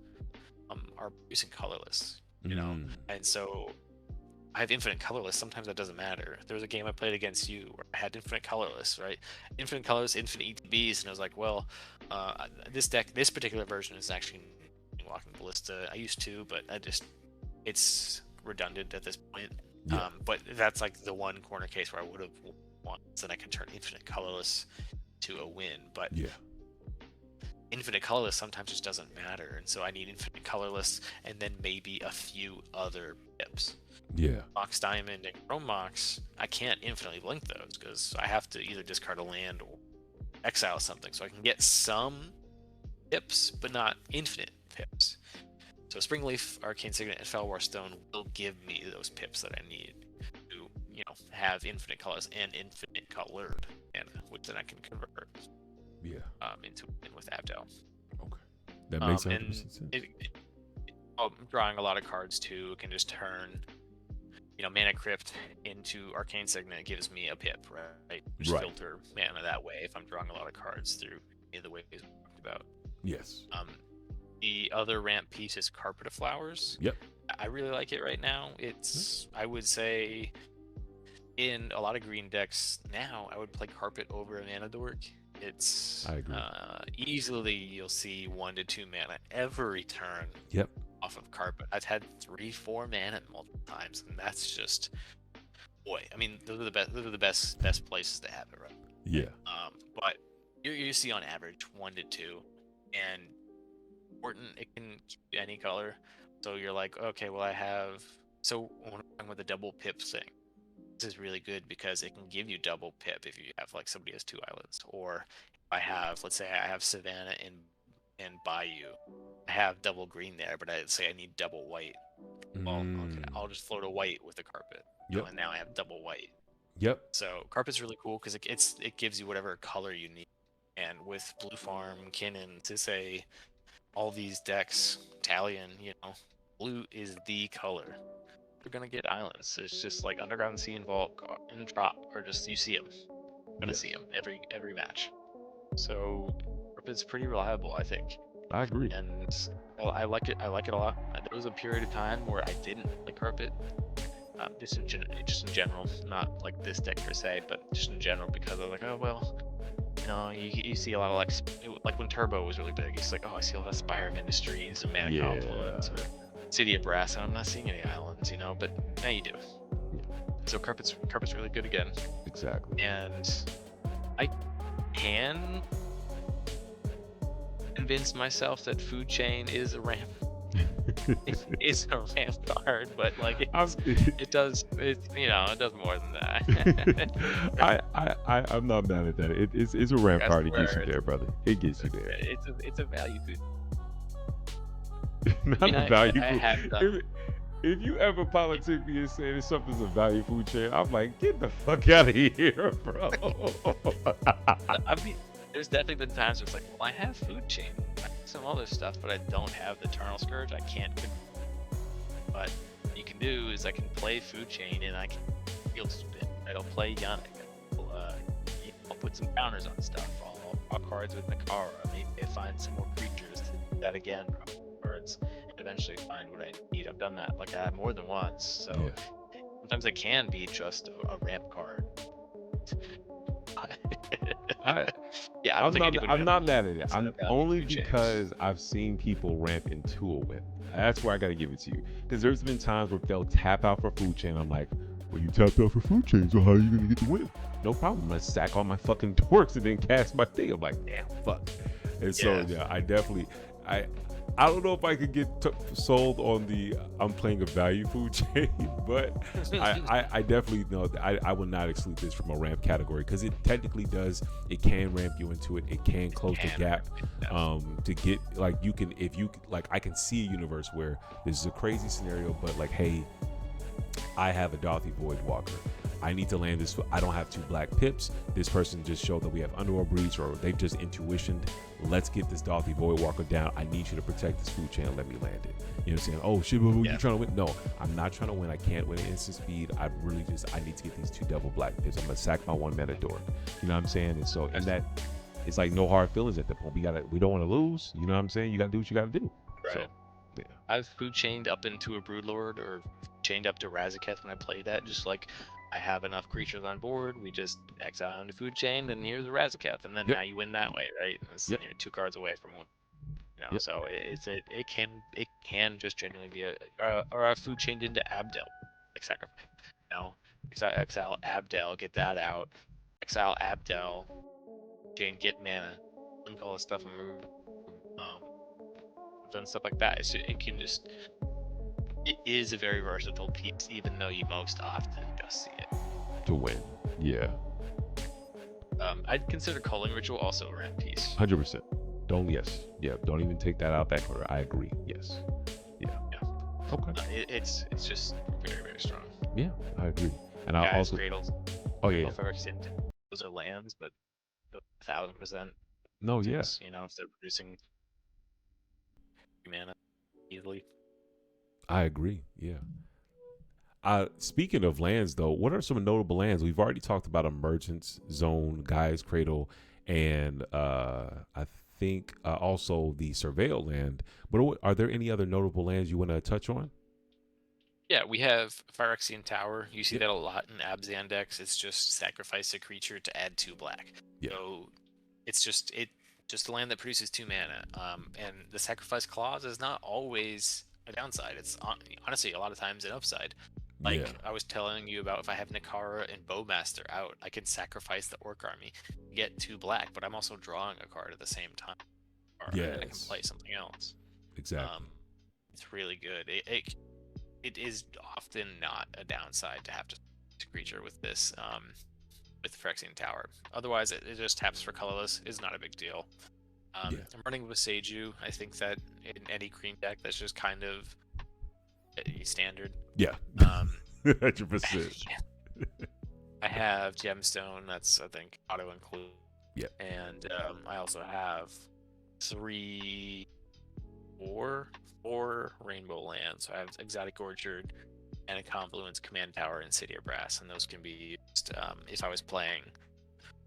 are producing colorless, and so I have infinite colorless, sometimes that doesn't matter. There was a game I played against you where I had infinite colorless, right? Infinite colors, infinite ETBs, and I was like, well, this particular version is actually Walking Ballista. I used to, but it's redundant at this point. Yeah. But that's like the one corner case where I would have won, so then I can turn infinite colorless to a win. But Yeah. infinite colorless sometimes just doesn't matter, and so I need infinite colorless and then maybe a few other pips. Yeah. Mox Diamond and Chrome Mox, I can't infinitely blink those because I have to either discard a land or exile something, so I can get some pips, but not infinite pips. So Springleaf, Arcane Signet, and Felwar Stone will give me those pips that I need to, have infinite colors and infinite colored mana, which then I can convert. Yeah. Into in with Abdel. Okay. That makes 100% sense. I'm drawing a lot of cards too. It can just turn, Mana Crypt into Arcane Signet gives me a pip, right? Just Right. filter mana that way if I'm drawing a lot of cards through any of the ways we talked about. Yes. The other ramp piece is Carpet of Flowers. Yep. I really like it right now. It's, I would say, in a lot of green decks now, I would play Carpet over a Mana Dork. It's I agree. Easily you'll see 1 to 2 mana every turn. Yep. Off of Carpet. I've had 3-4 mana multiple times, and that's just, boy. I mean, those are the best places to have it, right? Yeah. But you see on average 1 to 2, and important, it can keep any color. So you're like, okay, well I have. So when I'm talking with the double pip thing, this is really good because it can give you double pip if you have like somebody has 2 islands, or if I have, let's say I have Savannah and Bayou, I have double green there, but I'd say I need double white. Well, okay, I'll just float a white with a Carpet. Yep. And now I have double white. Yep. So Carpet's really cool because it gives you whatever color you need. And with Blue Farm, Kinnan, Tissay, all these decks, Italian, blue is the color. You're gonna get islands. It's just like Underground Sea and Vault and Drop, or just you see them. You're gonna see them every match. So Carpet's pretty reliable, I think. I agree. And I like it. I like it a lot. There was a period of time where I didn't like Carpet. Just in general, not like this deck per se, but just in general, because I was like, oh well, you see a lot of like when Turbo was really big. It's like, oh, I see a lot of Spire of Industries and Mana Confluence, or City of Brass, and I'm not seeing any islands, but now you do. So Carpet's really good again. Exactly. And I can convince myself that Food Chain is a ramp. It's a ramp card, but like it does more than that. I'm not mad at that. It's a ramp card. It gets you there, brother. It gets you there. It's a value food. Not a value food. If you ever politic me and say that something's a value food chain, I'm like, get the fuck out of here, bro. I mean, there's definitely been times where it's like, well, I have Food Chain, I have some other stuff, but I don't have the Eternal Scourge. I can't. But what you can do is I can play Food Chain and I can field spin. I'll play Yannik. I'll put some counters on stuff. I'll draw cards with Nikara. Maybe I find some more creatures to do that again. Cards and eventually find what I need. I've done that like more than once. So sometimes it can be just a ramp card. I'm not mad at it. I'm only because I've seen people ramp into a whip. That's where I gotta give it to you. Because there's been times where they'll tap out for Food Chain. I'm like, well, you tapped out for Food Chain, so how are you gonna get the whip? No problem. I'm gonna sack all my fucking dorks and then cast my thing. I'm like, damn, fuck. And so I definitely, I don't know if I could get sold on the I'm playing a value food chain, but I definitely know I will not exclude this from a ramp category because it technically does. It can ramp you into it. It can close the gap to get like you can if you like I can see a universe where this is a crazy scenario, but like hey, I have a Darthy Void Walker. I need to land this. I don't have 2 black pips. This person just showed that we have Underworld Breach, or they've just intuitioned. Let's get this Darthy Void Walker down. I need you to protect this food chain and let me land it. You know what I'm saying? Oh shit, you trying to win? No, I'm not trying to win. I can't win at instant speed. I need to get these 2 double black pips. I'm gonna sack my 1 mana dork. You know what I'm saying? And so in that, it's like no hard feelings at that point. We don't want to lose. You know what I'm saying? You gotta do what you gotta do. Right. So, I've food chained up into a Broodlord or chained up to Razaketh when I play that. Just like I have enough creatures on board, we just exile into food chain, and here's a Razaketh, and then Yep. now you win that way, right? It's, Yep. you're 2 cards away from one. Yep. So it can just genuinely be a food chained into Abdel, like sacrifice. Exile Abdel, get that out. Exile Abdel, chain, get mana, link all this stuff and move. Done stuff like that. It is a very versatile piece, even though you most often just see it to win. Yeah. I'd consider Culling Ritual also a ramp piece. 100%. Don't even take that out that corner. I agree. Yes. Yeah. Okay. It's just very, very strong. Yeah, I agree. And I also Cradles. Oh yeah. Those are lands, but 1,000%. No, yeah. If they're producing mana easily. I agree. Yeah. Speaking of lands, though, what are some notable lands? We've already talked about Emergence Zone, Gaia's Cradle, and I think also the Surveil land. But are there any other notable lands you want to touch on? Yeah, we have Phyrexian Tower. You see that a lot in Abzan decks. It's just sacrifice a creature to add 2 black. Yeah. So it's just a land that produces 2 mana. And the sacrifice clause is not always a downside. It's honestly a lot of times an upside. Like I was telling you about, if I have Nikara and Bowmaster out, I can sacrifice the Orc Army, get 2 black, but I'm also drawing a card at the same time. And I can play something else. Exactly. It's really good. It is often not a downside to have to creature with this, with Phyrexian Tower. Otherwise, it just taps for colorless. Is not a big deal. I'm running with Seiju. I think that in any green deck, that's just kind of standard. Yeah. 100%. I have Gemstone. That's, I think, auto include. Yeah. And I also have 4 rainbow lands. So I have Exotic Orchard and a Confluence, Command Tower, and City of Brass, and those can be used if I was playing,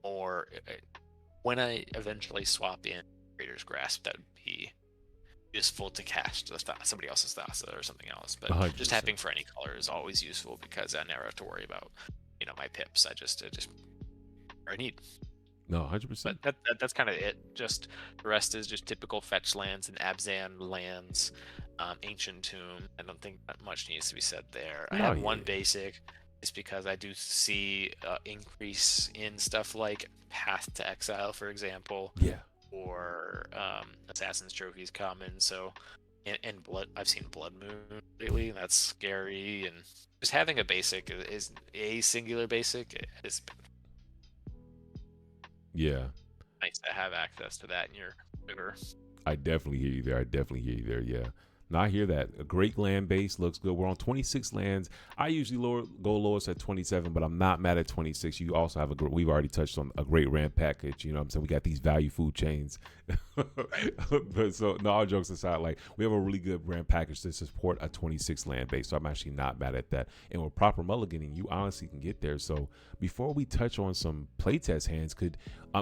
or when I eventually swap in Trader's Grasp. That would be useful to cast somebody else's Thassa or something else. But 100%. just tapping for any color is always useful, because I never have to worry about my pips. I need. No, 100%. But that's kind of it. Just the rest is just typical fetch lands and Abzan lands, Ancient Tomb. I don't think that much needs to be said there. I have one basic. It's because I do see increase in stuff like Path to Exile, for example. Yeah. Or Assassin's Trophies common. So, and Blood. I've seen Blood Moon lately, and that's scary. And just having a basic is a singular basic is. Yeah. Nice to have access to that in your river. I definitely hear you there. Yeah. Now I hear that. A great land base looks good. We're on 26 lands. I usually go lowest at 27, but I'm not mad at 26. You also have we've already touched on a great ramp package. You know what I'm saying? We got these value food chains. But so, no, all jokes aside, like, we have a really good ramp package to support a 26 land base. So I'm actually not mad at that. And with proper mulliganing, you honestly can get there. So before we touch on some playtest hands,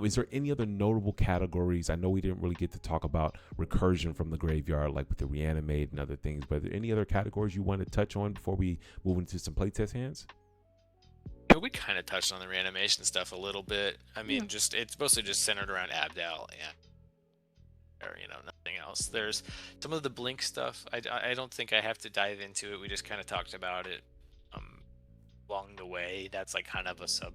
is there any other notable categories? I know we didn't really get to talk about recursion from the graveyard, like with the reanimate and other things, but are there any other categories you want to touch on before we move into some playtest hands? Yeah, we kind of touched on the reanimation stuff a little bit. I mean, it's mostly just centered around Abdel and nothing else. There's some of the blink stuff. I don't think I have to dive into it. We just kind of talked about it along the way. That's like kind of a sub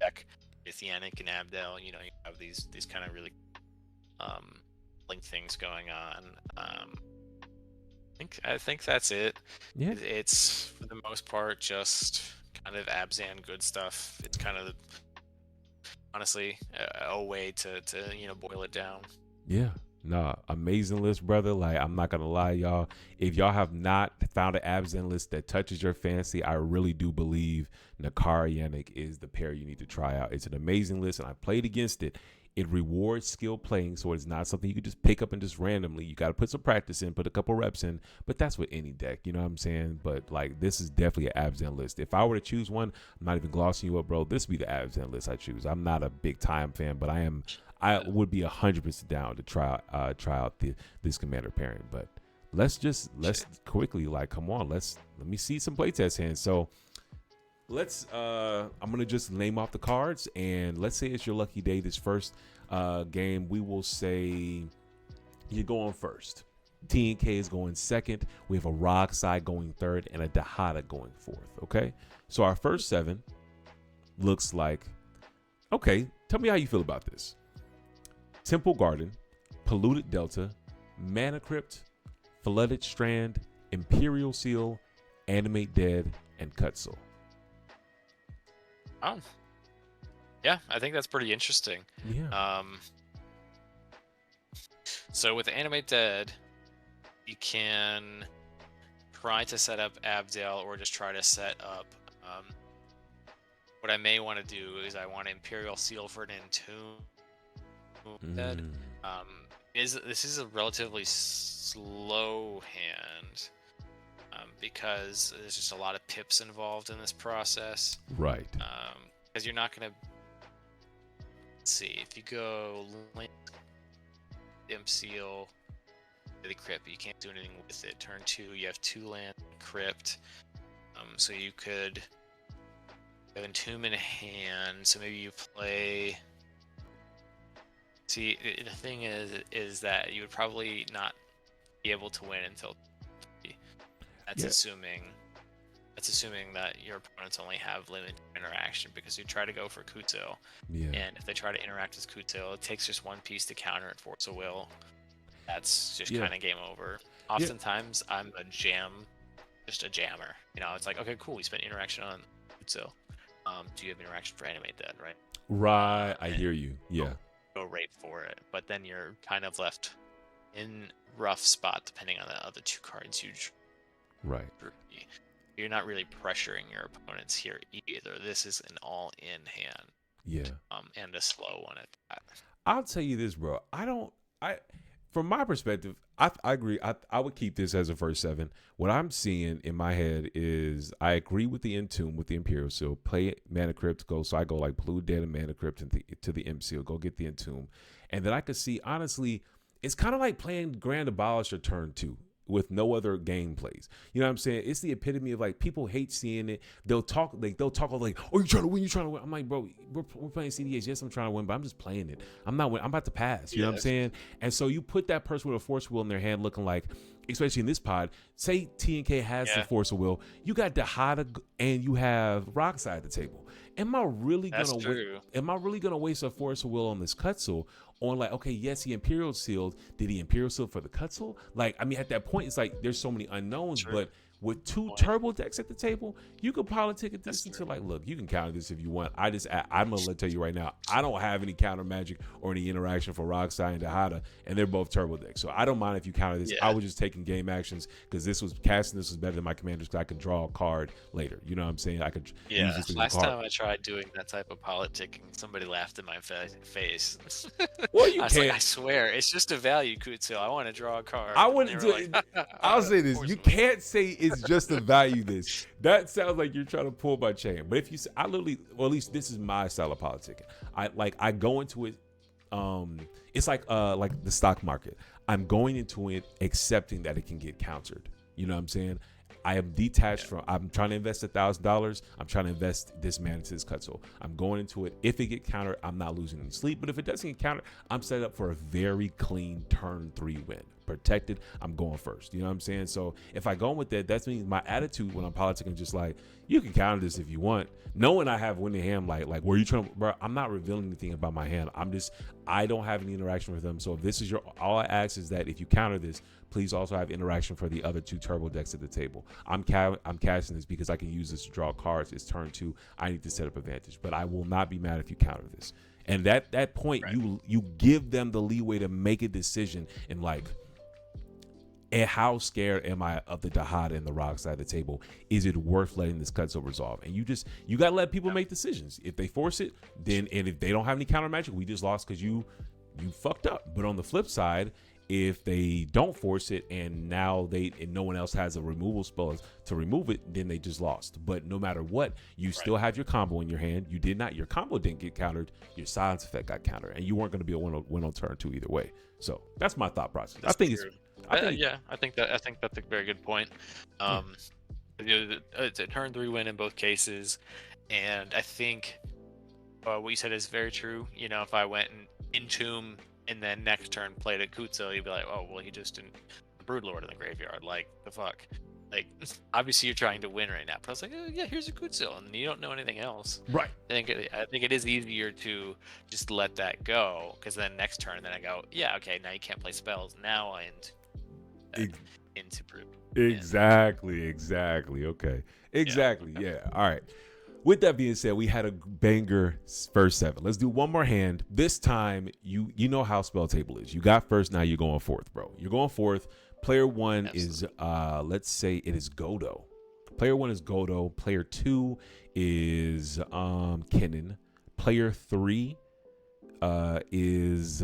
deck with Yannik and Abdel. You have these kind of really blink things going on. I think that's it. Yeah. It's for the most part just kind of Abzan good stuff. It's kind of honestly a way to boil it down. Yeah. Nah, amazing list, brother. Like, I'm not gonna lie, y'all. If y'all have not found an Abzan list that touches your fancy, I really do believe Nikara Yannik is the pair you need to try out. It's an amazing list, and I played against it. It rewards skill playing, so it's not something you could just pick up and just randomly. You got to put some practice in, put a couple reps in, but that's with any deck, you know what I'm saying? But, like, this is definitely an Abzan list. If I were to choose one, I'm not even glossing you up, bro. This would be the Abzan list I choose. I'm not a big time fan, but I would be 100% down to try out this commander pairing. But let's quickly, like, come on, let me see some playtest hands. So let's I'm gonna just name off the cards, and let's say it's your lucky day. This first game, we will say you're going first. TNK is going second. We have a Rock side going third, and a Dahada going fourth. Okay, so our first 7 looks like, okay, tell me how you feel about this. Temple Garden, Polluted Delta, Mana Crypt, Flooded Strand, Imperial Seal, Animate Dead, and Cutso. Oh, yeah, I think that's pretty interesting. Yeah. So with Animate Dead, you can try to set up Abdel, or just try to set up. What I may want to do is I want Imperial Seal for an Entomb Dead. This is a relatively slow hand, because there's just a lot of pips involved in this process. Right. Because you're not gonna see if you go Imp Seal to the Crypt, you can't do anything with it. Turn 2, you have 2 land Crypt, so you could have Entomb in hand. So maybe you play. See, the thing is that you would probably not be able to win until 3. That's assuming that your opponents only have limited interaction, because you try to go for Kutsil. Yeah. And if they try to interact with Kutsil, it takes just 1 piece to counter it, Force of Will. That's just kind of game over. Oftentimes, I'm just a jammer. You know, it's like, okay, cool, we spent interaction on Kutsil. Do you have interaction for Animate Dead, right? Right, I hear you. Yeah. Go right for it, but then you're kind of left in rough spot depending on the other 2 cards you drew. Right. You're not really pressuring your opponents here either. This is an all-in hand. Yeah. And a slow one at that. I'll tell you this, bro. From my perspective, I agree. I would keep this as a first 7. What I'm seeing in my head is I agree with the Entomb with the Imperial Seal. Play Mana Crypt, so I go like Blue Dead and Mana Crypt to the Imp Seal. Go get the Entomb. And then I could see, honestly, it's kind of like playing Grand Abolisher turn 2 with no other gameplays. You know what I'm saying? It's the epitome of, like, people hate seeing it. They'll talk like, oh, you trying to win, you trying to win. I'm like, bro, we're playing cEDH. Yes, I'm trying to win, but I'm just playing it. I'm not winning. I'm about to pass. You know what I'm saying? And so you put that person with a Force of Will in their hand looking like, especially in this pod, say TNK has the Force of Will, you got Dahada and you have Rockside at the table. Am I really gonna waste a Force of Will on this Cutsil? On, like, okay, yes, he Imperial Sealed. Did he Imperial Seal for the Cutsil? Like, I mean, at that point, it's like there's so many unknowns. But with 2 turbo decks at the table, you could politic at this until, like, look, you can counter this if you want. I'm gonna tell you right now, I don't have any counter magic or any interaction for Rockside and Dahada, and they're both turbo decks. So I don't mind if you counter this. I was just taking game actions because this was better than my commanders, because I could draw a card later. You know what I'm saying? I could use this as a card. Last time I tried doing that type of politicking, somebody laughed in my face. Well, you can't. Like, I swear, it's just a value, Kutsil. I want to draw a card. I wouldn't do it. I'll say this: you can't say it's just a value. This sounds like you're trying to pull my chain. But if you say, I literally, or at least this is my style of politicking. I go into it. It's like the stock market. I'm going into it accepting that it can get countered. You know what I'm saying? I am detached from. I'm trying to invest $1,000. I'm trying to invest this mana to this Cutsil. I'm going into it. If it get countered, I'm not losing any sleep. But if it doesn't get countered, I'm set up for a very clean turn 3 win. Protected. I'm going first. You know what I'm saying? So if I go with that means my attitude when I'm politicking just like, you can counter this if you want. Knowing I have winning hand, like where you trying to, bro, I'm not revealing anything about my hand. I don't have any interaction with them. So if this is all I ask is that if you counter this, please also have interaction for the other 2 turbo decks at the table. I'm casting this because I can use this to draw cards. It's turn 2. I need to set up advantage, but I will not be mad if you counter this. And that point, you give them the leeway to make a decision and like, and how scared am I of the Dahada and the Rock side of the table? Is it worth letting this Cutsil resolve? And you got to let people make decisions. If they force it, then, and if they don't have any counter magic, we just lost because you fucked up. But on the flip side, if they don't force it and now and no one else has a removal spell to remove it, then they just lost. But no matter what, you still have your combo in your hand. Your combo didn't get countered. Your silence effect got countered, and you weren't going to be a win on turn 2 either way. So that's my thought process. I think I think Yeah, I think that's a very good point. It's a turn 3 win in both cases, and I think what you said is very true. You know, if I went and Entomb and then next turn played a Kutzel, you'd be like, oh well, he just didn't Broodlord in the graveyard. Like the fuck. Like obviously you're trying to win right now, but I was like, oh, yeah, here's a Kutzel, and you don't know anything else. right. I think it is easier to just let that go, because then next turn, then I go, yeah, okay, now you can't play spells. Now I into Brood. Exactly. Okay. Exactly. Yeah. All right. With that being said, we had a banger first 7. Let's do one more hand. This time, you know how spell table is. You got first, now you're going fourth, bro. You're going fourth. Player 1 is let's say it is Godo. Player 1 is Godo. Player 2 is Kennen. Player 3 is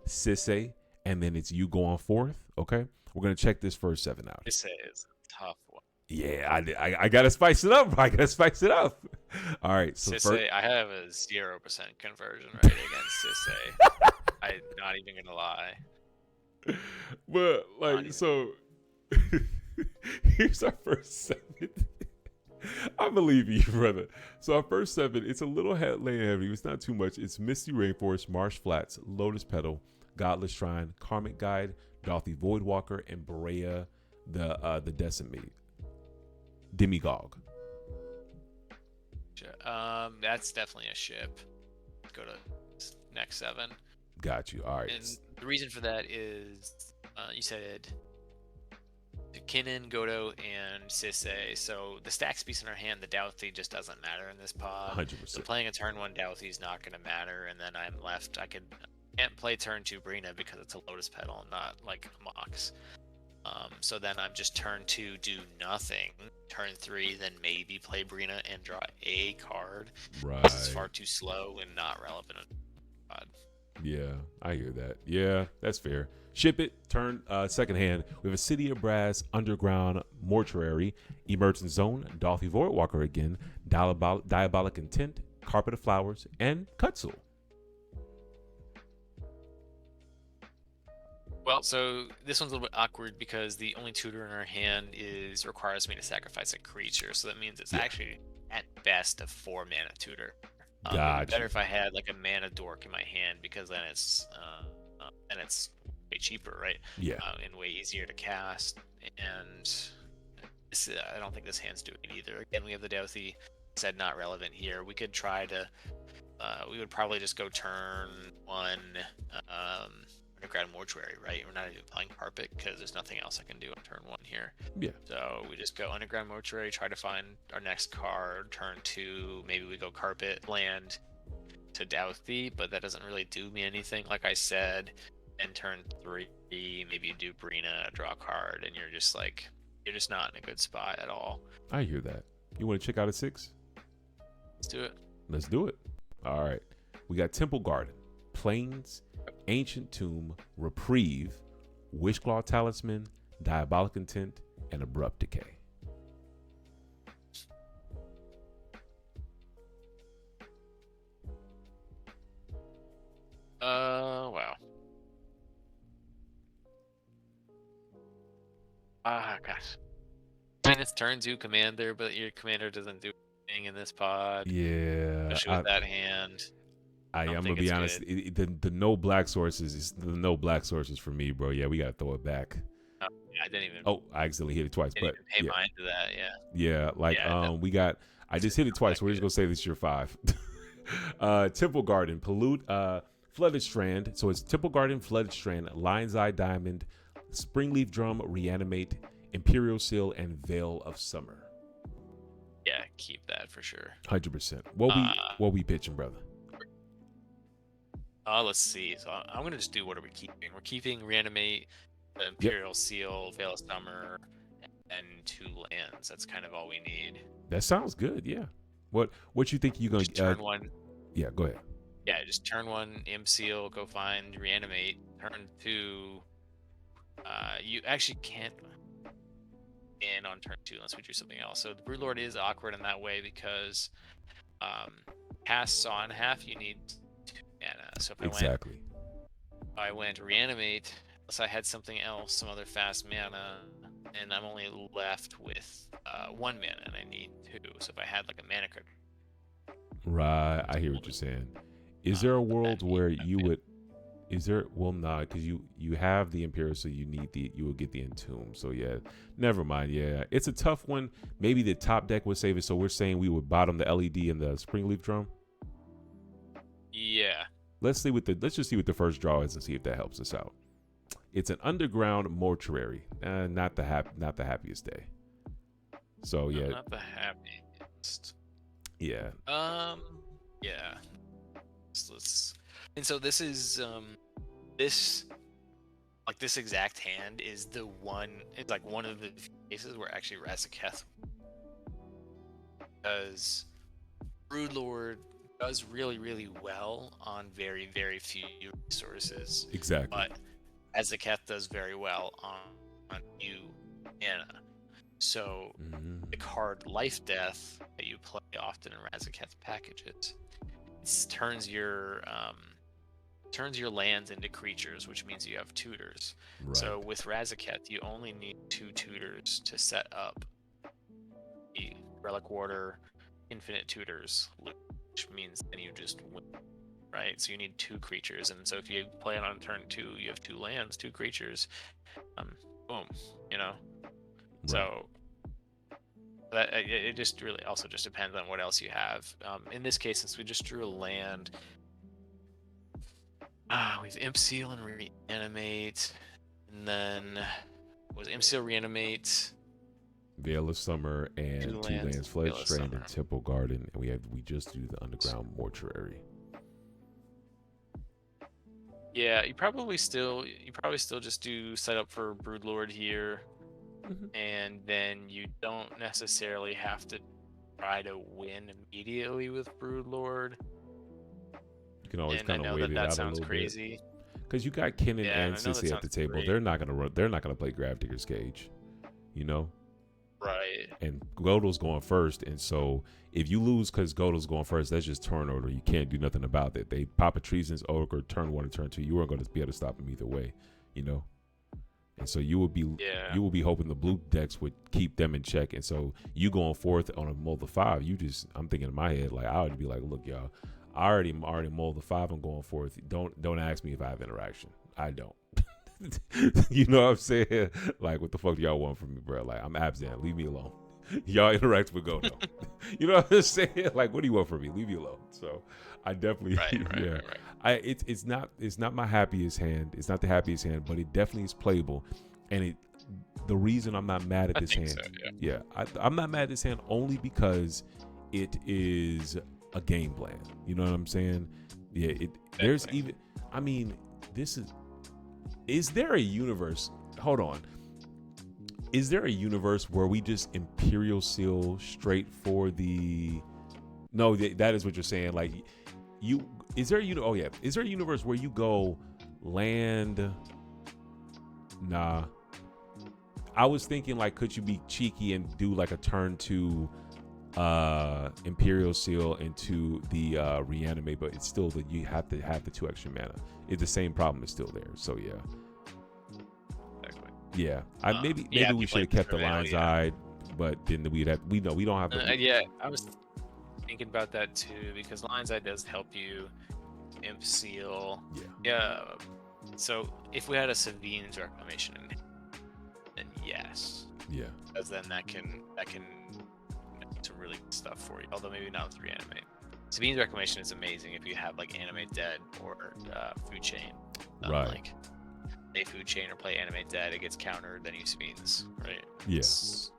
Sisse, and then it's you going fourth. Okay, we're gonna check this first 7 out. Sisse is a tough one. Yeah, I gotta spice it up. All right, so Sisse, I have a 0% conversion rate against Sisse. I'm not even gonna lie. But like, so here's our first 7. I believe you, brother. So our first 7, it's a little land heavy. It's not too much. It's Misty Rainforest, Marsh Flats, Lotus Petal, Godless Shrine, Karmic Guide, Dalthy Voidwalker, and Berea, the Decimate Demagogue. That's definitely a ship. Go to next 7. Got you. All right. And the reason for that is you said Kennen, Godo, and Sisse. So the Stax piece in our hand, the Dalthy, just doesn't matter in this pod. 100%. So playing a turn 1 Dalthy is not going to matter, and then I'm left. I can't play turn 2 Brina because it's a Lotus Petal and not like a Mox. So then I'm just turn 2 do nothing. Turn 3 then maybe play Brina and draw a card. Right. This is far too slow and not relevant in the pod. Yeah, I hear that. Yeah, that's fair. Ship it. Turn second hand. We have a City of Brass, Underground Mortuary, Emergent Zone, Dalthy Voidwalker again, Diabolic Intent, Carpet of Flowers, and Kutzel. Well, so this one's a little bit awkward because the only tutor in our hand requires me to sacrifice a creature, so that means it's actually at best a 4-mana tutor. It'd be better if I had like a mana dork in my hand, because then it's way cheaper, right? Yeah. And way easier to cast. And I don't think this hand's doing it either. Again, we have the Dalthy. Said not relevant here. We could try to. We would probably just go turn 1. Underground Mortuary, right? We're not even playing Carpet because there's nothing else I can do on turn 1 here. Yeah. So we just go Underground Mortuary, try to find our next card. Turn 2, maybe we go Carpet, land to Dalthy, but that doesn't really do me anything, like I said. And turn 3, maybe you do Brina, draw a card, and you're just not in a good spot at all. I hear that. You want to check out a 6? Let's do it. Let's do it. All right. We got Temple Garden, Plains, Ancient Tomb, Reprieve, Wishclaw Talisman, Diabolic Intent, and Abrupt Decay. Wow. Gosh. I mean, it's turn 2 commander, but your commander doesn't do anything in this pod. Yeah. Especially with that hand. I'm gonna be honest. The no black sources is the no black sources for me, bro. Yeah, we gotta throw it back. Oh, yeah, I didn't even. Oh, I accidentally hit it twice, but pay mind to that. Yeah. Yeah, like we got. I just hit it twice. So we're just gonna say this is your 5. Temple Garden, Pollute, Flooded Strand. So it's Temple Garden, Flooded Strand, Lion's Eye Diamond, Springleaf Drum, Reanimate, Imperial Seal, and Veil of Summer. Yeah, keep that for sure. 100%. What we pitching, brother? Let's see. So I'm gonna just do what are we keeping? We're keeping Reanimate, the Imperial Seal, Veil of Summer, and 2 lands. That's kind of all we need. That sounds good. Yeah. What you think you're gonna turn 1? Yeah, go ahead. Yeah, just turn 1, Imp Seal, go find Reanimate. Turn 2, you actually can't in on turn 2 unless we do something else. So the Broodlord is awkward in that way because cast Saw in half, you need 2 mana. So if I went Reanimate, unless I had something else, some other fast mana, and I'm only left with 1 mana, and I need 2. So if I had like a mana crypt, Right, I hear what you're saying. Is there a world where you would? Is there? Well, nah, because you have the Imperial, so you will get the Entomb. So yeah, never mind. Yeah, it's a tough one. Maybe the top deck would save it. So we're saying we would bottom the LED and the Springleaf Drum. Yeah. Let's just see what the first draw is and see if that helps us out. It's an underground mortuary. Not the happiest day. So yeah. Not the happiest. Yeah. Yeah. Let's. And so this is this exact hand is the one. It's like one of the cases where actually Razaketh does Broodlord does really, really well on very, very few resources. Exactly. But Razaketh does very well on few mana. So the card Life Death that you play often in Razaketh packages, it turns your lands into creatures, which means you have tutors. Right. So with Razaketh, you only need 2 tutors to set up the Relic Warder Infinite Tutors, which means then you just win, right? So you need 2 creatures, and so if you play it on turn 2, you have 2 lands, 2 creatures, boom, you know. Right. So that it just really also just depends on what else you have. In this case, since we just drew a land, we have Imp Seal and Reanimate, and then was Imp Seal, Reanimate, Veil of Summer, and 2 lands, Fledged Strand and Temple Garden, and we just do the underground mortuary. Yeah, you probably still just do set up for Broodlord here, and then you don't necessarily have to try to win immediately with Broodlord. You can always kind of wait it out a little bit. That sounds crazy. Because you got Kennen and Sissy at the table. Great. They're not gonna play Gravedigger's Cage, you know. Right. And Godol's going first, and so if you lose because Godol's going first, that's just turn order. You can't do nothing about it. They pop a Treason's Ogre turn 1 or turn 2. You weren't going to be able to stop them either way, you know. And so you would be hoping the blue decks would keep them in check. And so you going forth on a mull the 5, I'm thinking in my head like I would be like, look, y'all, I already mulled the 5. I'm going forth. Don't ask me if I have interaction. I don't. You know what I'm saying? Like, what the fuck do y'all want from me, bro? Like, I'm absent. Leave me alone. Y'all interact with Godo. You know what I'm saying? Like, what do you want from me? Leave me alone. So, I definitely, right. It's not my happiest hand. It's not the happiest hand, but it definitely is playable. And the reason I'm not mad at this hand, I'm not mad at this hand only because it is a game plan. You know what I'm saying? Yeah. There's even. I mean, this is. Is there a universe? Hold on. Is there a universe where we just Imperial Seal straight for the? No, that is what you're saying. Like, is there a Oh yeah. Is there a universe where you go land? Nah. I was thinking like, could you be cheeky and do like a turn 2 Imperial Seal into the Reanimate, but it's still that you have to have the 2 extra mana. It's the same problem is still there. So yeah. Exactly. Yeah. Maybe we should have kept the Lion's Eye, but then we don't have the I was thinking about that too, because Lion's Eye does help you Imp Seal. Yeah. So if we had a Savine's Reclamation, then yes. Yeah. Because then that can some really good stuff for you, although maybe not with Reanimate. Sabine's Reclamation is amazing if you have like Animate Dead or Food Chain. Right. Like play Food Chain or play Animate Dead, it gets countered, then you Sabine's, right? Yes.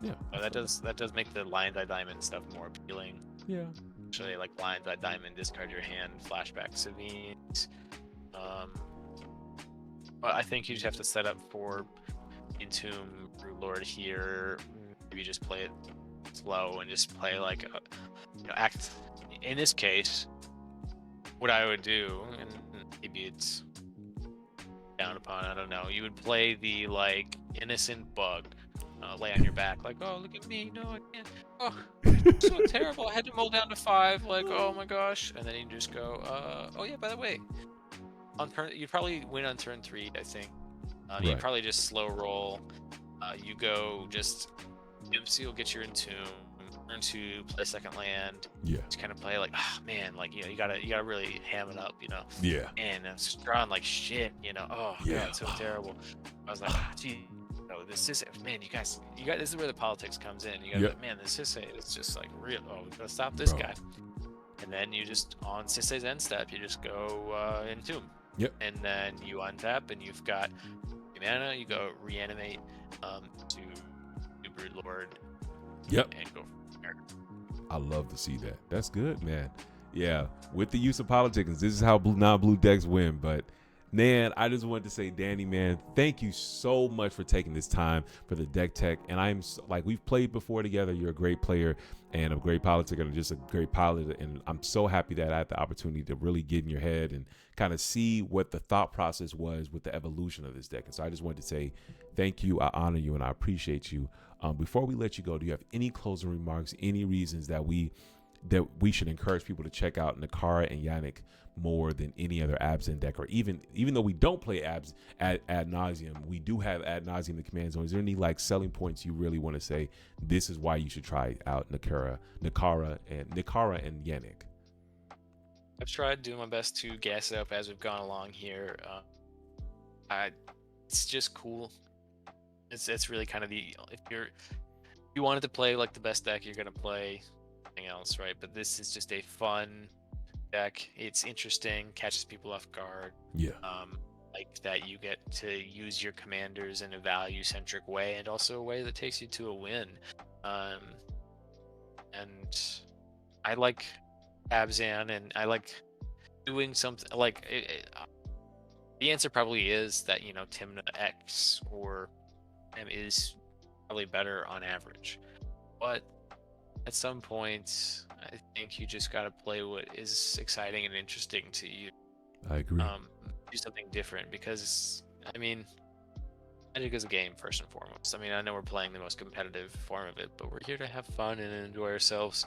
Yeah. That does make the Lion's Eye Diamond stuff more appealing. Yeah. Actually, like Lion's Eye Diamond, discard your hand, flashback Sabine's. But I think you just have to set up for Entomb Broodlord here. Maybe just play it slow and just play like act. In this case, what I would do, and maybe it's down upon, I don't know, you would play the like innocent bug, lay on your back like, oh look at me, no I can't, oh so terrible, I had to mull down to 5, like oh my gosh, and then you just go, oh yeah, by the way, on turn, you'd probably win on turn 3, I think. Right. You'd probably just slow roll. You go just Seal, get your Entomb, turn 2, play second land. Yeah. Just kind of play like, man, like, you gotta really ham it up, Yeah. And I'm just drawing like shit, oh Yeah. god, so terrible. I was like, gee, this is, man, you guys, this is where the politics comes in. You gotta, man, this is it's just like real. Oh, we gotta stop this guy. And then you just, on Sisei's end step, you just go Entomb. Yep. And then you untap, and you've got mana. You go reanimate to Broodlord. Yep. And go from there. I love to see that. That's good, man. Yeah. With the use of politics, this is how non-blue decks win. But man, I just wanted to say, Danny, man, thank you so much for taking this time for the deck tech. And I'm like, we've played before together. You're a great player and a great politician and just a great pilot. And I'm so happy that I had the opportunity to really get in your head and kind of see what the thought process was with the evolution of this deck. And so I just wanted to say thank you. I honor you and I appreciate you. Before we let you go, do you have any closing remarks, any reasons that we should encourage people to check out Nikara and Yannik more than any other Absent deck? Or even though we don't play Abs ad nauseum, we do have ad nauseum the command zone. Is there any like selling points you really want to say this is why you should try out Nikara and Yannik? I've tried doing my best to gas it up as we've gone along here. It's just cool. It's really kind of if you wanted to play like the best deck, you're gonna play something else, right? But this is just a fun deck. It's interesting, catches people off guard. Yeah. Like that you get to use your commanders in a value-centric way, and also a way that takes you to a win. And I like Abzan, and I like doing something like the answer probably is that Tymna X or M is probably better on average, but at some point I think you just got to play what is exciting and interesting to you. I agree. Do something different, because Magic is a game first and foremost. I know we're playing the most competitive form of it, but we're here to have fun and enjoy ourselves.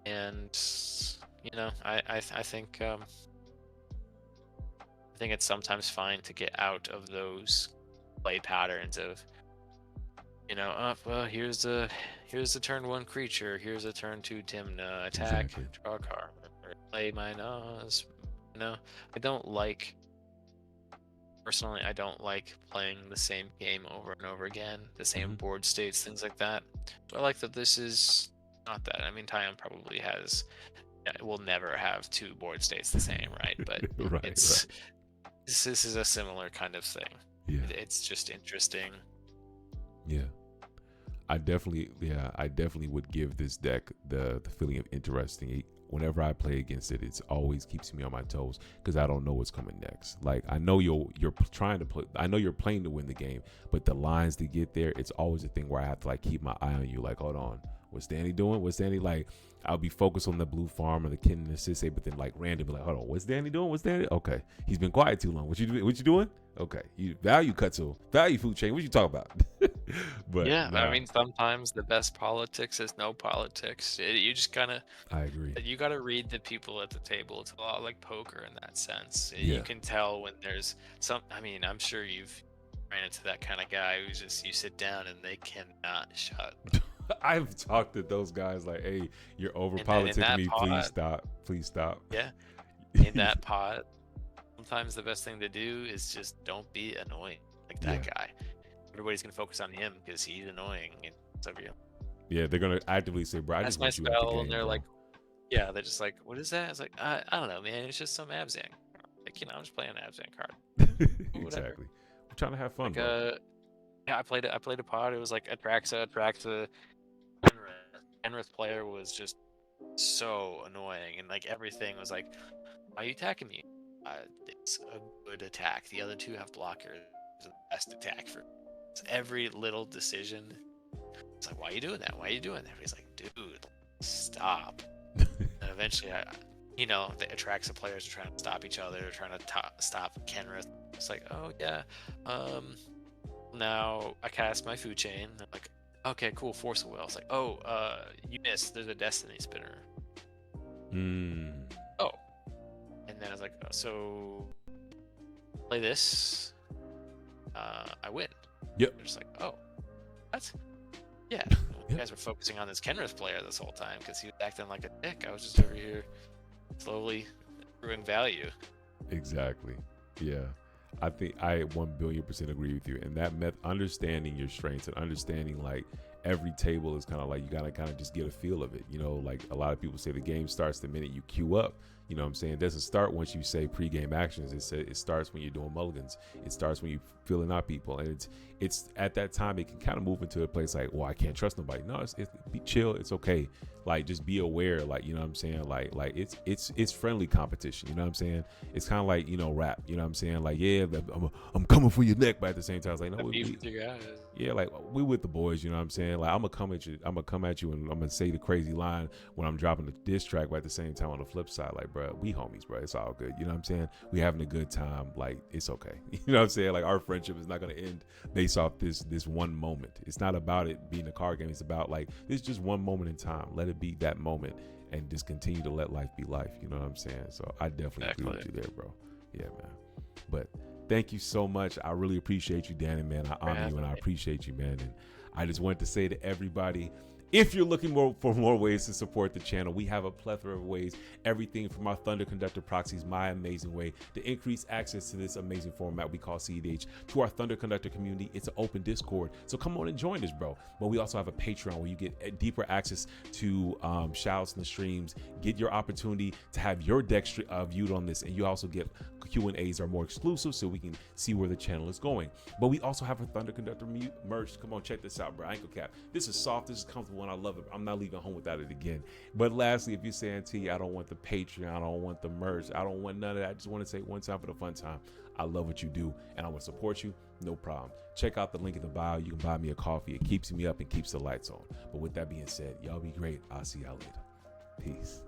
And I think it's sometimes fine to get out of those play patterns of well, here's the turn 1 creature, here's a turn 2 Tymna, attack, Exactly. draw a card, play my Naus. I don't like playing the same game over and over again, the same board states, things like that. So I like that this is not that. Tyon probably will never have 2 board states the same, right? But This is a similar kind of thing. Yeah. It's just interesting. Yeah. I definitely would give this deck the feeling of interesting. Whenever I play against it, it always keeps me on my toes because I don't know what's coming next. Like, I know you're trying to play, I know you're playing to win the game, but the lines to get there, it's always a thing where I have to like keep my eye on you. Like, hold on, what's Danny doing? What's Danny like? I'll be focused on the blue farm or the kid and the Sisei, but then like randomly, like, hold on, what's Danny doing? What's Danny? Okay, he's been quiet too long. What you doing? Okay, you value food chain. What you talking about? But yeah, sometimes the best politics is no politics. You just kind of, I agree. You got to read the people at the table. It's a lot like poker in that sense. Yeah. You can tell when there's some. I'm sure you've ran into that kind of guy who's just, you sit down and they cannot shut. I've talked to those guys like, hey, you're over politicking me. Please stop. Yeah. In that pot, sometimes the best thing to do is just don't be annoying like that guy. Everybody's going to focus on him because he's annoying. And so, yeah, they're going to actively say, bro, I just want you out the game, and they're like, yeah, they're just like, what is that? It's like, I don't know, man. It's just some Abzan. Like, I'm just playing an Abzan card. Exactly. We're trying to have fun, bro. Yeah, I played a pod. It was like Atraxa. Enrith player was just so annoying, and like everything was like, why are you attacking me? It's a good attack. The other 2 have blockers. It's the best attack for every little decision. It's like, why are you doing that? Why are you doing that? He's like, dude, stop. And eventually, the Atraxa players are trying to stop each other. They're trying to stop Kenrith. It's like, oh yeah. Now I cast my food chain. I'm like, okay, cool, Force of Will. It's like, oh, you missed. There's a Destiny Spinner. Oh. And then I was like, so play this, I win. Yep. They're just like, oh, what? Yeah, you guys were focusing on this Kenrith player this whole time because he was acting like a dick. I was just over here slowly accruing value. Exactly. Yeah. I think I 1,000,000,000% agree with you. And that understanding your strengths and understanding like every table is kind of like you gotta kind of just get a feel of it. You know, like a lot of people say the game starts the minute you queue up. You know what I'm saying? It doesn't start once you say pre-game actions. It starts when you're doing mulligans. It starts when you're filling out people. And it's at that time it can kind of move into a place like, well, I can't trust nobody. No, it's be chill. It's okay. Like just be aware. Like, you know what I'm saying? Like it's friendly competition. You know what I'm saying? It's kind of like, you know, rap. You know what I'm saying? Like, yeah, I'm coming for your neck, but at the same time, it's like, no, yeah, like we with the boys. You know what I'm saying? Like I'm gonna come at you, and I'm gonna say the crazy line when I'm dropping the diss track. But at the same time, on the flip side, like, bro, we homies, bro. It's all good. You know what I'm saying? We having a good time. Like it's okay. You know what I'm saying? Like our friendship is not gonna end based off this one moment. It's not about it being a card game. It's about like this just one moment in time. Let it be that moment, and just continue to let life be life. You know what I'm saying? So I definitely agree with you there, bro. Yeah, man. But thank you so much. I really appreciate you, Danny, man. I honor you and I appreciate you, man. And I just wanted to say to everybody, if you're looking for more ways to support the channel, we have a plethora of ways. Everything from our ThunderConductor proxies, my amazing way to increase access to this amazing format we call cEDH, to our ThunderConductor community. It's an open Discord, so come on and join us, bro. But we also have a Patreon where you get deeper access to shoutouts in the streams, get your opportunity to have your deck viewed on this, and you also get Q&As are more exclusive, so we can see where the channel is going. But we also have a ThunderConductor merch. Come on, check this out, bro. Ankle cap. This is soft. This is comfortable, and I love it. I'm not leaving home without it again. But lastly, if you're saying, T, I don't want the Patreon, I don't want the merch, I don't want none of that. I just want to say one time for the fun time, I love what you do, and I want to support you. No problem. Check out the link in the bio. You can buy me a coffee. It keeps me up and keeps the lights on. But with that being said, y'all be great. I'll see y'all later. Peace.